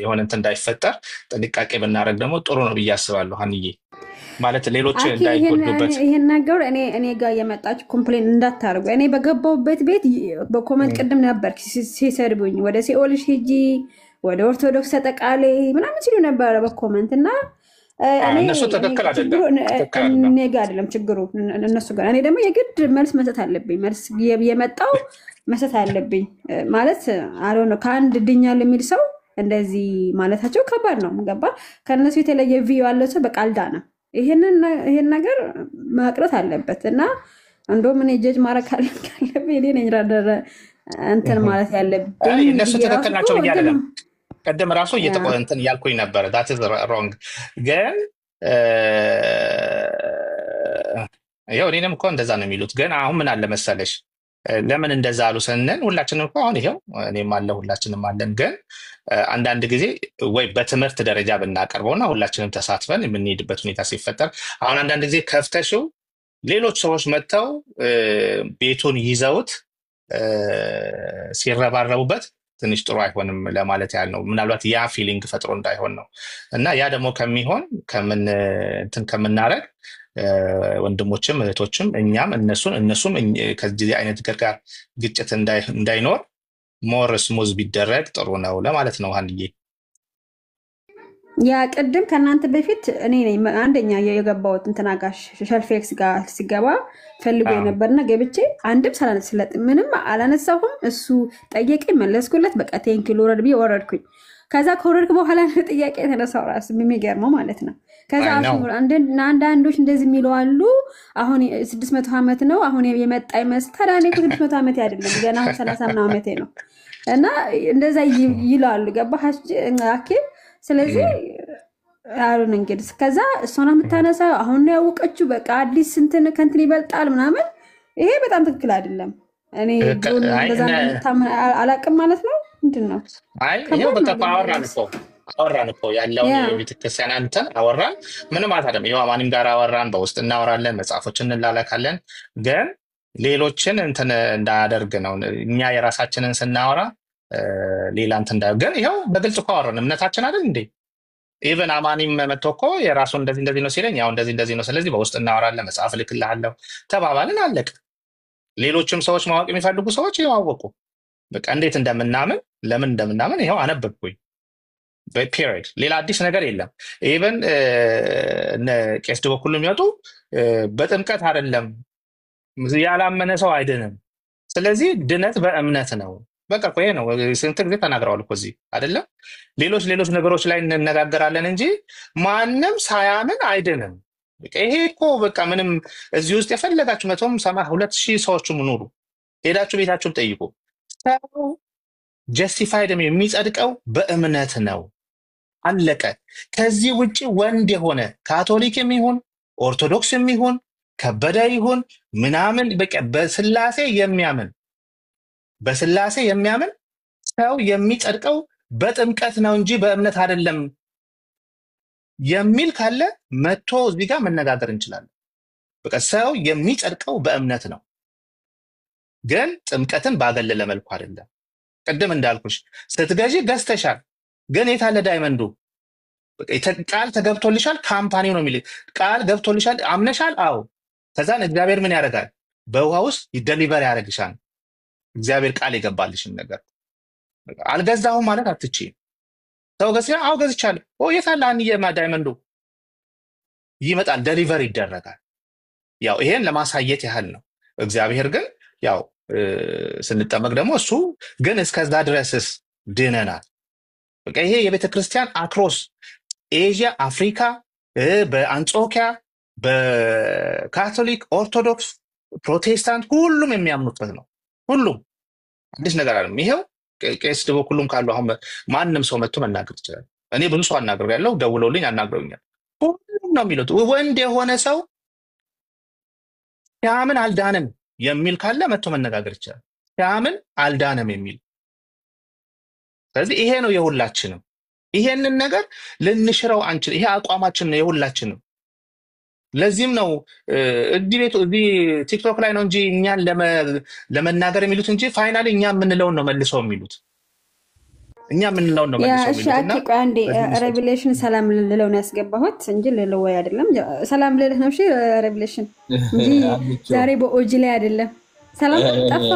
የሆነ እንትን እንዳይፈጠር ጥንቃቄ ብናደርግ ደግሞ ጥሩ ነው ብዬ አስባለሁ። ሀንዬ ማለት ሌሎች እንዳይጎዱበት ይሄን ነገር እኔ ጋር የመጣችሁ ኮምፕሌን እንዳታርጉ። እኔ በገባሁበት ቤት በኮመንት ቅድም ነበር ሲሰድቡኝ ወደ ሲኦልሽ ሂጂ ወደ ኦርቶዶክስ ተጠቃሌ ምናምን ሲሉ ነበር በኮመንት እና እነሱ ትክክል አይደለም። እኔ ጋር አይደለም ችግሩ እነሱ ጋር። እኔ ደግሞ የግድ መልስ መስጠት አለብኝ። መልስ የመጣው መስጠት አለብኝ ማለት አለው ነው። ከአንድ ድኛል የሚል ሰው እንደዚህ ማለታቸው ከባድ ነው። ገባ? ከነሱ የተለየ ቪው ያለው ሰው በቃልዳ ነው። ይሄን ነገር ማቅረት አለበት እና እንደውም እኔ ጀጅ ማድረግ ካለብኝ እኔ ነኝ ራደረ እንትን ማለት ያለብኝ። እነሱ ትክክል ናቸው እያለም ቀደም ራሱ እንትን ያልኩኝ ነበር። that is wrong ግን ያው እኔንም እኮ እንደዛ ነው የሚሉት። ግን አሁን ምን አለ መሰለሽ ለምን እንደዛ አሉ ስንል ሁላችንም እኮ አሁን ይሄው እኔም አለ ሁላችንም አለን። ግን አንዳንድ ጊዜ ወይ በትምህርት ደረጃ ብናቀርበውና ሁላችንም ተሳትፈን የምንሄድበት ሁኔታ ሲፈጠር አሁን አንዳንድ ጊዜ ከፍተሽው ሌሎች ሰዎች መጥተው ቤቱን ይዘውት ሲረባረቡበት ትንሽ ጥሩ አይሆንም ለማለት ያህል ነው። ምናልባት ያ ፊሊንግ ፈጥሮ እንዳይሆን ነው። እና ያ ደግሞ ከሚሆን ከምናረግ ወንድሞችም እህቶችም እኛም እነሱም ከዚህ አይነት ጋር ግጭት እንዳይኖር ሞር ስሙዝ ቢደረግ ጥሩ ነው ለማለት ነው። ሀንዬ ያ ቅድም ከእናንተ በፊት እኔ ነኝ አንደኛ የገባሁት እንትና ጋር ሸልፌክስ ጋር ሲገባ ፈልጎ የነበርና ገብቼ አንድም ሳላነሳለት ምንም አላነሳሁም። እሱ ጠየቀኝ መለስኩለት። በቃ ቴንኪው ልውረድ ብዬ ወረድኩኝ። ከዛ ከወረድክ በኋላ ጥያቄ የተነሳው ራሱ የሚገርመው ማለት ነው። ከዛ አንዳንዶች እንደዚህ የሚሉ አሉ። አሁን 600 ዓመት ነው አሁን የመጣ ይመስል። ታዲያ እኔ 600 ዓመት አይደለም ገና 30 ምናምን ዓመቴ ነው እና እንደዛ ይላሉ። ገባህ አኬ? ስለዚህ አሉን እንግዲህ ከዛ እሷን የምታነሳ አሁን ነው ያወቀችው። በቃ አዲስ እንትን ከንትን ይበልጣል ምናምን። ይሄ በጣም ትክክል አይደለም። እኔ እንደዛ አላቅም ማለት ነው። ምንድን ነው አይ ይሄው በቃ አወራን እኮ ያለው የቤተክርስቲያን እንትን አወራን። ምንም ማለት አይደለም። ይሄው አማንም ጋር አወራን፣ በውስጥ እናወራለን፣ መጽሐፎችን እንላላካለን። ግን ሌሎችን እንትን እንዳያደርግ ነው። እኛ የራሳችንን ስናወራ ሌላ እንትን እንዳያደርግ። ግን ይሄው በግልጽ እኮ አወራን። እምነታችን አይደል እንዴ? ኢቨን አማኒም መጥቶ እኮ የራሱን እንደዚህ ነው ሲለኝ ያው እንደዚህ ነው፣ ስለዚህ በውስጥ እናወራለን፣ መጽሐፍ ልክልሃለሁ ተባባልን፣ አለቀ። ሌሎችም ሰዎች ማወቅ የሚፈልጉ ሰዎች ያወቁ። በቃ እንዴት እንደምናምን ለምን እንደምናምን ይሄው አነበብኩኝ። በፔሪድ ሌላ አዲስ ነገር የለም። ኢቨን ቄስ በኩል የሚወጡ በጥምቀት አይደለም ያላመነ ሰው አይድንም። ስለዚህ ድነት በእምነት ነው። በቃ እኮ ይሄ ነው። ስንት ጊዜ ተናግረዋል እኮ እዚህ አይደለም። ሌሎች ነገሮች ላይ እንነጋገራለን እንጂ ማንም ሳያምን አይድንም። ይሄ እኮ በቃ ምንም እዚህ ውስጥ የፈለጋችሁ 100 200 ሰዎችም ኑሩ፣ ሄዳችሁ ቤታችሁን ጠይቁ። ሰው ጀስቲፋይድ የሚጸድቀው በእምነት ነው። አለቀ። ከዚህ ውጪ ወንድ የሆነ ካቶሊክም ይሁን ኦርቶዶክስም ይሁን ከበደ ይሁን ምናምን በቃ በስላሴ የሚያምን ሰው የሚጸድቀው በጥምቀት ነው እንጂ በእምነት አይደለም የሚል ካለ መጥቶ እዚህ ጋር መነጋገር እንችላለን። በቃ ሰው የሚጸድቀው በእምነት ነው፣ ግን ጥምቀትን ባገለለ መልኩ አይደለም። ቅድም እንዳልኩሽ ስትገዢ ገዝተሻል፣ ግን የታለ ዳይመንዱ? በቃ ቃል ተገብቶልሻል፣ ካምፓኒው ነው የሚል ቃል ገብቶልሻል፣ አምነሻል። አዎ። ከዛን እግዚአብሔር ምን ያደርጋል? በውሃ ውስጥ ይደሊቨር ያደርግሻል። እግዚአብሔር ቃል የገባልሽን ነገር አልገዛሁም ማለት አትችይም። ሰው ገዝያ አው ገዝቻለሁ፣ የታለ አንየማ ዳይመንዱ? ይመጣል፣ ደሊቨር ይደረጋል። ያው ይሄን ለማሳየት ያህል ነው። እግዚአብሔር ግን ያው ስንጠመቅ ደግሞ እሱ ግን እስከዛ ድረስስ ድነናል። በቃ ይሄ የቤተክርስቲያን አክሮስ ኤዥያ፣ አፍሪካ፣ በአንጾኪያ፣ በካቶሊክ፣ ኦርቶዶክስ፣ ፕሮቴስታንት ሁሉም የሚያምኑበት ነው። ሁሉም አዲስ ነገር አይደለም። ይሄው ቄስ በኩሉም ካሉ አሁን ማንም ሰው መጥቶ መናገር ይችላል። እኔ ብዙ ሰው አናግሬያለሁ፣ ደውለውልኝ አናግረውኛል። ሁሉም ነው የሚሉት። ወንድ የሆነ ሰው ሲያምን አልዳንም የሚል ካለ መጥቶ መነጋገር ይችላል። ሲያምን አልዳንም የሚል። ስለዚህ ይሄ ነው የሁላችንም። ይሄንን ነገር ልንሽረው አንችል። ይሄ አቋማችን ነው የሁላችንም። ለዚህም ነው እዚህ ቲክቶክ ላይ ነው እንጂ እኛን ለመናገር የሚሉት እንጂ ፋይናሊ እኛ የምንለውን ነው መልሰው የሚሉት። እኛ የምንለውን ነው መልሰው የሚሉት። እና አንዴ ሬቪሌሽን ሰላም ልለው ነው ያስገባሁት እንጂ ልለው ወይ አይደለም። ሰላም ልልህ ነው። እሺ ሬቪሌሽን እንጂ ዛሬ በኦጂ ላይ አይደለም። ሰላም ጠፋ።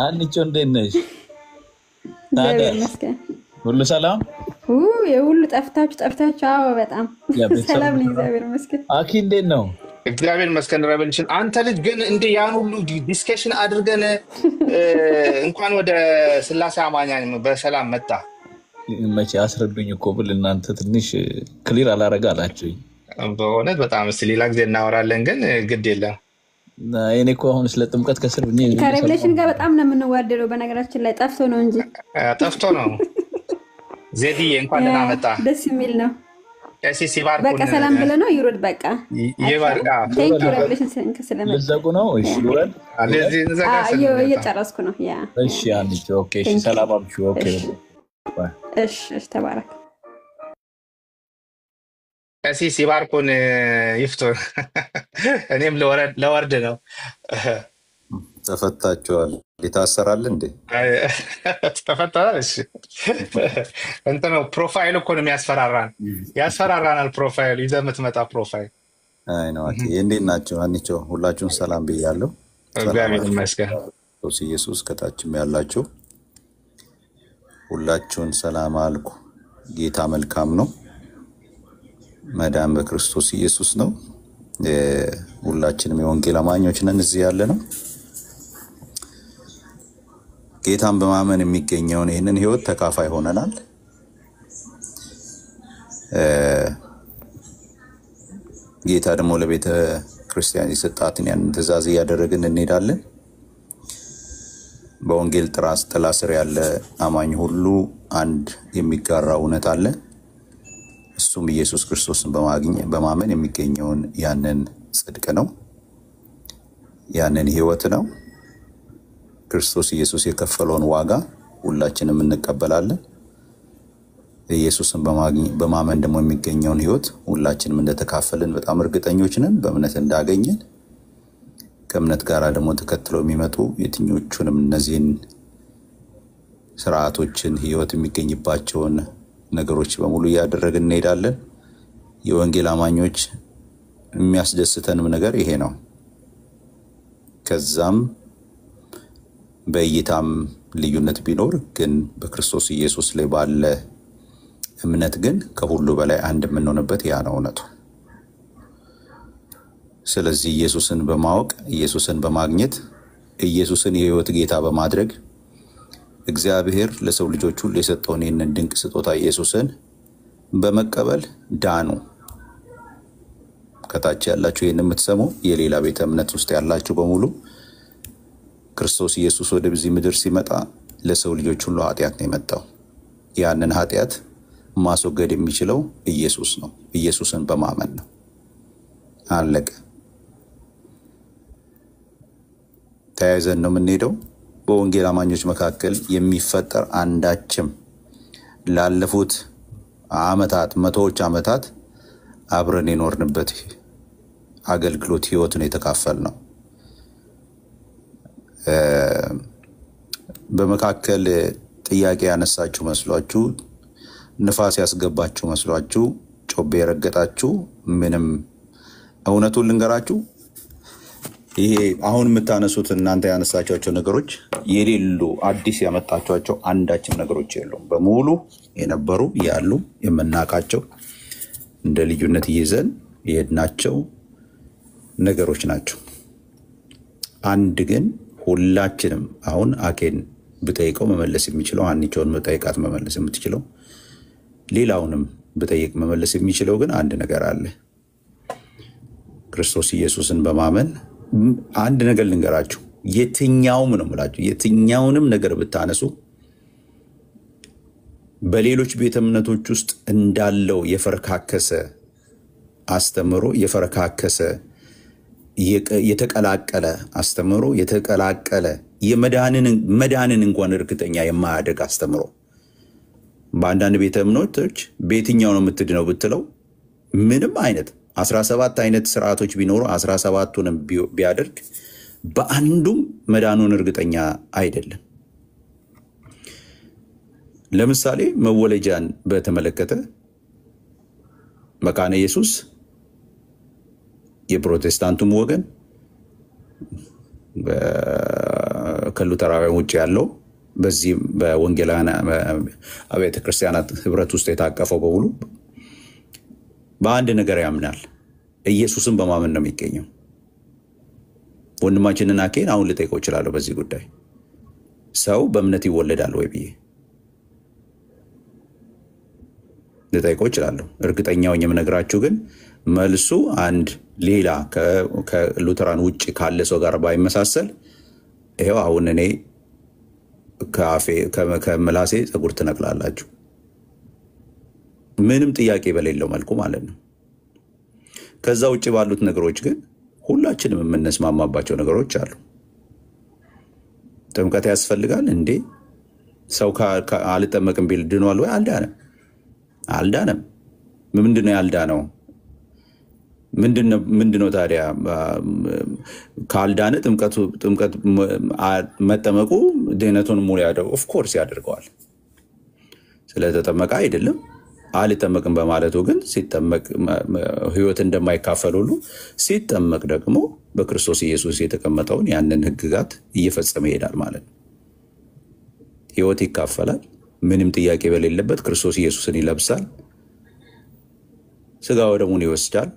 አንቺ እንዴት ነሽ? ሁሉ ሰላም? የሁሉ ጠፍታችሁ? አዎ በጣም ሰላም ነኝ፣ እግዚአብሔር ይመስገን። አኪ እንዴት ነው? እግዚአብሔር ይመስገን። ሬቪሌሽን አንተ ልጅ ግን እንደ ያን ሁሉ ዲስከሽን አድርገን እንኳን ወደ ስላሴ አማኛኝ በሰላም መጣ። መቼ አስረዱኝ እኮ ብል እናንተ ትንሽ ክሊር አላረጋ አላችሁኝ። በእውነት በጣም ሌላ ጊዜ እናወራለን፣ ግን ግድ የለም። እኔ እኮ አሁን ስለ ጥምቀት ከስር ከሬቪሌሽን ጋር በጣም ነው የምንዋደደው። በነገራችን ላይ ጠፍቶ ነው እንጂ ጠፍቶ ነው። ዜድዬ እንኳን ደህና መጣ። ደስ የሚል ነው። ቀሲስ ይባርኩን። በቃ ሰላም ብለህ ነው ይውረድ። በቃ ይባርካ። ቴንክ ዩ ሬቪሌሽን ስለመጣ ልዘጉ ነው። እሺ ይውረድ። እየጨረስኩ ነው። ያ እሺ አንቺ ኦኬ። እሺ ሰላም አብቹ ኦኬ። እሺ ተባረክ። ቀሲስ ይባርኩን ይፍቱን። እኔም ለወርድ ነው። ተፈታችኋል። ይታሰራል እንዴ? ተፈታል። እሺ እንትን ነው ፕሮፋይል እኮ ነው ያስፈራራናል። ፕሮፋይል ይዘህ የምትመጣ ፕሮፋይል። አይ ነው። ኦኬ እንዴት ናችሁ? አንቺው ሁላችሁን ሰላም ብያለሁ። እግዚአብሔር ይመስገን። ኢየሱስ ከታችም ያላችሁ ሁላችሁን ሰላም አልኩ። ጌታ መልካም ነው። መዳን በክርስቶስ ኢየሱስ ነው። ሁላችንም የወንጌል አማኞች ነን እዚህ ያለ ነው። ጌታን በማመን የሚገኘውን ይህንን ህይወት ተካፋይ ሆነናል። ጌታ ደግሞ ለቤተ ክርስቲያን የሰጣትን ያንን ትእዛዝ እያደረግን እንሄዳለን። በወንጌል ጥላ ስር ያለ አማኝ ሁሉ አንድ የሚጋራ እውነት አለ። እሱም ኢየሱስ ክርስቶስን በማመን የሚገኘውን ያንን ጽድቅ ነው፣ ያንን ህይወት ነው። ክርስቶስ ኢየሱስ የከፈለውን ዋጋ ሁላችንም እንቀበላለን። ኢየሱስን በማመን ደግሞ የሚገኘውን ህይወት ሁላችንም እንደተካፈልን በጣም እርግጠኞች ነን፣ በእምነት እንዳገኘን። ከእምነት ጋር ደግሞ ተከትለው የሚመጡ የትኞቹንም እነዚህን ስርዓቶችን ህይወት የሚገኝባቸውን ነገሮች በሙሉ እያደረግን እንሄዳለን። የወንጌል አማኞች የሚያስደስተንም ነገር ይሄ ነው። ከዛም በእይታም ልዩነት ቢኖር ግን በክርስቶስ ኢየሱስ ላይ ባለ እምነት ግን ከሁሉ በላይ አንድ የምንሆንበት ያ ነው እውነቱ። ስለዚህ ኢየሱስን በማወቅ ኢየሱስን በማግኘት ኢየሱስን የህይወት ጌታ በማድረግ እግዚአብሔር ለሰው ልጆች ሁሉ የሰጠውን ይህንን ድንቅ ስጦታ ኢየሱስን በመቀበል ዳኑ። ከታች ያላችሁ ይህን የምትሰሙ የሌላ ቤተ እምነት ውስጥ ያላችሁ በሙሉ ክርስቶስ ኢየሱስ ወደዚህ ምድር ሲመጣ ለሰው ልጆች ሁሉ ኃጢአት ነው የመጣው። ያንን ኃጢአት ማስወገድ የሚችለው ኢየሱስ ነው። ኢየሱስን በማመን ነው። አለቀ። ተያይዘን ነው የምንሄደው። በወንጌል አማኞች መካከል የሚፈጠር አንዳችም ላለፉት ዓመታት መቶዎች ዓመታት አብረን የኖርንበት አገልግሎት ህይወት ነው የተካፈልነው። በመካከል ጥያቄ ያነሳችሁ መስሏችሁ፣ ንፋስ ያስገባችሁ መስሏችሁ፣ ጮቤ የረገጣችሁ ምንም እውነቱን ልንገራችሁ፣ ይሄ አሁን የምታነሱት እናንተ ያነሳቻቸው ነገሮች የሌሉ አዲስ ያመጣቻቸው አንዳችም ነገሮች የሉም። በሙሉ የነበሩ ያሉ የምናውቃቸው እንደ ልዩነት ይዘን የሄድናቸው ነገሮች ናቸው። አንድ ግን ሁላችንም አሁን አኬን ብጠይቀው መመለስ የሚችለው አንቺውን መጠይቃት መመለስ የምትችለው ሌላውንም ብጠይቅ መመለስ የሚችለው ግን አንድ ነገር አለ። ክርስቶስ ኢየሱስን በማመን አንድ ነገር ልንገራችሁ፣ የትኛውም ነው የምላችሁ፣ የትኛውንም ነገር ብታነሱ በሌሎች ቤተ እምነቶች ውስጥ እንዳለው የፈረካከሰ አስተምሮ የፈረካከሰ የተቀላቀለ አስተምሮ የተቀላቀለ መዳንን እንኳን እርግጠኛ የማያደርግ አስተምሮ በአንዳንድ ቤተ እምነቶች በየትኛው ነው የምትድነው ብትለው ምንም አይነት 17 አይነት ስርዓቶች ቢኖሩ 17ቱንም ቢያደርግ በአንዱም መዳኑን እርግጠኛ አይደለም። ለምሳሌ መወለጃን በተመለከተ መካነ ኢየሱስ የፕሮቴስታንቱም ወገን ከሉተራውያን ውጭ ያለው በዚህ በወንጌላውያን አብያተ ክርስቲያናት ህብረት ውስጥ የታቀፈው በሙሉ በአንድ ነገር ያምናል። ኢየሱስን በማመን ነው የሚገኘው። ወንድማችንን አኬን አሁን ልጠይቀው እችላለሁ በዚህ ጉዳይ ሰው በእምነት ይወለዳል ወይ ብዬ ልጠይቀው እችላለሁ። እርግጠኛው የምነግራችሁ ግን መልሱ አንድ ሌላ ከሉተራን ውጭ ካለ ሰው ጋር ባይመሳሰል ይሄው አሁን እኔ ከምላሴ ፀጉር ትነቅላላችሁ ምንም ጥያቄ በሌለው መልኩ ማለት ነው። ከዛ ውጭ ባሉት ነገሮች ግን ሁላችንም የምንስማማባቸው ነገሮች አሉ። ጥምቀት ያስፈልጋል እንዴ? ሰው አልጠመቅም ቢል ድኗል ወይ? አልዳነም። ምንድነው ያልዳነው? ምንድነው ታዲያ ካልዳነ ጥምቀት መጠመቁ ድህነቱን ሙሉ ያደርገው? ኦፍ ኮርስ ያደርገዋል። ስለተጠመቀ አይደለም። አልጠመቅም በማለቱ ግን ሲጠመቅ ህይወት እንደማይካፈል ሁሉ ሲጠመቅ ደግሞ በክርስቶስ ኢየሱስ የተቀመጠውን ያንን ህግጋት እየፈጸመ ይሄዳል ማለት ነው። ህይወት ይካፈላል። ምንም ጥያቄ በሌለበት ክርስቶስ ኢየሱስን ይለብሳል። ስጋ ወደሙን ይወስዳል።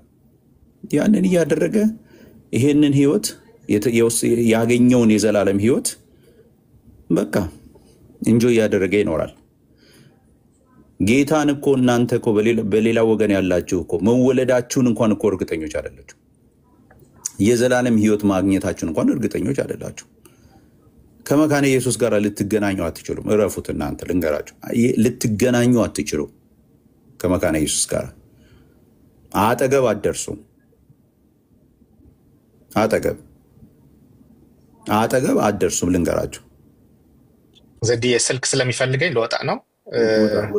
ያንን እያደረገ ይሄንን ህይወት ያገኘውን የዘላለም ህይወት በቃ እንጆይ እያደረገ ይኖራል። ጌታን እኮ እናንተ እኮ በሌላ ወገን ያላችሁ እኮ መወለዳችሁን እንኳን እኮ እርግጠኞች አይደላችሁ። የዘላለም ህይወት ማግኘታችሁን እንኳን እርግጠኞች አይደላችሁ። ከመካነ ኢየሱስ ጋር ልትገናኙ አትችሉም። እረፉት እናንተ ልንገራችሁ፣ ልትገናኙ አትችሉም። ከመካነ ኢየሱስ ጋር አጠገብ አትደርሱም። አጠገብ አትደርሱም ልንገራችሁ። ዘዲ ስልክ ስለሚፈልገኝ ልወጣ ነው።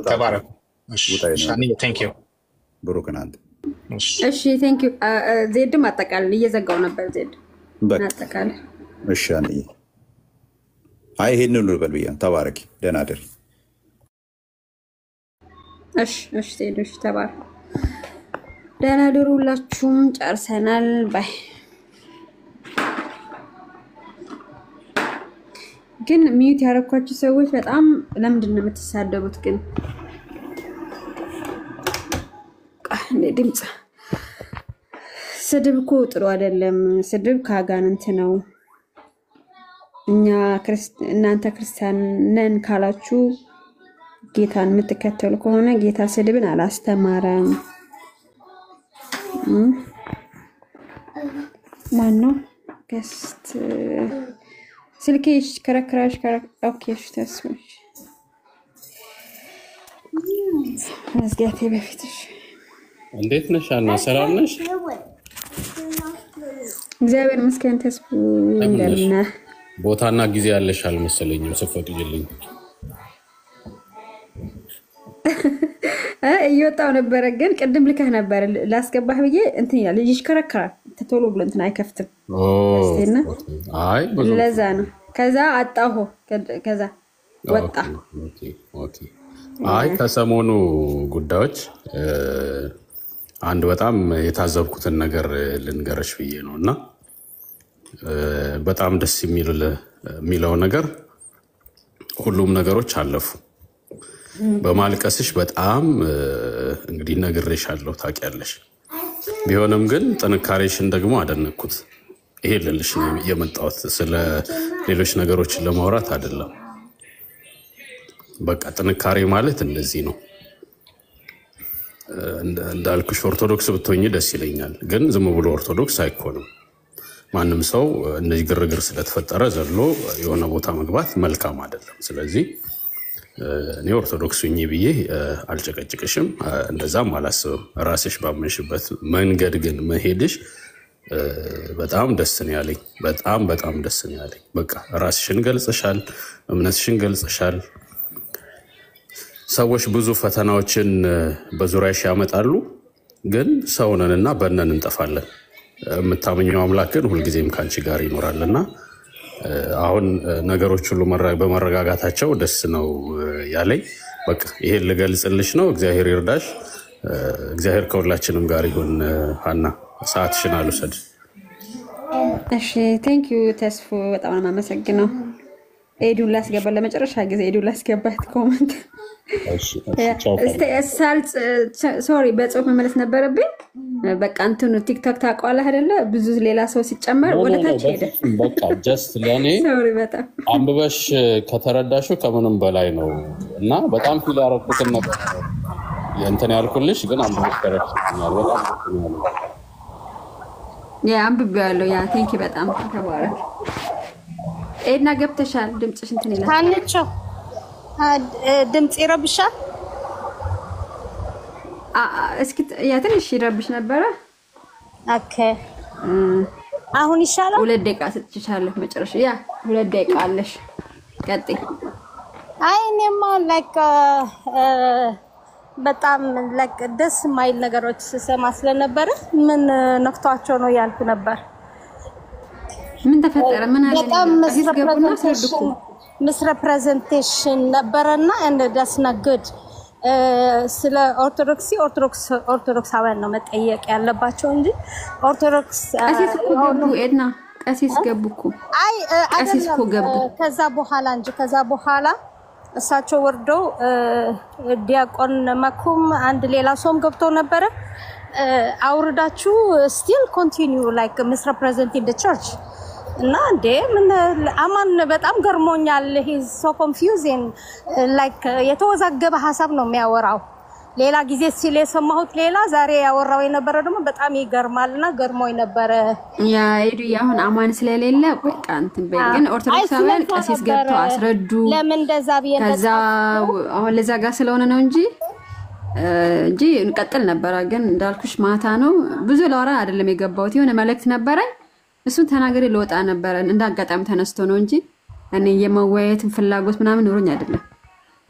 ተባረኩ። እሺ ቴንክ ዩ ብሩክን አንተ። እሺ ቴንክ ዩ ዜድም አጠቃላይ እየዘጋው ነበር። ዜድ አጠቃላይ እሺ አንዬ አይ ይሄን ሁሉ ልበል ብያ ተባረኪ። ደህና አደሪ። እሺ ዜድ እሺ ተባረኩ። ደህና አደሩ። ሁላችሁም ጨርሰናል። ባይ። ግን ሚዩት ያደረኳችሁ ሰዎች በጣም ለምንድን ነው የምትሳደቡት? ግን ድምፅ ስድብ እኮ ጥሩ አይደለም። ስድብ ከአጋንንት ነው። እናንተ ክርስቲያን ነን ካላችሁ ጌታን የምትከተሉ ከሆነ ጌታ ስድብን አላስተማረም። ማን ነው ገስት ስልኬሽ ከረክራሽ ኦኬ እሺ ተስፋሽ መስገቴ በፊትሽ እንዴት ነሽ አና? ሰላም ነሽ? እግዚአብሔር ይመስገን። ተስፋ እንደምን ቦታና ጊዜ ያለሽ አልመሰለኝም ስፈቅጂልኝ። እየወጣው ነበር ግን ቅድም ልከህ ነበር ላስገባህ ብዬ እንትን ይላል ልጅሽ ከረክራል ተቶሎ ብሎ እንትን አይከፍትም። አይ ለዛ ነው። ከዛ አጣሁ ከዛ ወጣ። ኦኬ አይ ከሰሞኑ ጉዳዮች አንድ በጣም የታዘብኩትን ነገር ልንገርሽ ብዬ ነውና በጣም ደስ የሚለው ነገር ሁሉም ነገሮች አለፉ። በማልቀስሽ በጣም እንግዲህ ነግሬሻለሁ ታውቂያለሽ። ቢሆንም ግን ጥንካሬሽን ደግሞ አደነኩት። ይሄ ልልሽ ነው የመጣሁት፣ ስለ ሌሎች ነገሮችን ለማውራት አይደለም። በቃ ጥንካሬ ማለት እንደዚህ ነው። እንዳልኩሽ ኦርቶዶክስ ብትሆኚ ደስ ይለኛል፣ ግን ዝም ብሎ ኦርቶዶክስ አይኮንም። ማንም ሰው እንደዚህ ግርግር ስለተፈጠረ ዘሎ የሆነ ቦታ መግባት መልካም አይደለም። ስለዚህ እኔ ኦርቶዶክስ ሁኚ ብዬ አልጨቀጭቅሽም፣ እንደዛም አላስብም። ራስሽ ባመንሽበት መንገድ ግን መሄድሽ በጣም ደስ ነው ያለኝ። በጣም ደስ ነው ያለኝ። በቃ ራስሽን ገልጸሻል፣ እምነትሽን ገልጸሻል። ሰዎች ብዙ ፈተናዎችን በዙሪያሽ ያመጣሉ፣ ግን ሰውነንና በነን እንጠፋለን። የምታመኘው አምላክ ግን ሁልጊዜም ካንቺ ጋር ይኖራልና አሁን ነገሮች ሁሉ በመረጋጋታቸው ደስ ነው ያለኝ። በቃ ይሄን ልገልጽልሽ ነው። እግዚአብሔር ይርዳሽ። እግዚአብሔር ከሁላችንም ጋር ይሁን። ሀና ሰዓትሽን አልውሰድ። እሺ ቴንክ ዩ ተስፉ፣ በጣም አመሰግናለሁ። ኤዱን ላስገባ ለመጨረሻ ጊዜ ኤዱን ላስገባት ኮሜንት ሶሪ በጽሁፍ መመለስ ነበረብኝ። በቃ እንትኑ ቲክቶክ ታውቀዋለህ አይደለ? ብዙ ሌላ ሰው ሲጨመር ወደ ታች ሄደ። በቃ ጀስት ለኔ ሶሪ በጣም አንብበሽ ከተረዳሽው ከምንም በላይ ነው እና በጣም ፊል ያረኩትን ነገር እንትን ያልኩልሽ ግን አንብበሽ ተረድተሽኛል። በጣም አንብቤዋለሁ። ቴንክ ዩ በጣም ተባረክ። ኤድና ገብተሻል? ድምፅሽ እንትን ይላል። ታንቸው ድምፅ ይረብሻል። እስኪ ትንሽ ይረብሽ ነበረ። ኦኬ አሁን ይሻላል። 2 ደቂቃ ሰጥቻለሁ። መጨረሻ 2 ደቂቃ አለሽ። ቀጥይ። አይ እኔማ ላይክ በጣም ላይክ ደስ የማይል ነገሮች ስሰማ ስለነበረ ምን ነክቷቸው ነው ያልኩ ነበር። ምን ተፈጠረ? ምን አለ? በጣም misrepresentation ነበረና and that's not good። ስለ ኦርቶዶክሳውያን ነው መጠየቅ ያለባቸው እንጂ ኦርቶዶክስ ቀሲስ ገቡ። ኤድና ቀሲስ ገቡ እኮ። አይ ቀሲስ እኮ ገቡ ከዛ በኋላ እሳቸው ወርደው ዲያቆን መኩም አንድ ሌላ ሰውም ገብቶ ነበረ። አውርዳችሁ still continue like misrepresenting the church እና እንደ ምን አማን በጣም ገርሞኛል። he's so confusing like የተወዛገበ ሐሳብ ነው የሚያወራው። ሌላ ጊዜ ሲል የሰማሁት ሌላ፣ ዛሬ ያወራው የነበረ ደግሞ በጣም ይገርማልና ገርሞኝ ነበረ። ኤዱ አሁን አማን ስለሌለ በቃ እንትን ግን ኦርቶዶክሳውያን ቀሲስ ገብተው አስረዱ። ለምን እንደዛ ቢየ ከዛ አሁን ለዛ ጋር ስለሆነ ነው እንጂ እንቀጥል ነበረ። ግን እንዳልኩሽ ማታ ነው ብዙ ለወራ አይደለም የገባሁት። የሆነ መልእክት ነበረኝ እሱን ተናገሬ ለወጣ ነበረ። እንዳጋጣሚ ተነስቶ ነው እንጂ እኔ የመወያየትን ፍላጎት ምናምን ኖሮኝ አይደለም።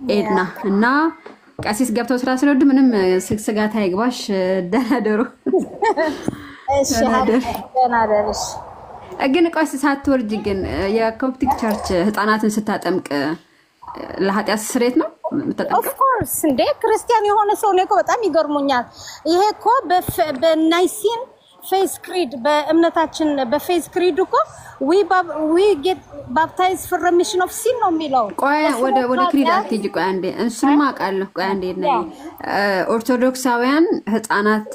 ኤድና እና ቀሲስ ገብተው ስላስረዱ ምንም ስጋት አይግባሽ። ደህና ደሩ። እሺ ደህና ደርሽ። ግን ቆይ ሳትወርጂ ግን የኮፕቲክ ቸርች ህፃናትን ስታጠምቅ ለኃጢአት ስሬት ነው የምትጠምቀው? ኦፍ ኮርስ እንደ ክርስቲያን የሆነ ሰው ነው እኮ በጣም ይገርሙኛል። ይሄ እኮ በናይሲን ፌስ ክሪድ በእምነታችን በፌስ ክሪድ እኮ we get baptized for remission of sin ነው የሚለው። ቆይ ወደ ክሪድ አትሄጂ። ቆይ አንዴ እሱማ አውቃለሁ። ቆይ አንዴ ነው ኦርቶዶክሳውያን ህፃናት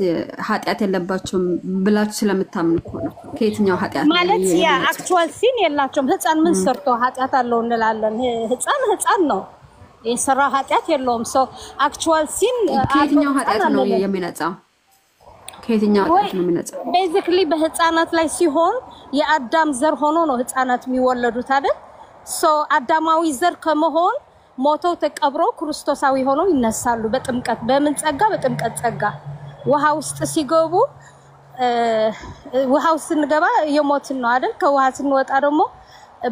ኃጢአት የለባቸውም ብላችሁ ስለምታምኑ እኮ ነው። ከየትኛው ኃጢአት ማለት አክቹዋል ሲን የላቸውም። ህፃን ምን ሰርቶ ኃጢአት አለው እንላለን? ህፃን ነው የሰራ ኃጢአት የለውም። ሶ አክቹዋል ሲን ከየትኛው ኃጢአት ነው የሚነጻው? ከየትኛው ኃጢአት ነው የሚነጻው? ቤዚክሊ በህፃናት ላይ ሲሆን የአዳም ዘር ሆኖ ነው ህፃናት የሚወለዱት አይደል? ሶ አዳማዊ ዘር ከመሆን ሞተው ተቀብረው ክርስቶሳዊ ሆነው ይነሳሉ በጥምቀት በምን ጸጋ በጥምቀት ጸጋ ውሃ ውስጥ ሲገቡ ውሃው ስንገባ የሞትን ነው አይደል ከውሃ ስንወጣ ደግሞ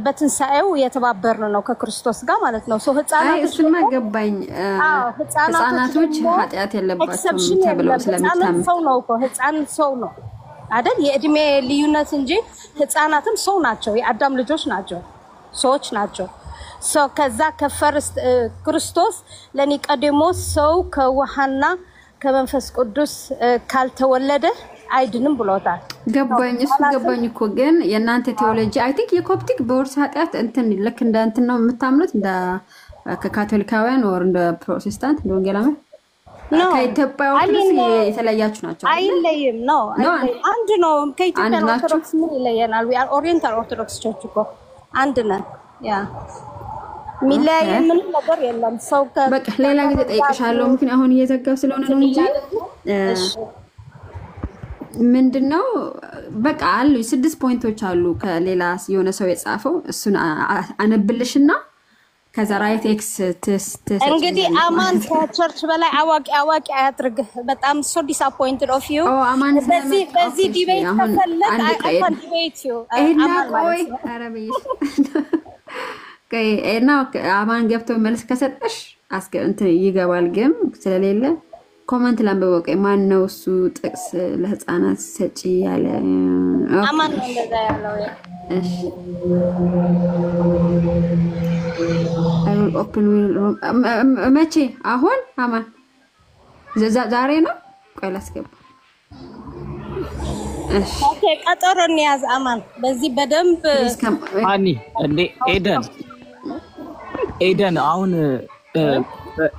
በትንሳኤው የተባበርን ነው ከክርስቶስ ጋር ማለት ነው ሶ ህፃናቶች እሱማ ገባኝ ህፃናቶች ኃጢአት የለባቸውም ተብለው ስለሚታመን ሰው ነው እኮ ህፃን ሰው ነው አይደል የእድሜ ልዩነት እንጂ ህፃናትም ሰው ናቸው የአዳም ልጆች ናቸው ሰዎች ናቸው ሶ ከዛ ከፈርስት ክርስቶስ ለኒቆዲሞስ ሰው ከውሃና ከመንፈስ ቅዱስ ካልተወለደ አይድንም ብሎታል ገባኝ እሱ ገባኝ እኮ ግን የናንተ ቴዎሎጂ አይ ቲንክ የኮፕቲክ በወርስ ኃጢአት እንትን ልክ እንደ እንትን ነው የምታምኑት እንደ ከካቶሊካውያን ወር እንደ ፕሮቴስታንት እንደ ወንጌላውያን ከኢትዮጵያ ኦርቶዶክስ የተለያችሁ ናቸው አይለይም ነው አንድ ነው ከኢትዮጵያ ኦርቶዶክስ ምን ይለየናል we are oriental orthodox church እኮ አንድ ነን ያ ሚላይ ምን ነገር የለም ሰው በቃ ሌላ ጊዜ ጠይቅሻለሁ ምክንያቱም አሁን እየዘጋው ስለሆነ ነው እንጂ ምንድነው በቃ አሉ 6 ፖይንቶች አሉ ከሌላ የሆነ ሰው የጻፈው እሱን አነብልሽና ከዛ ራይት ኤክስ ቴስት እንግዲህ አማን ከቸርች በላይ አዋቂ አያድርግ በጣም so disappointed of you በዚህ ዲቤት ተፈለግ I can't debate you አማን ቆይ አረብይሽ ከእና አማን ገብቶ መልስ ከሰጠሽ እንትን ይገባል ግን ስለሌለ ኮሜንት ላንበበው ቀይ ማን ነው እሱ ጥቅስ ለህፃናት ሰጪ ያለ አማን እንደዛ ያለው እሺ አይ ኦፕን መቼ አሁን አማን ዛሬ ነው ቆይ ላስገባ እሺ ኦኬ ቀጠሮ እንያዝ አማን በዚህ በደንብ አኒ እንዴ ኤደን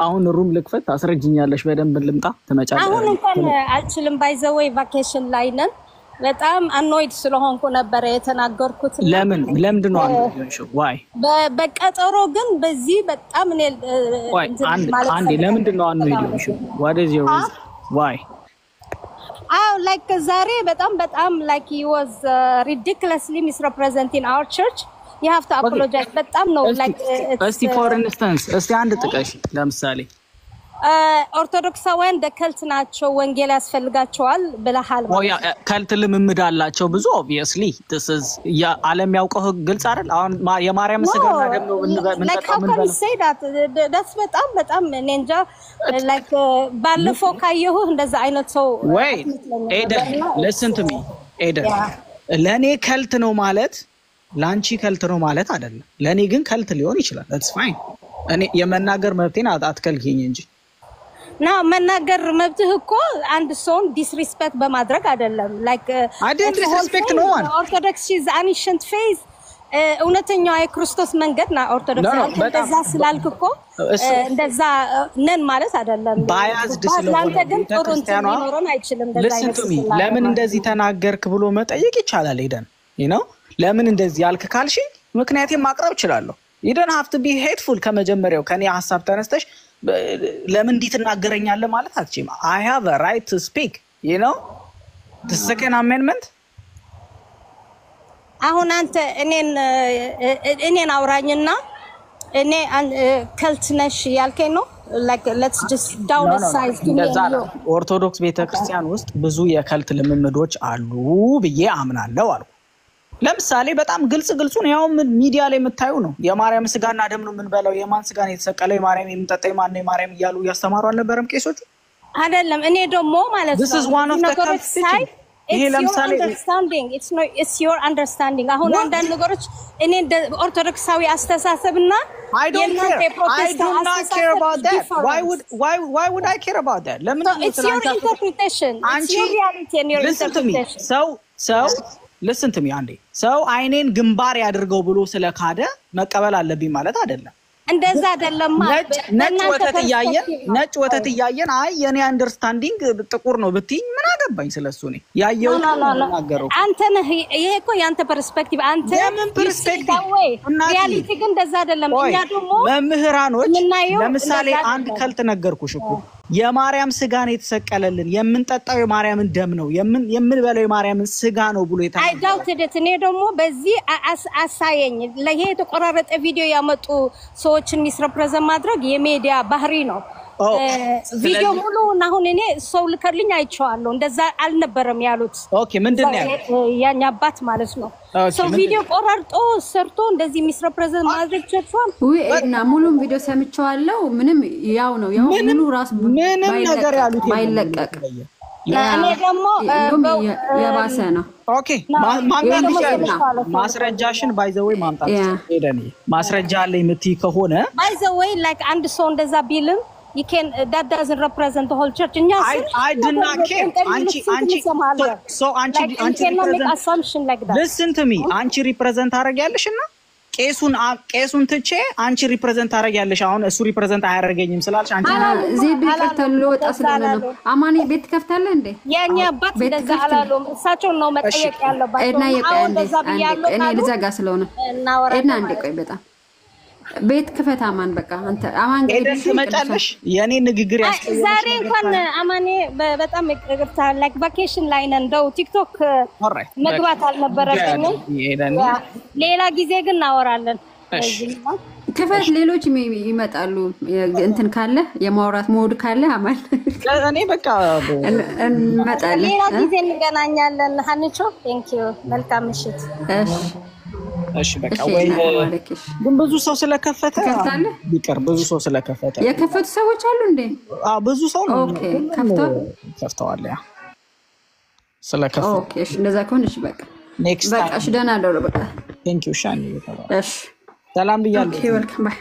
አሁን ሩም ልክፈት አስረጅኛለሽ በደንብ ልምጣ ተመጫለሽ አሁን እንኳን አልችልም ባይዘወይ ቫኬሽን ላይ ነን በጣም አንኖይድ ስለሆንኩ ነበር የተናገርኩት ለምን ነው አንኖይድሽው ዋይ በቀጠሮ ግን በዚህ በጣም እኔ አንዴ ለምን ነው አንኖይድሽው what is your reason why like ዛሬ በጣም like he was ridiculously misrepresenting our church you have to apologize በጣም ነው like እስቲ for instance እስቲ አንድ ጥቀሽ ለምሳሌ ኦርቶዶክሳውያን ደከልት ናቸው ወንጌል ያስፈልጋቸዋል ብለሃል ከልት ልምምድ አላቸው ብዙ obviously this is ያ ዓለም ያውቀው ግልጽ አይደል አሁን የማርያም ስጋና ደም ነው ምን say that that's በጣም እንጃ like ባለፈው ካየሁ እንደዛ አይነት ሰው wait ኤደን listen to me ኤደን ለኔ ከልት ነው ማለት ላንቺ ከልት ነው ማለት አይደለም ለኔ ግን ከልት ሊሆን ይችላል that's fine እኔ የመናገር መብቴን አትከልኪኝ እንጂ ና መናገር መብትህ እኮ አንድ ሰውን ዲስሪስፔክት በማድረግ አይደለም like I didn't disrespect no one orthodox is ancient faith እውነተኛው የክርስቶስ መንገድ ና ኦርቶዶክስ እንደዛ ስላልክ እኮ እንደዛ ነን ማለት አይደለም ባያዝድ ስለሆነ ግን ጥሩ እንትን ሊኖረን አይችልም እንደዛ አይነት ለምን እንደዚህ ተናገርክ ብሎ መጠየቅ ይቻላል ሄደን you know ለምን እንደዚህ ያልክ ካልሽ ምክንያቱም ማቅረብ ይችላል you don't have to be hateful ከመጀመሪያው ከኔ ሐሳብ ተነስተሽ ለምን እንዲትናገረኛለህ ማለት አትችይም I have a right to speak you know the second amendment አሁን አንተ እኔን አውራኝና እኔ ከልትነሽ ያልከኝ ነው like let's just downsize to me ኦርቶዶክስ ቤተክርስቲያን ውስጥ ብዙ የከልት ልምምዶች አሉ ብዬ አምናለሁ አልኩ ለምሳሌ በጣም ግልጹን ያው ሚዲያ ላይ የምታዩ ነው የማርያም ስጋና ደም ነው ምን በለው የማን ስጋ ነው የተሰቀለው የማርያም የምንጠጣው ማን ነው የማርያም ይያሉ ያስተማሩ አልነበረም ቄሶቹ አይደለም እኔ ደግሞ ማለት ነው this is one of the cults ይሄ ለምሳሌ it's your understanding አሁን አንዳንድ ነገሮች እኔ ኦርቶዶክሳዊ አስተሳሰብና I don't care about that why would I care about that let me it's your interpretation it's your reality and your interpretation so listen to me አንዴ ሰው አይኔን ግንባር ያድርገው ብሎ ስለካደ መቀበል አለብኝ ማለት አይደለም እንደዛ አይደለም ነጭ ወተት ያያየን አይ የኔ አንደርስታንዲንግ ጥቁር ነው ብትይ ምን አገባኝ ስለሱ ነው ያየው ተናገረው አንተ ነህ ይሄ እኮ ያንተ ፐርስፔክቲቭ አንተ የምን ፐርስፔክቲቭ ሪያሊቲ ግን እንደዛ አይደለም እኛ ደግሞ መምህራኖች ለምሳሌ አንድ ከልት ነገርኩሽ እኮ የማርያም ስጋ ነው የተሰቀለልን የምንጠጣው የማርያምን ደም ነው የምንበለው የማርያምን ስጋ ነው ብሎ አይ ዳውትድ እኔ ደግሞ በዚህ አሳየኝ ለይሄ የተቆራረጠ ቪዲዮ ያመጡ ሰዎችን ሚስረፕረዘንት ማድረግ የሚዲያ ባህሪ ነው ቪዲዮ ሙሉ አሁን እኔ ሰው ልከልኝ አይቼዋለሁ እንደዛ አልነበረም ያሉት ኦኬ ምንድነው ያኛ አባት ማለት ነው ሰው ቪዲዮ ቆራርጦ ሰርቶ እንደዚህ ሚስረፕረዘንት ማድረግ ቸርቷል እና ሙሉም ቪዲዮ ሰምቼዋለሁ ምንም ያው ነው ያው ሙሉ ራስ ምንም ነገር ያሉት ባይለቀቅ እኔ ደግሞ የባሰ ነው ኦኬ ማንጋት ማስረጃሽን ባይ ዘ ወይ ማምጣት ሄደን ማስረጃ አለኝ ምትይ ከሆነ ባይ ዘ ወይ ላይክ አንድ ሰው እንደዛ ቢልም you can that doesn't represent the whole church I did not care so anchi cannot make assumption like that listen to me anchi represent አረጋለሽና ቄሱን ትቼ አንቺ ሪፕሬዘንት አረጋለሽ አሁን እሱ ሪፕሬዘንት አያረጋኝም ስላልሽ አንቺ ዜድ ይከፍታሉ ወጣ ስለሆነ ነው አማኒ ቤት ከፍታለህ እንዴ ያኛ አባት እንደዛ አላሉም እሳቸው ነው መጠየቅ ያለባቸው እና እኔ ልዘጋ ስለሆነ እና አንዴ ቆይ በጣም ቤት ክፈት አማን በቃ አንተ አማን ሄደሽ ትመጫለሽ የኔ ንግግር ያስቀየሽ ዛሬ እንኳን አማኔ በጣም ይቅርታ ላይክ ቫኬሽን ላይ ነን እንደው ቲክቶክ መግባት አልነበረብኝም ሌላ ጊዜ ግን እናወራለን ክፈት ሌሎች ይመጣሉ እንትን ካለ የማውራት ሞድ ካለ አማን እኔ በቃ እንመጣለን ሌላ ጊዜ እንገናኛለን ሀንቾ ቴንክ ዩ መልካም ምሽት እሺ በቃ ወይ ግን ብዙ ሰው ስለከፈተ ይቀር ብዙ ሰው ስለከፈተ የከፈቱ ሰዎች አሉ እንዴ ብዙ ሰው ነው ኦኬ ከፍተዋል ያ ስለከፈተ ኦኬ እሺ እንደዛ ከሆነ እሺ በቃ ኔክስት በቃ እሺ ደህና ደሩ በቃ ቴንክ ዩ ሻኒ እሺ ሰላም ብያለሁ ኦኬ ዌልካም ባይ